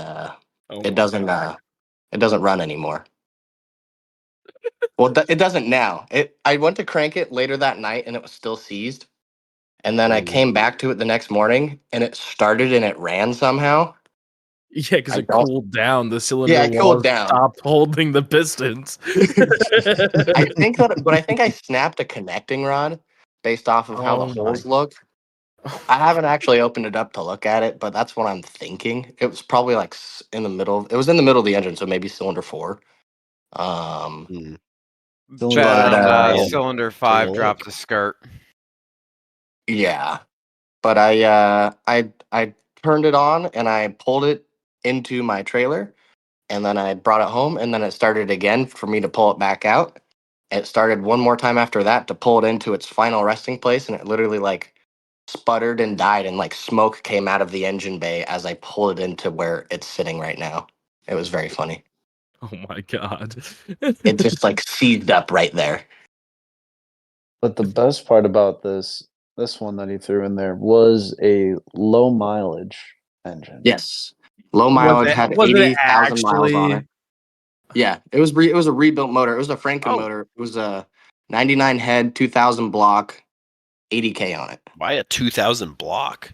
it doesn't run anymore. Well, it doesn't now. I went to crank it later that night, and it was still seized. And then I came back to it the next morning, and it started and it ran somehow. Yeah, because it cooled down. The cylinder it cooled down. Stopped holding the pistons. I think I snapped a connecting rod based off of how the holes look. I haven't actually opened it up to look at it, but that's what I'm thinking. It was probably in the middle. It was in the middle of the engine, so maybe cylinder 4. Cylinder 5 dropped the skirt. Yeah, but I turned it on and I pulled it into my trailer, and then I brought it home, and then it started again for me to pull it back out. It started one more time after that to pull it into its final resting place, and it literally sputtered and died, and smoke came out of the engine bay as I pulled it into where it's sitting right now. It was very funny. Oh my god. It just seized up right there. But the best part about this one that he threw in there was a low mileage engine. Yes. Low mileage, had 80,000 miles on it. Yeah, it was a rebuilt motor. It was a Franken motor. It was a 99 head, 2000 block, 80K on it. Why a 2000 block?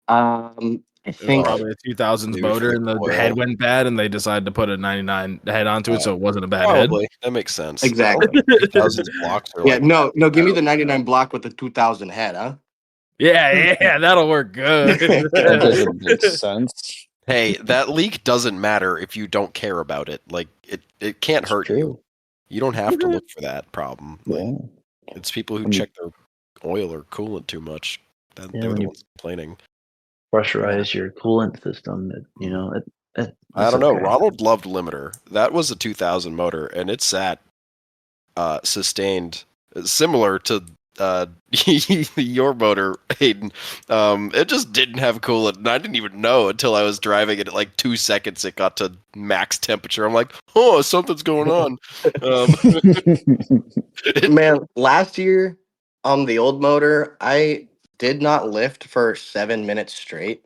I think probably a 2000s motor, and the head went bad, and they decided to put a 99 head onto it, so it wasn't a bad head. That makes sense. Exactly. 2000s blocks are no, give me the 99 block with the 2000 head, huh? Yeah, that'll work good. That doesn't make sense. Hey, that leak doesn't matter if you don't care about it. It can't hurt you. You don't have to look for that problem. It's people who check their oil or coolant too much. They're the ones complaining. Pressurize your coolant system. I don't know. Ronald loved limiter. That was a 2000 motor, and it sat sustained, similar to your motor, Hayden. It just didn't have coolant, and I didn't even know until I was driving it at 2 seconds. It got to max temperature. I'm like, oh, something's going on. Man, last year on the old motor, I did not lift for 7 minutes straight.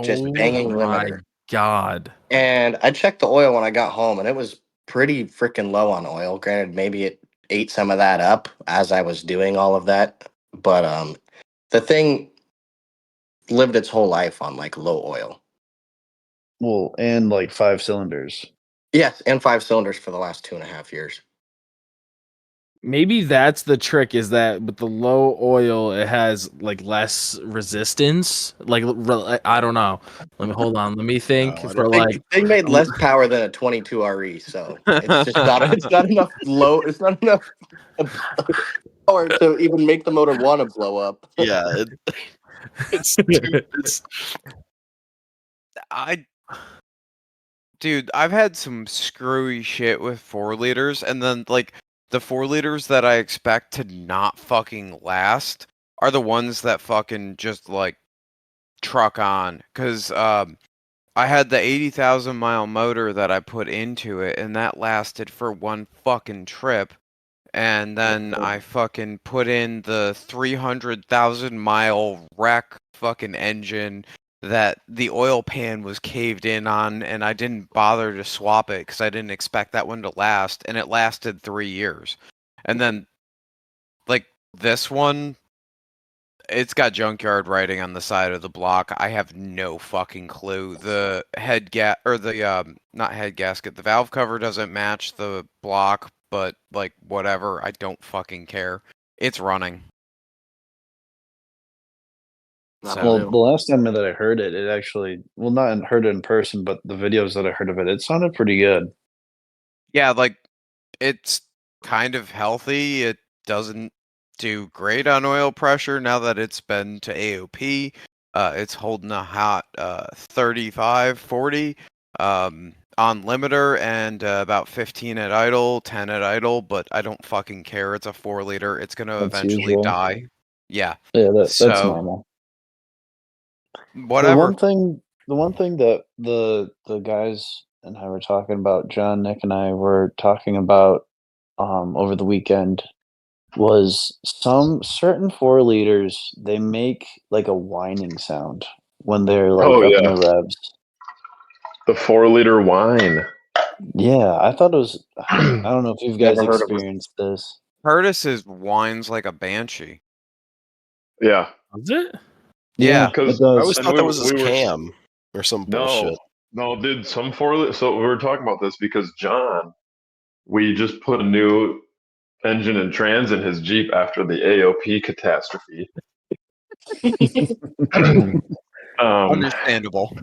Just banging limiter. God. And I checked the oil when I got home, and it was pretty freaking low on oil. Granted, maybe it ate some of that up as I was doing all of that. But the thing lived its whole life on low oil. Well, and 5 cylinders. Yes, and 5 cylinders for the last 2.5 years. Maybe that's the trick, is that with the low oil, it has like less resistance. Like, I don't know. Hold on. Let me think. They made less power than a 22 RE, so it's just not. It's not enough low. It's not enough power to even make the motor want to blow up. Yeah, Dude, I've had some screwy shit with 4-liters, and then like the 4-liters that I expect to not fucking last are the ones that fucking just like truck on. Cause I had the 80,000 mile motor that I put into it, and that lasted for one fucking trip. And then I fucking put in the 300,000 mile wreck fucking engine that the oil pan was caved in on, and I didn't bother to swap it because I didn't expect that one to last, and it lasted 3 years. And then, like, this one, it's got junkyard writing on the side of the block. I have no fucking clue. The not head gasket, the valve cover doesn't match the block, but, like, whatever, I don't fucking care. It's running. Well, the last time that I heard it, it actually, well, not heard it in person, but the videos that I heard of it, it sounded pretty good. Yeah, like, it's kind of healthy. It doesn't do great on oil pressure now that it's been to AOP. It's holding a hot 35, 40 on limiter, and about 15 at idle, 10 at idle, but I don't fucking care. It's a 4-liter. It's going to eventually die. Yeah. Yeah, that's normal. Whatever. The one thing that the guys and I were talking about, John, Nick, and I were talking about over the weekend, was some certain 4-liters, they make like a whining sound when they're like up in the revs. The 4-liter whine. Yeah, I thought it was. I don't know if you guys experienced this. Curtis's whines like a banshee. Yeah. Is it? Yeah, because I always thought that was his cam or some bullshit. No, dude, some 4-liter. So we were talking about this because John, we just put a new engine and trans in his Jeep after the AOP catastrophe. Understandable.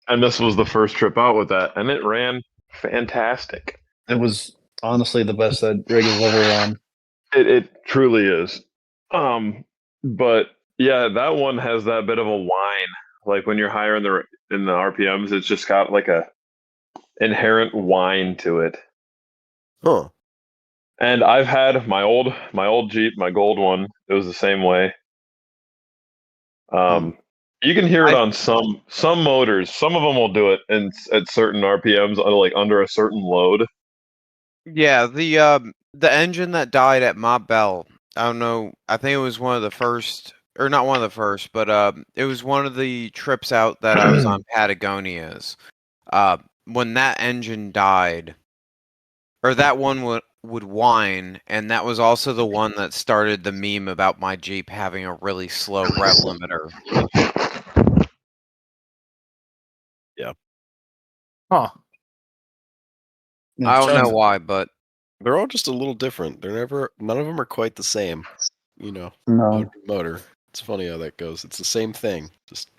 And this was the first trip out with that, and it ran fantastic. It was honestly the best that rig has ever run. It truly is. But yeah, that one has that bit of a whine. Like when you're higher in the RPMs, it's just got like a inherent whine to it. Huh. And I've had my old Jeep, my gold one. It was the same way. You can hear it on some motors. Some of them will do it at certain RPMs, like under a certain load. Yeah, the engine that died at Ma Bell, I don't know, I think it was one of the first, or not one of the first, but it was one of the trips out that I was on Patagonia's. When that engine died, or that one would whine, and that was also the one that started the meme about my Jeep having a really slow rev limiter. Yeah. Huh. I don't know why, but they're all just a little different. None of them are quite the same. You know, no. motor. It's funny how that goes. It's the same thing, just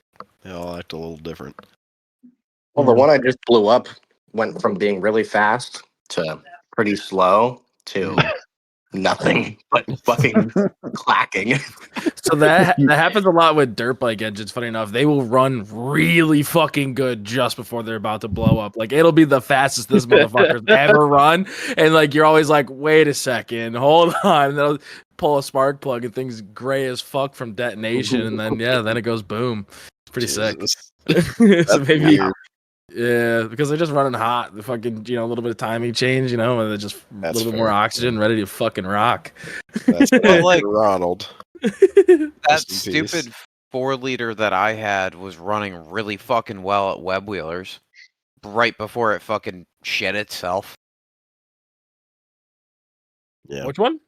they all act a little different. Well, the one I just blew up went from being really fast to pretty slow to nothing but fucking clacking. So that happens a lot with dirt bike engines. Funny enough, they will run really fucking good just before they're about to blow up. Like it'll be the fastest this motherfucker's ever run, and like you're always like, wait a second, hold on. And they'll pull a spark plug and things gray as fuck from detonation, and then it goes boom. It's pretty sick. So maybe. Weird. Yeah, because they're just running hot. The fucking, a little bit of timing change, and they're just a little bit more oxygen, ready to fucking rock. That's like Ronald. That stupid 4-liter that I had was running really fucking well at Web Wheelers right before it fucking shit itself. Yeah. Which one?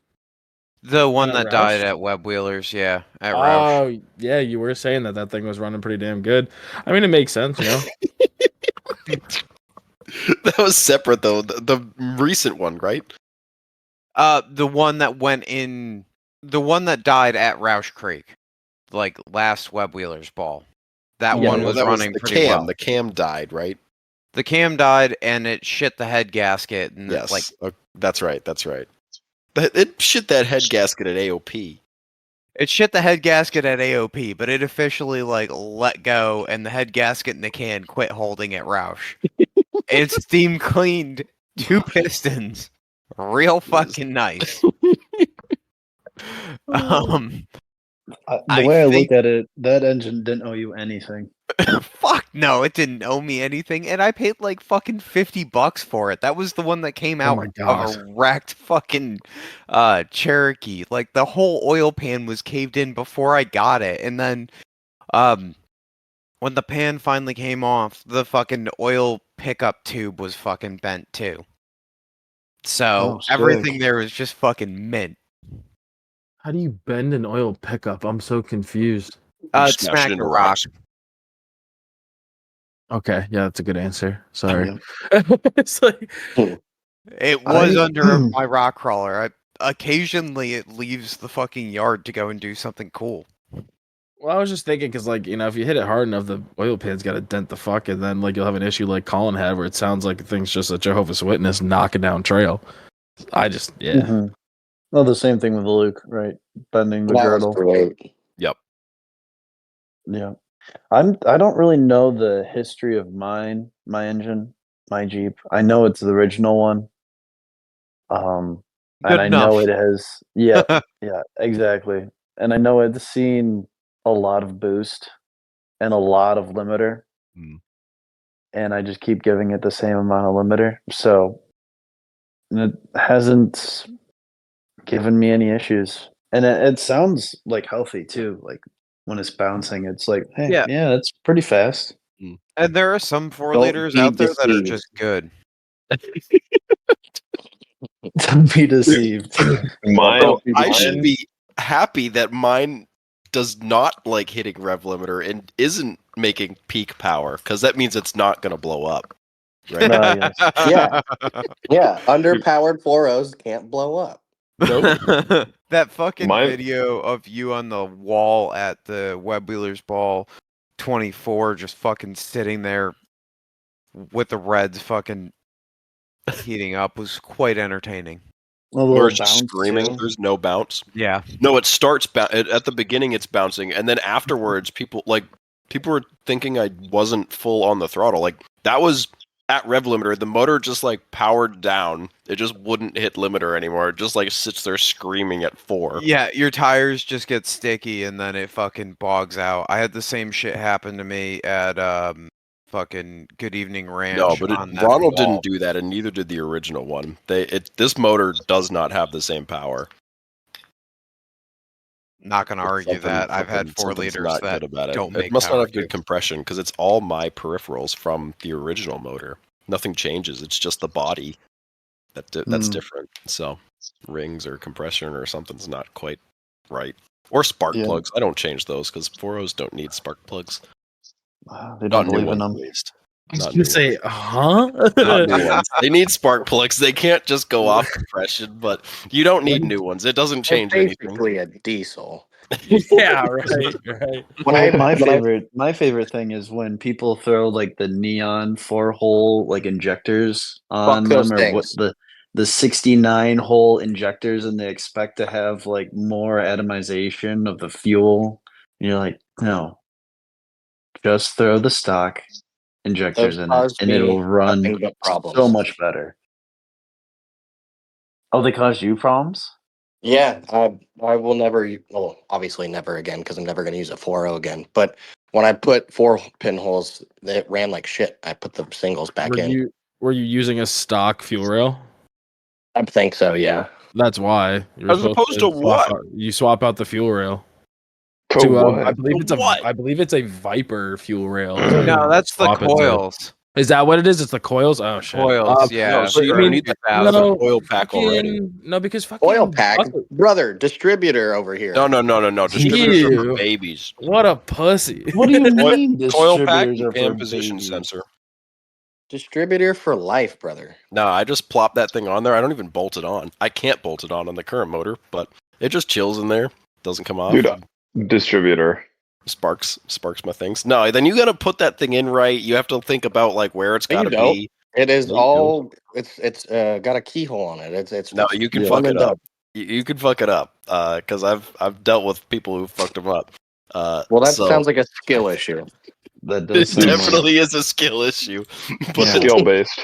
The one that died at Web Wheelers, yeah, at Roush. Oh, yeah, you were saying that thing was running pretty damn good. I mean, it makes sense, That was separate though. The recent one, right? The one that went in, the one that died at Roush Creek, like last Web Wheeler's ball. That one was running pretty well. The cam died, right? The cam died, and it shit the head gasket. And yes, that's right. It shit that head gasket at AOP. It shit the head gasket at AOP, but it officially let go, and the head gasket in the can quit holding at Roush. It's steam cleaned 2 pistons, real fucking nice. The way I look at it, that engine didn't owe you anything. Fuck no, it didn't owe me anything, and I paid like fucking $50 for it. That was the one that came out of a wrecked fucking Cherokee. Like the whole oil pan was caved in before I got it, and then when the pan finally came off, the fucking oil pickup tube was fucking bent too. So everything there was just fucking mint. How do you bend an oil pickup? I'm so confused. Smack the rock. Okay, yeah, that's a good answer. Sorry. It's like it was under my rock crawler. Occasionally it leaves the fucking yard to go and do something cool. Well, I was just thinking because, if you hit it hard enough, the oil pan's got to dent the fuck, and then you'll have an issue like Colin had, where it sounds like the thing's just a Jehovah's Witness knocking down trail. Mm-hmm. Well, the same thing with Luke, right? Bending the girdle. Yep. Yeah. I don't really know the history of my engine, my Jeep. I know it's the original one. And I know it has yeah, exactly. And I know it's seen a lot of boost and a lot of limiter. And I just keep giving it the same amount of limiter. So it hasn't given me any issues. And it sounds healthy too. When it's bouncing, it's hey, yeah, that's pretty fast. And there are some 4-liters out there that are just good. Don't be deceived. I should be happy that mine does not like hitting rev limiter and isn't making peak power, because that means it's not going to blow up. Right? Yeah. Underpowered 4.0s can't blow up. Nope. That fucking video of you on the wall at the Web Wheelers Ball 24 just fucking sitting there with the reds fucking heating up was quite entertaining. We're just screaming. There's no bounce. Yeah. No, it starts at the beginning. It's bouncing, and then afterwards, people were thinking I wasn't full on the throttle. That was at rev limiter. The motor just powered down. It just wouldn't hit limiter anymore. It just sits there screaming at 4. Yeah, your tires just get sticky, and then it fucking bogs out. I had the same shit happen to me at fucking Good Evening Ranch. No, but Ronald didn't do that, and neither did the original one. This motor does not have the same power. Not gonna argue that. I've had 4-liters that don't make. It must not have good compression, because it's all my peripherals from the original motor. Nothing changes. It's just the body that's different. So rings or compression or something's not quite right. Or spark plugs. I don't change those because 4.0s don't need spark plugs. They don't believe in them. I was gonna say, huh? They need spark plugs. They can't just go off compression, but you don't need new ones. It doesn't change anything. Basically a diesel. Yeah, right. My favorite thing is when people throw the neon 4-hole injectors on them, or what the 69-hole injectors, and they expect to have more atomization of the fuel. And you're no, just throw the stock injectors in it, and it'll run so much better. Oh, they caused you problems? Yeah, I will never. Well, obviously never again, because I'm never going to use a 4.0 again. But when I put 4 pinholes, it ran like shit. I put the singles back in. Were you using a stock fuel rail? I think so. Yeah. That's why. As opposed to what? You swap out the fuel rail. I believe it's a Viper fuel rail. No, that's the coils. Is that what it is? It's the coils. Oh shit. Coils, yeah. No, so you need the oil pack already. No, because fucking oil pack, brother, distributor over here. No. Distributors are for babies. What a pussy. What do you mean? Oil pack and position sensor. Distributor for life, brother. No, I just plop that thing on there. I don't even bolt it on. I can't bolt it on the current motor, but it just chills in there. Doesn't come off. Dude, distributor. Sparks my things. No, then you got to put that thing in right. You have to think about like where it's got to be. It is all. It's got a keyhole on it. It's no. You can fuck it up. You can fuck it up. Because I've dealt with people who fucked them up. Well, that sounds like a skill issue. That does definitely is a skill issue. But skill based.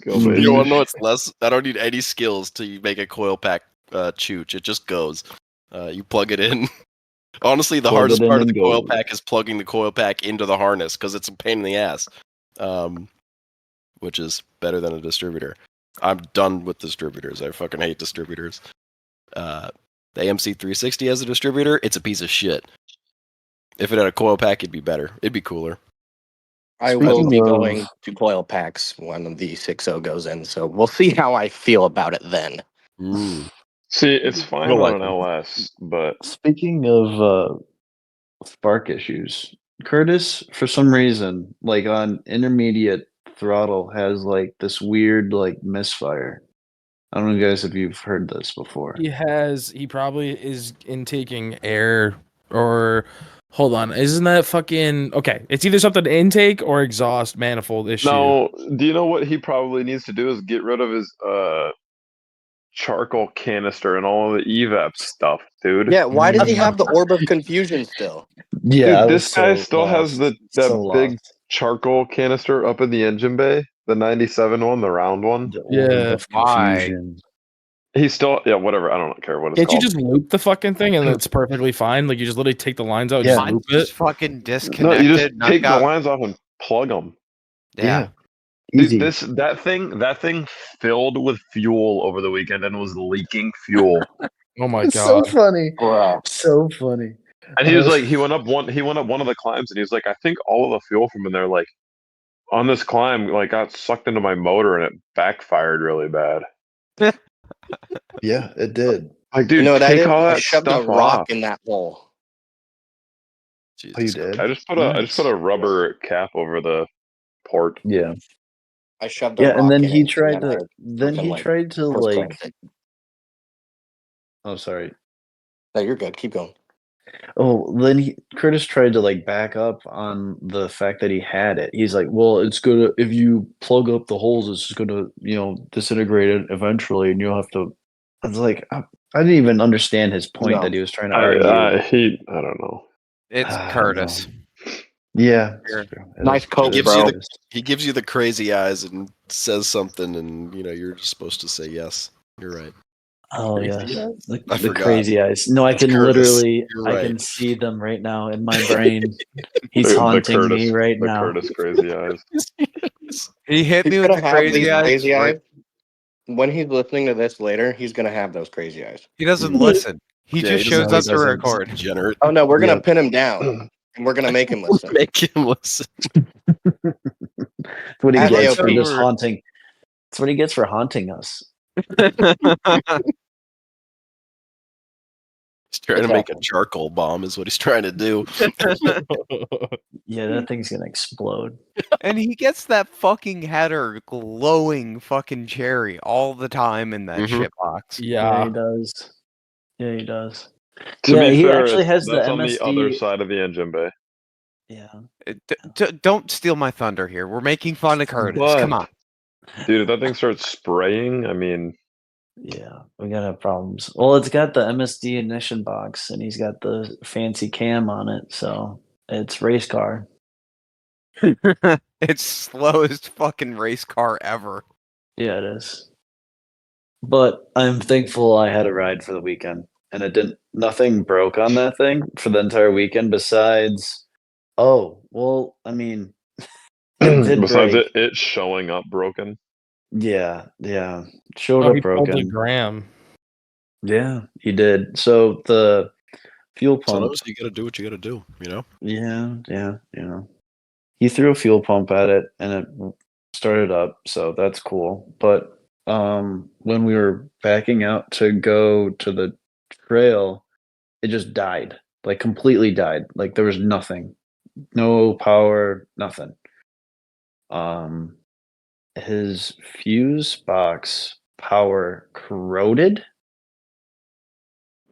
You want to know it's less? I don't need any skills to make a coil pack chooch. It just goes. You plug it in. Honestly, the hardest part of the coil pack is plugging the coil pack into the harness because it's a pain in the ass. Which is better than a distributor. I'm done with distributors. I fucking hate distributors. The AMC 360 as a distributor, it's a piece of shit. If it had a coil pack, it'd be better. It'd be cooler. I will be going to coil packs when the 6.0 goes in, so we'll see how I feel about it then. See, it's fine on an LS, but... Speaking of spark issues, Curtis, for some reason, like on intermediate throttle, has like this weird like misfire. I don't know, guys, if you've heard this before. He probably is intaking air or... Hold on, isn't that fucking... Okay, it's either something intake or exhaust manifold issue. No, do you know what he probably needs to do is get rid of his charcoal canister and all of the evap stuff, dude. Yeah, why does he have the orb of confusion still? Yeah, dude, this guy still has that big charcoal canister up in the engine bay, the 97 one, the round one. Yeah, why? He's still, whatever. I don't care what it's called. Can't you just loop the fucking thing and it's perfectly fine? Like you just literally take the lines out and just loop it. Fucking disconnected. No, you just take the lines off and plug them. Yeah. Easy. Dude, that thing filled with fuel over the weekend and was leaking fuel. Oh my god! So funny. Wow. So funny. And he was like, he went up one of the climbs, and he was like, I think all of the fuel from in there, like on this climb, like got sucked into my motor, and it backfired really bad. Yeah, it did. Like, dude, take all that shoved stuff a rock off. in that hole. Oh, you did? I just put a rubber cap over the port. Yeah. I shoved a rock and then in he it, tried and to. Then he tried to like. Oh, sorry. No, you're good. Keep going. Oh, then Curtis tried to like back up on the fact that he had it. He's like, "Well, it's gonna if you plug up the holes, it's just gonna disintegrate it eventually, and you'll have to." I was like, I didn't even understand his point that he was trying to argue. I don't know. It's Curtis. Yeah, nice coach, bro. He gives you the crazy eyes and says something, and you're just supposed to say yes. You're right. Oh yeah, the crazy eyes. No, I can literally, I can see them right now in my brain. He's haunting me right now. Curtis crazy eyes. He hit me with the crazy eyes. When he's listening to this later, he's gonna have those crazy eyes. He doesn't listen. He just shows up to record. Oh no, we're gonna pin him down, and we're gonna make him listen. Make him listen. That's what he gets for just haunting. That's what he gets for haunting us. He's trying to make a charcoal bomb is what he's trying to do. Yeah, that thing's gonna explode. And he gets that fucking header glowing fucking cherry all the time in that shitbox. Yeah, he does. Yeah, he does. To be he fair, actually has that's the on MSD... the other side of the engine bay. Yeah. Don't steal my thunder here. We're making fun of Curtis. What? Come on. Dude, if that thing starts spraying, I mean... Yeah, we gotta have problems. Well, it's got the MSD ignition box, and he's got the fancy cam on it, so it's race car. It's slowest fucking race car ever. Yeah, it is. But I'm thankful I had a ride for the weekend, and nothing broke on that thing for the entire weekend besides... Oh, well, I mean... Besides it showing up broken. Yeah. Showed up broken. Pulled the gram. Yeah, he did. So the fuel pump. Sometimes you gotta do what you gotta do, Yeah. He threw a fuel pump at it and it started up, so that's cool. But when we were backing out to go to the trail, it just died. Like completely died. Like there was nothing. No power, nothing. his fuse box power corroded.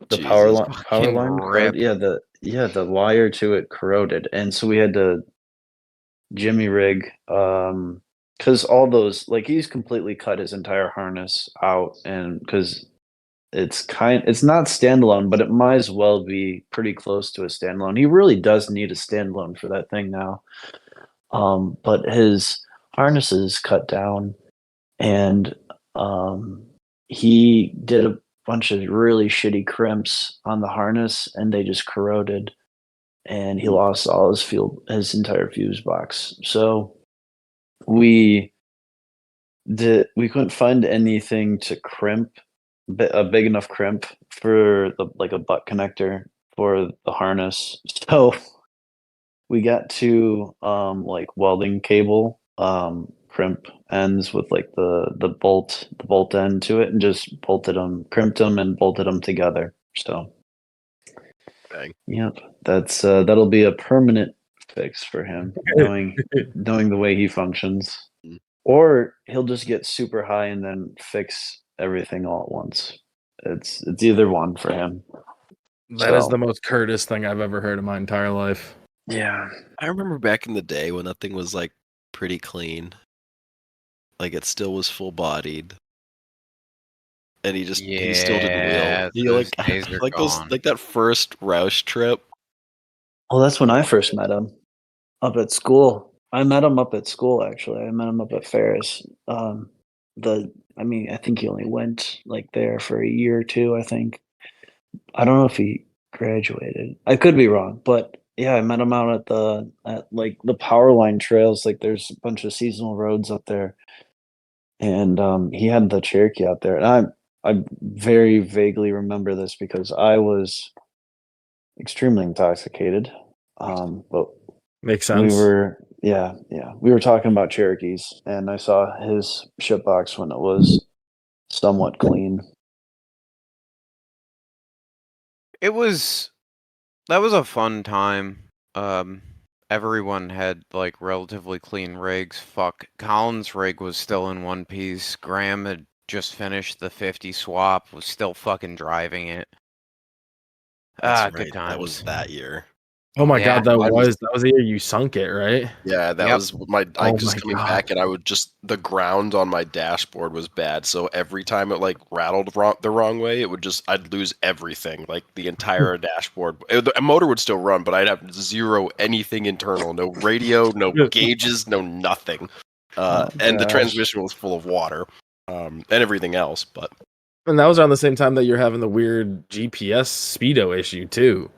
The power line corroded. Yeah, the wire to it corroded, and so we had to jimmy rig because all those, like, he's completely cut his entire harness out, and because it's not standalone, but it might as well be pretty close to a standalone. He really does need a standalone for that thing now. But his harness is cut down, and he did a bunch of really shitty crimps on the harness, and they just corroded, and he lost all his entire fuse box. So we couldn't find anything to crimp, a big enough crimp for a butt connector for the harness. So we got to welding cable crimp ends with like the bolt end to it, and just crimped them and bolted them together. So dang. Yep, that'll be a permanent fix for him, knowing the way he functions. Or he'll just get super high and then fix everything all at once. It's either one for him. That is the most Curtis thing I've ever heard in my entire life. Yeah. I remember back in the day when that thing was like pretty clean. Like it still was full bodied. And he still didn't wheel. He like that first Roush trip. Well, that's when I first met him up at school. I met him up at school, actually. I met him up at Ferris. I think he only went like there for a year or two, I think. I don't know if he graduated. I could be wrong, but yeah, I met him out at the power line trails. Like there's a bunch of seasonal roads up there. And he had the Cherokee out there. And I very vaguely remember this because I was extremely intoxicated. But makes sense. We were talking about Cherokees, and I saw his ship box when it was somewhat clean. That was a fun time. Everyone had like relatively clean rigs. Fuck, Colin's rig was still in one piece. Graham had just finished the 50 swap, was still fucking driving it. That's good times. That was that year. Oh my god, that was the year you sunk it, right? Yeah, that was I was coming back, and I would the ground on my dashboard was bad, so every time it like rattled the wrong way, I'd lose everything, like the entire dashboard. The motor would still run, but I'd have zero anything internal, no radio, no gauges, no nothing. And the transmission was full of water, and everything else, but. And that was around the same time that you're having the weird GPS speedo issue too.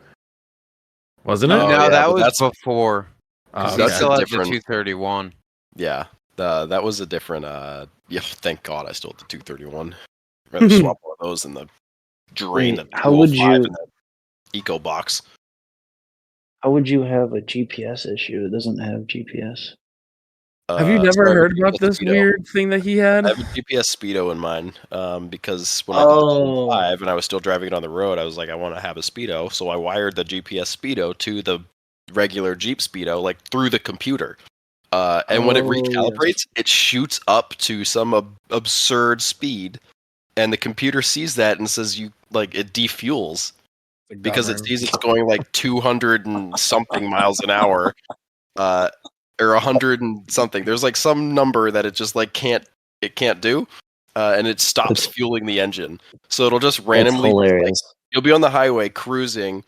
Wasn't it? No, that was before. That's still had the 231. Yeah, that was a different. Thank God I still had the 231. I'd rather swap one of those than the drain. Wait, how would you in the Eco box? How would you have a GPS issue? It doesn't have GPS. Have you never heard about this weird thing that he had? I have a GPS speedo in mine because when I did the 5 and I was still driving it on the road, I was like, I want to have a speedo, so I wired the GPS speedo to the regular Jeep speedo, like through the computer. And when it recalibrates, it shoots up to some absurd speed, and the computer sees that and says it defuels because it sees it's going like 200 and something miles an hour. Or 100 and something. There's like some number that it just like can't do, and it stops fueling the engine. So it'll just randomly, you'll be on the highway cruising,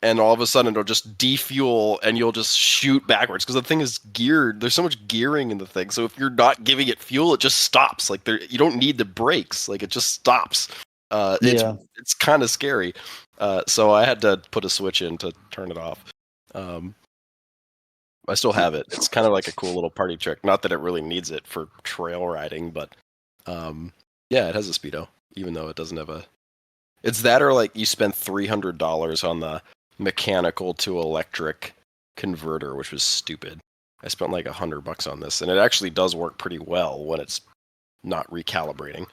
and all of a sudden it'll just defuel, and you'll just shoot backwards because the thing is geared. There's so much gearing in the thing. So if you're not giving it fuel, it just stops. Like you don't need the brakes. Like it just stops. It's kind of scary. So I had to put a switch in to turn it off. I still have it. It's kind of like a cool little party trick. Not that it really needs it for trail riding, but it has a speedo, even though it doesn't have a. It's that, or like you spend $300 on the mechanical to electric converter, which was stupid. I spent like $100 on this, and it actually does work pretty well when it's not recalibrating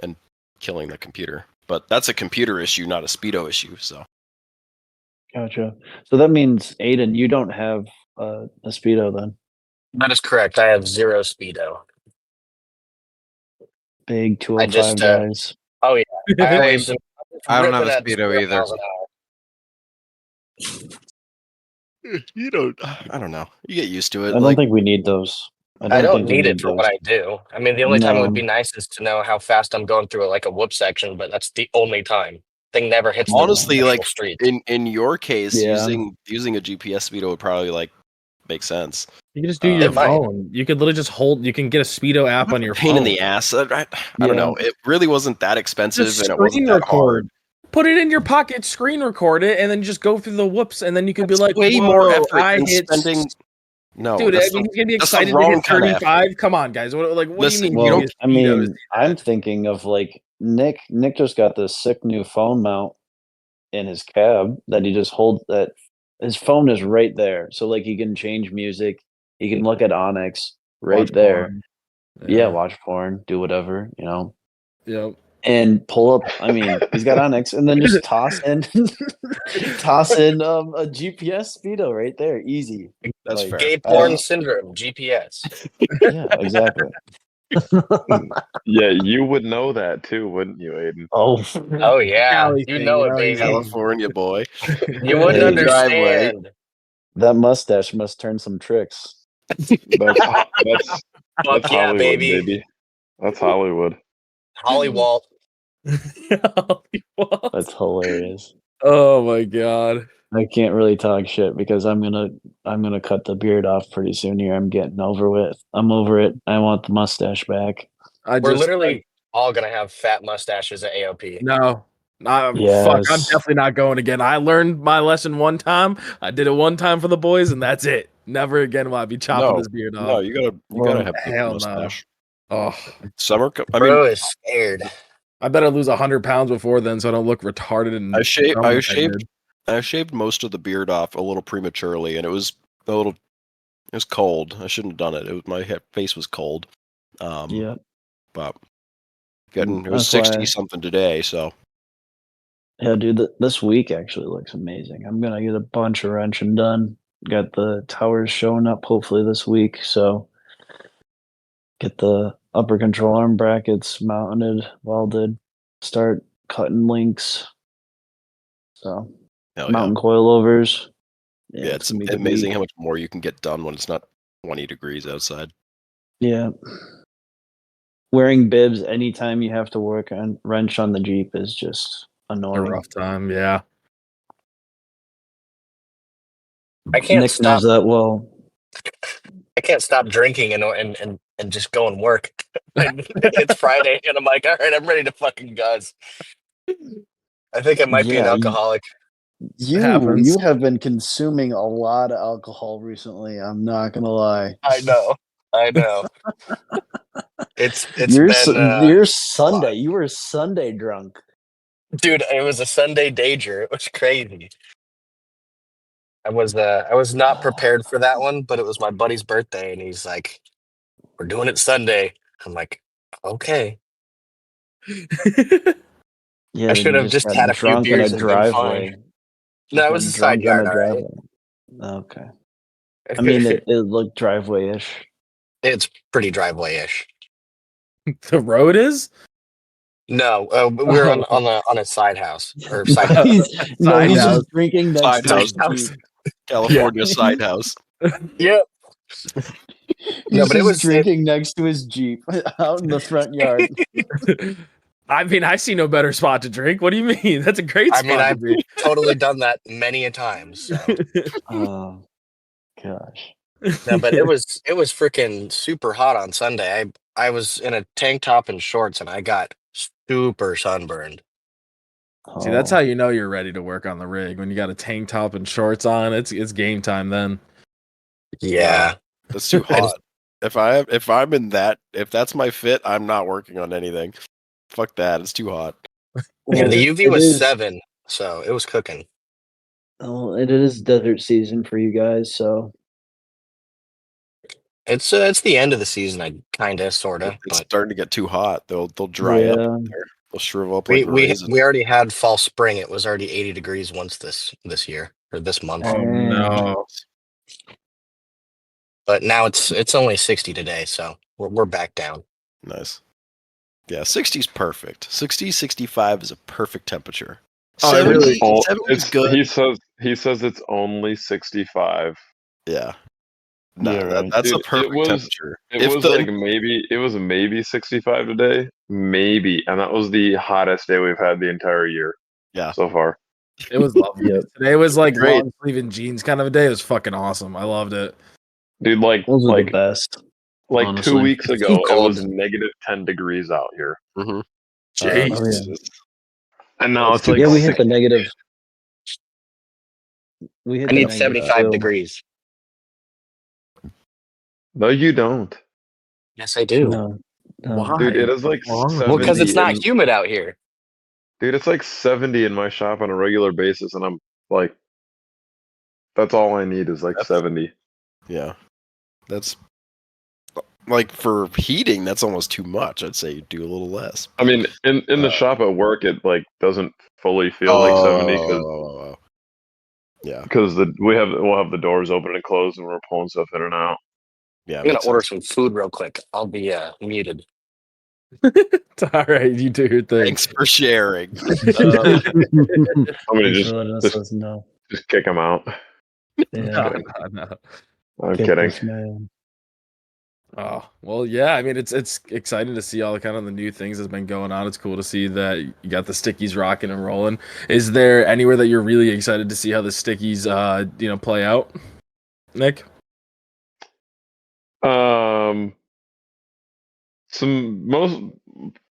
and killing the computer. But that's a computer issue, not a speedo issue. So. Gotcha. So that means, Aiden, you don't have a speedo then? That is correct. I have 0 speedo. Big 205 guys. Oh yeah, I don't have a Speedo either. You don't. I don't know. You get used to it. I don't think we need those. I don't need it for what I do. I mean, the only time it would be nice is to know how fast I'm going through like a whoop section, but that's the only time. Thing never hits. Honestly, the like street. in your case, using a GPS Speedo would probably like make sense. You can just do your phone. You could literally just hold. You can get a Speedo app on your phone. Pain in the ass. I don't know. It really wasn't that expensive, and it wasn't that hard. Put it in your pocket, screen record it, and then just go through the whoops, and then you could be like, way more effort than spending. No, dude, I mean, he's gonna be excited to hit 35. Come on, guys. What do you mean? Well, I mean, I'm thinking of like Nick. Nick just got this sick new phone mount in his cab that he just holds. That his phone is right there, so like he can change music. He can look at Onyx right there. Yeah, watch porn, do whatever, you know. Yep. And pull up. I mean, he's got Onyx, and then just toss in a GPS Speedo right there, easy. That's fair. Gay porn syndrome, GPS. Yeah, exactly. Yeah, you would know that too, wouldn't you, Aiden? Oh yeah, you know it, baby. California boy. You wouldn't understand. That mustache must turn some tricks. That's Fuck yeah, Hollywood, baby. That's Hollywood. Hollywalt. That's hilarious. Oh my god. I can't really talk shit because I'm gonna cut the beard off pretty soon here. I'm getting over it. I'm over it. I want the mustache back. We're literally all gonna have fat mustaches at AOP. No. Fuck, I'm definitely not going again. I learned my lesson one time. I did it one time for the boys, and that's it. Never again will I be chopping this beard off. No, you gotta have a mustache. Oh, summer. Bro is scared. I better lose 100 pounds before then, so I don't look retarded. And I shaved most of the beard off a little prematurely, and it was cold. I shouldn't have done it. My face was cold. Yeah, but it was 60 something today. So yeah, dude, this week actually looks amazing. I'm gonna get a bunch of wrenching done. Got the towers showing up hopefully this week, so get the upper control arm brackets mounted, welded, start cutting links. So mountain coilovers. Yeah, it's amazing how much more you can get done when it's not 20 degrees outside. Yeah. Wearing bibs anytime you have to work on wrench on the Jeep is just annoying. A rough time, yeah. I can't Nick stop. knows that well. I can't stop drinking and just go and work. It's Friday, and I'm like, all right, I'm ready to fucking guns. I think I might be an alcoholic. You have been consuming a lot of alcohol recently. I'm not gonna lie. I know. It's you're Sunday. You were Sunday drunk, dude. It was a Sunday danger. It was crazy. I was not prepared for that one, but it was my buddy's birthday, and he's like, "We're doing it Sunday." I'm like, "Okay." Yeah, I should have just had a few beers and been fine. No, it was a side yard. Right? Okay. I mean, it looked driveway-ish. It's pretty driveway-ish. The road is? No, we're on a side house or side house. He's just drinking next to his Jeep. California side house. Yep. No, but it was drinking next to his Jeep out in the front yard. I mean, I see no better spot to drink. What do you mean? That's a great spot. I mean, I've totally done that many a time. So. Oh gosh. No, but it was freaking super hot on Sunday. I was in a tank top and shorts, and I got super sunburned. See, that's how you know you're ready to work on the rig, when you got a tank top and shorts on. It's game time then. Yeah, that's too hot. If I'm in that, if that's my fit, I'm not working on anything. Fuck that. It's too hot. Yeah, the UV was 7, so it was cooking. Oh, it is desert season for you guys, so it's the end of the season. I sorta. It's starting to get too hot. They'll dry up. They'll shrivel up. We already had fall spring. It was already 80 degrees once this year or this month. Oh no! But now it's only 60 today, so we're back down. Nice. Yeah, 60 is perfect. 60, 65 is a perfect temperature. Oh, 70, really? 70 is good. He says it's only 65. Yeah. No, Yeah, right. that's Dude, a perfect temperature. It was maybe 65 today, maybe, and that was the hottest day we've had the entire year. Yeah. So far. It was lovely. Yep. Today was like Great. long sleeve and jeans kind of a day. It was fucking awesome. I loved it. Dude, like Those are the best. like honestly. 2 weeks It's ago, too it cold. was negative 10 degrees out here. Mm-hmm. Jeez. And now it's like we hit the negative. We hit I the need negative 75 too. degrees. No, you don't. Yes, I do. No. Why? Dude, it is like What's wrong with 70. Well, because it's not in- humid out here. Dude, it's like 70 in my shop on a regular basis, and I'm like, that's all I need is like 70. Yeah. That's like for heating, that's almost too much. I'd say you do a little less. I mean, in the shop at work, it like doesn't fully feel like 70 yeah. because we'll have the doors open and closed, and we're pulling stuff in and out. Yeah. I'm gonna order some food real quick. I'll be muted. All right, you do your thing. Thanks for sharing. I'm gonna Thanks for letting us know. just kick them out. Yeah. No. I'm Kick kidding. this man. Oh, well, yeah. I mean, it's exciting to see all the kind of the new things that's been going on. It's cool to see that you got the stickies rocking and rolling. Is there anywhere that you're really excited to see how the stickies, play out, Nick?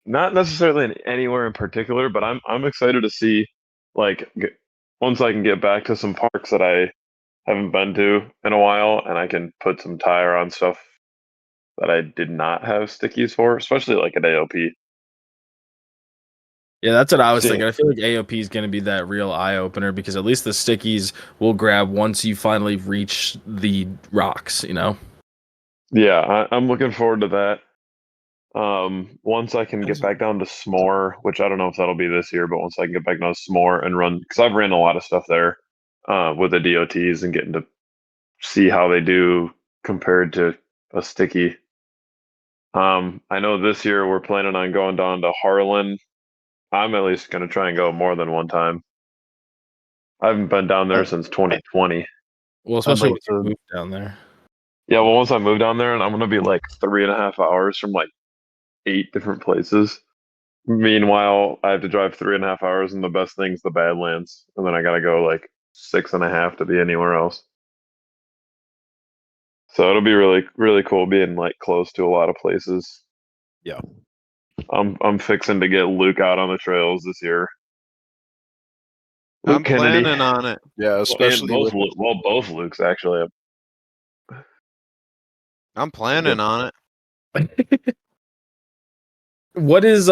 Not necessarily anywhere in particular, but I'm excited to see like once I can get back to some parks that I haven't been to in a while, and I can put some tire on stuff that I did not have stickies for, especially like at AOP. Yeah, that's what I was See. thinking. I feel like AOP is going to be that real eye opener because at least the stickies will grab once you finally reach the rocks. Yeah, I'm looking forward to that. Once I can get back down to S'more, which I don't know if that'll be this year, but once I can get back down to S'more and run, because I've ran a lot of stuff there with the DOTs and getting to see how they do compared to a sticky. I know this year we're planning on going down to Harlan. I'm at least going to try and go more than one time. I haven't been down there since 2020. Well, especially when you move down there. Yeah, well, once I move down there, and I'm going to be like 3.5 hours from like 8 different places. Meanwhile, I have to drive 3.5 hours, and the best thing's the Badlands, and then I got to go like 6.5 to be anywhere else. So it'll be really, really cool being like close to a lot of places. Yeah. I'm fixing to get Luke out on the trails this year. Luke I'm Kennedy. planning on it. Yeah, especially both Lukes actually. I'm planning on it. What is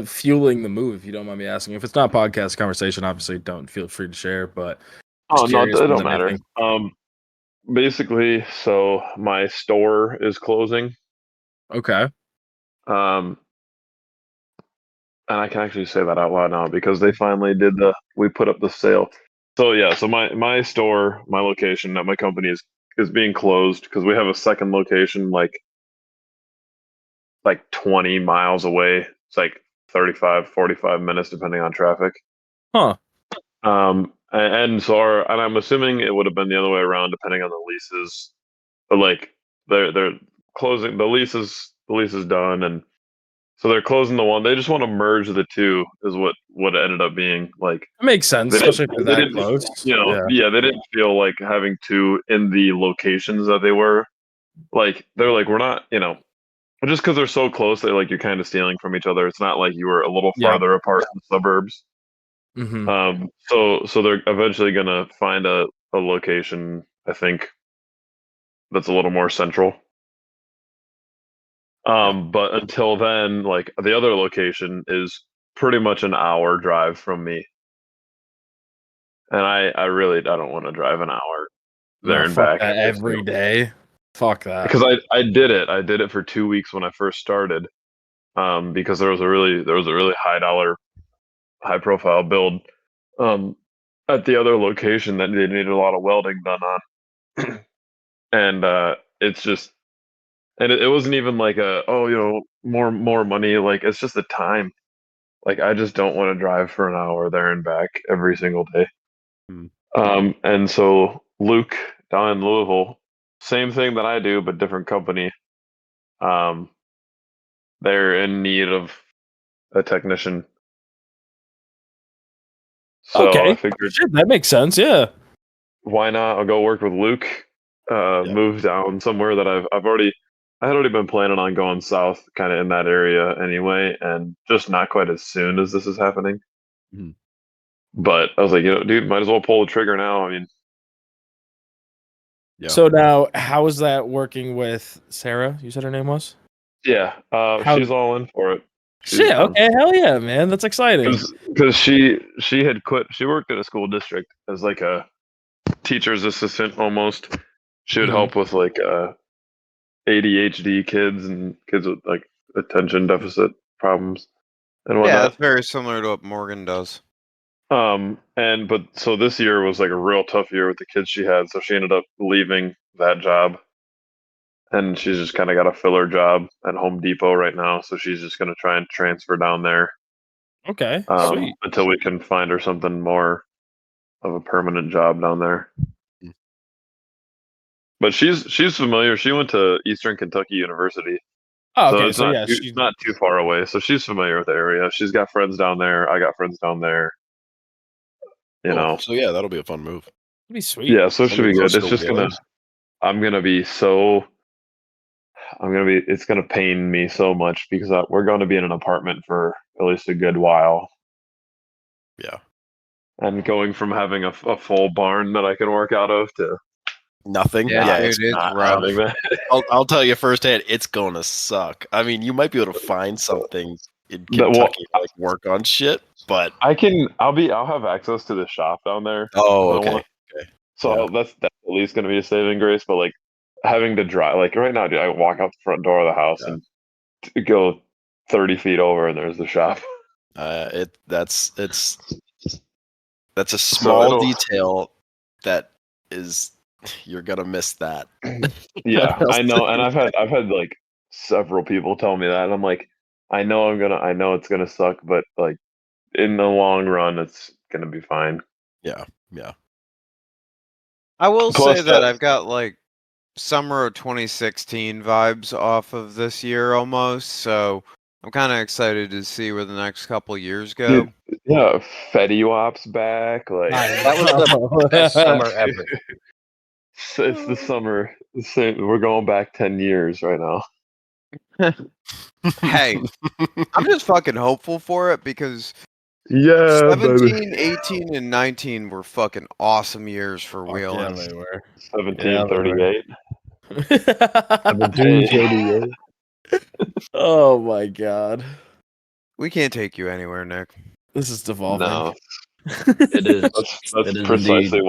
fueling the move, if you don't mind me asking? If it's not podcast conversation, obviously don't feel free to share, but Oh no, it don't matter. Basically, so my store is closing. Okay. And I can actually say that out loud now because they finally we put up the sale. So yeah, so my store, my location at my company is being closed because we have a second location like 20 miles away. It's like 35, 45 minutes depending on traffic. Huh. And I'm assuming it would have been the other way around depending on the leases. But like they're closing the lease is done, and so they're closing the one. They just want to merge the two is what it ended up being like. That makes sense, especially if they're that close. Yeah, they didn't feel like having two in the locations that they were. Like they're like, we're not, just because they're so close, you're kind of stealing from each other. It's not like you were a little farther apart in the suburbs. Mm-hmm. So they're eventually gonna find a location, I think, that's a little more central. But until then, like the other location is pretty much an hour drive from me. And I really don't want to drive an hour there and back every day. Fuck that. Because I did it for 2 weeks when I first started. Because there was a really high profile build at the other location that they needed a lot of welding done on. And it's just And it wasn't even like more money. Like it's just the time. Like I just don't want to drive for an hour there and back every single day. Hmm. And so Luke down in Louisville, same thing that I do, but different company. They're in need of a technician. So I figured, shit, that makes sense. Yeah. why not? I'll go work with Luke. Move down somewhere that I had already been planning on going south, kind of in that area anyway, and just not quite as soon as this is happening. Mhm. But I was like, dude, might as well pull the trigger now. I mean, Yeah. So now, how is that working with Sarah? You said her name was? yeah, she's all in for it. Shit, okay, hell yeah, man. That's exciting. Because she had quit. She worked at a school district as like a teacher's assistant almost. She would help with like ADHD kids and kids with like attention deficit problems and whatnot. Yeah, that's very similar to what Morgan does. But so this year was like a real tough year with the kids she had, so she ended up leaving that job. And she's just kind of got a filler job at Home Depot right now, so she's just going to try and transfer down there. Okay, sweet. Until we can find her something more of a permanent job down there. But she's familiar. She went to Eastern Kentucky University. Oh, so okay, it's so not yeah, too, not too far away. So she's familiar with the area. She's got friends down there. I got friends down there. You know. So yeah, that'll be a fun move. It'd be sweet. Yeah, so it should be good. Closer It's to just Willings. it's gonna pain me so much because we're going to be in an apartment for at least a good while. Yeah. And going from having a full barn that I can work out of to nothing. Yeah, it's dude, not rough. having that. I'll tell you firsthand, it's gonna suck. I mean, you might be able to find something in Kentucky to like work on shit, but I'll have access to the shop down there. Oh, okay. So that's at least gonna be a saving grace. But like having to drive, like right now, dude, I walk out the front door of the house and go 30 feet over, and there's the shop. That's a small detail that is you're gonna miss that. Yeah, I know, and I've had like several people tell me that, and I'm like, I know it's gonna suck, but like in the long run, it's gonna be fine. Yeah. I will say that I've got like summer of 2016 vibes off of this year almost, so I'm kind of excited to see where the next couple years go. Yeah, Fetty back. Like that was the best summer ever. It's the summer. We're going back 10 years right now. Hey, I'm just fucking hopeful for it because 17, 18, and 19 were fucking awesome years for wheeling. Yeah, they were. 17, 38. 17, 38. Oh my god. We can't take you anywhere, Nick. This is devolving. No. It is. That's it is precisely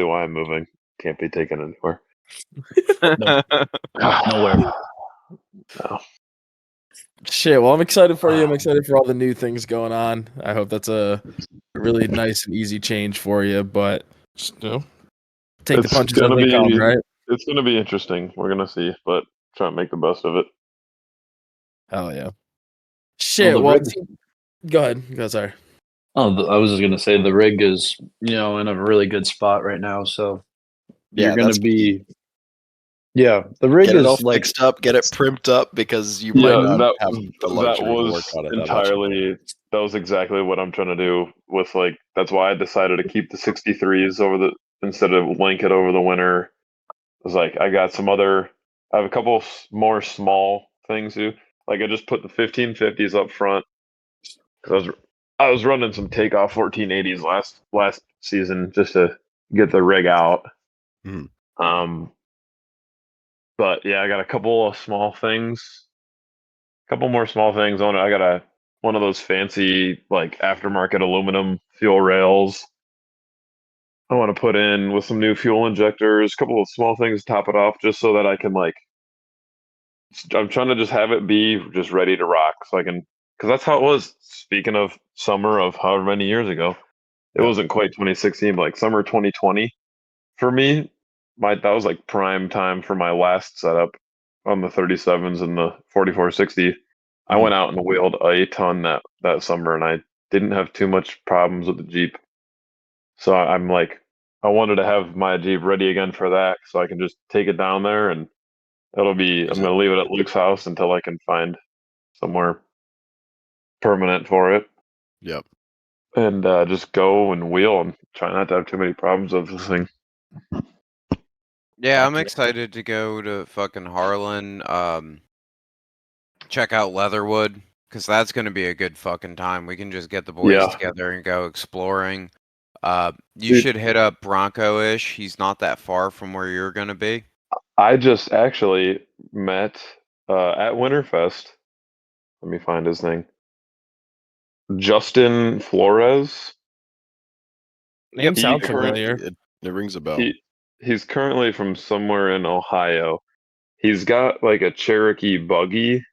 why I'm moving. Can't be taken anywhere. Nowhere. No. Shit, well, I'm excited for you. I'm excited for all the new things going on. I hope that's a really nice and easy change for you, but just, take the punches as they come, right? It's going to be interesting. We're going to see, but try to make the best of it. Hell yeah. Shit, well, go ahead. Go, sorry. Oh, I was just gonna say the rig is, in a really good spot right now. So you're gonna be, the rig get is it all like fixed up, get it primed up because you might not have the luxury to work on it entirely. That was exactly what I'm trying to do with like. That's why I decided to keep the 63s instead of link it over the winter. It was like I have a couple more small things too. Like I just put the 1550s up front because I was running some takeoff 1480s last season just to get the rig out. But yeah, I got a couple of small things, couple more small things on it. I got one of those fancy like aftermarket aluminum fuel rails. I want to put in with some new fuel injectors, a couple of small things to top it off, just so that I can I'm trying to just have it be just ready to rock, so I can, because that's how it was. Speaking of summer of however many years ago, it wasn't quite 2016, but like summer 2020 for me. That was like prime time for my last setup, on the 37s and the 4460. I went out and wheeled a ton that summer, and I didn't have too much problems with the Jeep. So I'm like, I wanted to have my Jeep ready again for that, so I can just take it down there, and I'm gonna leave it at Luke's house until I can find somewhere permanent for it. Yep. And just go and wheel and try not to have too many problems with this thing. Yeah, I'm excited to go to fucking Harlan. Check out Leatherwood, because that's going to be a good fucking time. We can just get the boys together and go exploring. You should hit up Bronco-ish. He's not that far from where you're going to be. I just actually met at Winterfest. Let me find his name. Justin Flores. Name sounds familiar. It rings a bell. He's currently from somewhere in Ohio. He's got like a Cherokee buggy.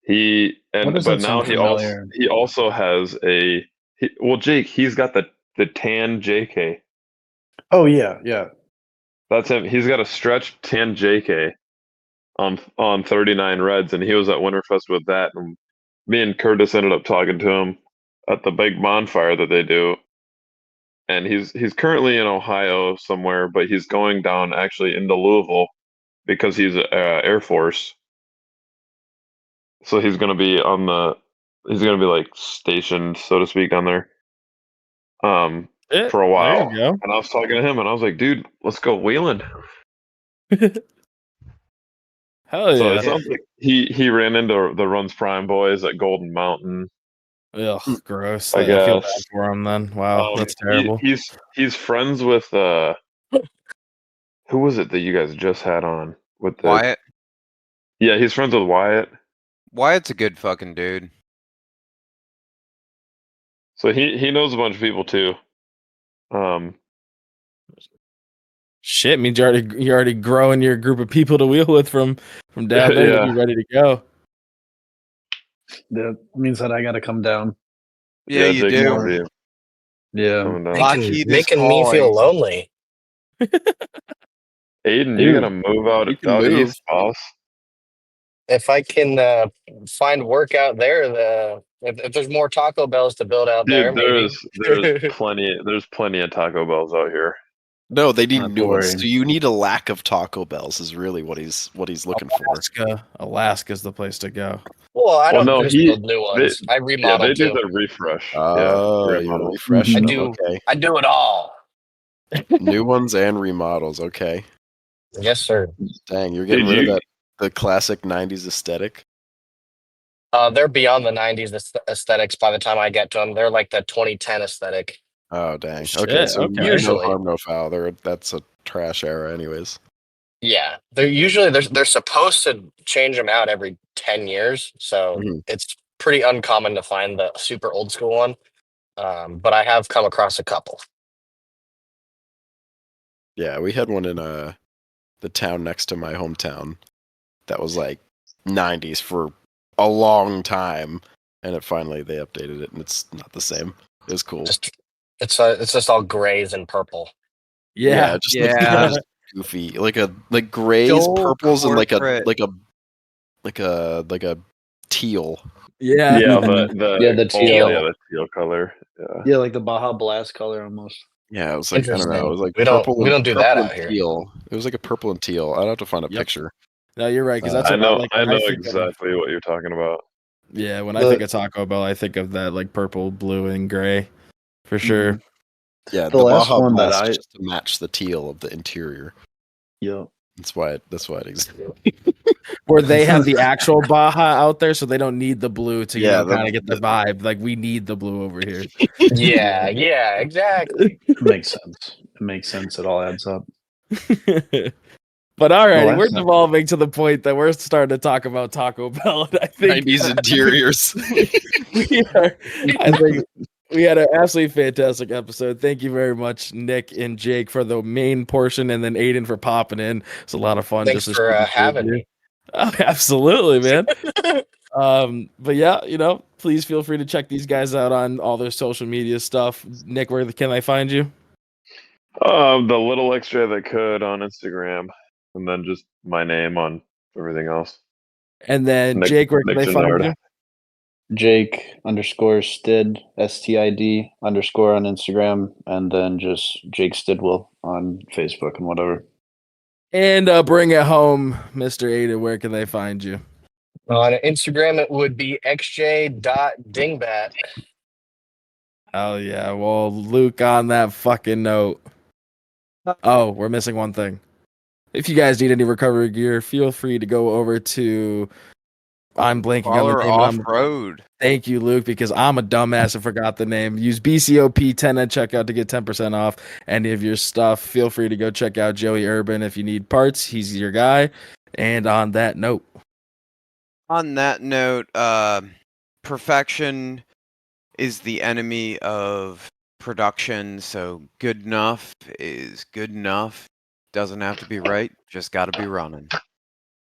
He also has Jake. He's got the tan JK. Oh yeah. That's him. He's got a stretched tan JK on 39 Reds, and he was at Winterfest with that. And me and Curtis ended up talking to him at the big bonfire that they do. And he's currently in Ohio somewhere, but he's going down actually into Louisville because he's Air Force. So he's gonna be like stationed, so to speak, down there. For a while. There you go. And I was talking to him, and I was like, "Dude, let's go wheeling." Hell yeah! So it sounds like he ran into the Runs Prime boys at Golden Mountain. Ugh, gross. I guess. feel bad for him then. Wow, that's terrible. He's friends with who was it that you guys just had on with Wyatt? Yeah, he's friends with Wyatt. Wyatt's a good fucking dude. So he knows a bunch of people too. Shit means you're already growing your group of people to wheel with from down there. Yeah. You'll be ready to go. That means that I got to come down. Yeah, you do. Yeah, making me feel lonely. Aiden, you gotta move out east, boss. If I can find work out there, if there's more Taco Bells to build out there, there's plenty of Taco Bells out here. No, they need new ones. So you need a lack of Taco Bells is really what he's looking for. Alaska's the place to go. Well, I don't just build new ones. I remodel. Yeah, they do too. the refresh. Refresh. I do it all. New ones and remodels. Okay. Yes, sir. Dang, you're getting rid of the classic '90s aesthetic. They're beyond the '90s aesthetics by the time I get to them. They're like the 2010 aesthetic. Oh dang! Shit, okay, so usually no harm, no foul. That's a trash era, anyways. Yeah, they're supposed to change them out every 10 years, so it's pretty uncommon to find the super old school one. But I have come across a couple. Yeah, we had one in the town next to my hometown that was like '90s for a long time, and finally they updated it, and it's not the same. It was cool. It's just all grays and purple. Yeah, just goofy, like grays, purples, and like a teal. Yeah, the teal. The teal color. Yeah, like the Baja Blast color almost. Yeah, it was like, I don't know. It was like we don't do that out here. Teal. It was like a purple and teal. I'd have to find a picture. No, you're right, because that's I know. like, I know exactly what you're talking about. Yeah, when I think of Taco Bell, I think of that like purple, blue, and gray, for sure. Yeah, the last Baja one Blast just to match the teal of the interior. Yeah, that's why it exists. Or they have the actual Baja out there, so they don't need the blue to kind of get the vibe. Like we need the blue over here. Yeah, exactly. It makes sense. It makes sense. It all adds up. But alrighty, we're devolving to the point that we're starting to talk about Taco Bell. And I think 90s interiors. I think we had an absolutely fantastic episode. Thank you very much, Nick and Jake, for the main portion, and then Aiden for popping in. It's a lot of fun. Thanks for having me. Oh, absolutely, man. But yeah, please feel free to check these guys out on all their social media stuff. Nick, where can I find you? The little extra that could on Instagram. and then just my name on everything else. And then Jake, where can they find you? Jake_Stid, STID_ on Instagram, and then just Jake Stidwell on Facebook and whatever. And bring it home, Mr. Ada. Where can they find you? On Instagram, it would be xj.dingbat. Oh, yeah. Well, Luke, on that fucking note. Oh, we're missing one thing. If you guys need any recovery gear, feel free to go over to... I'm blanking on the name. Off-road. Thank you, Luke, because I'm a dumbass and forgot the name. Use BCOP10 at checkout to get 10% off any of your stuff. Feel free to go check out Joey Urban if you need parts. He's your guy. And on that note, perfection is the enemy of production, so good enough is good enough. Doesn't have to be right, just got to be running.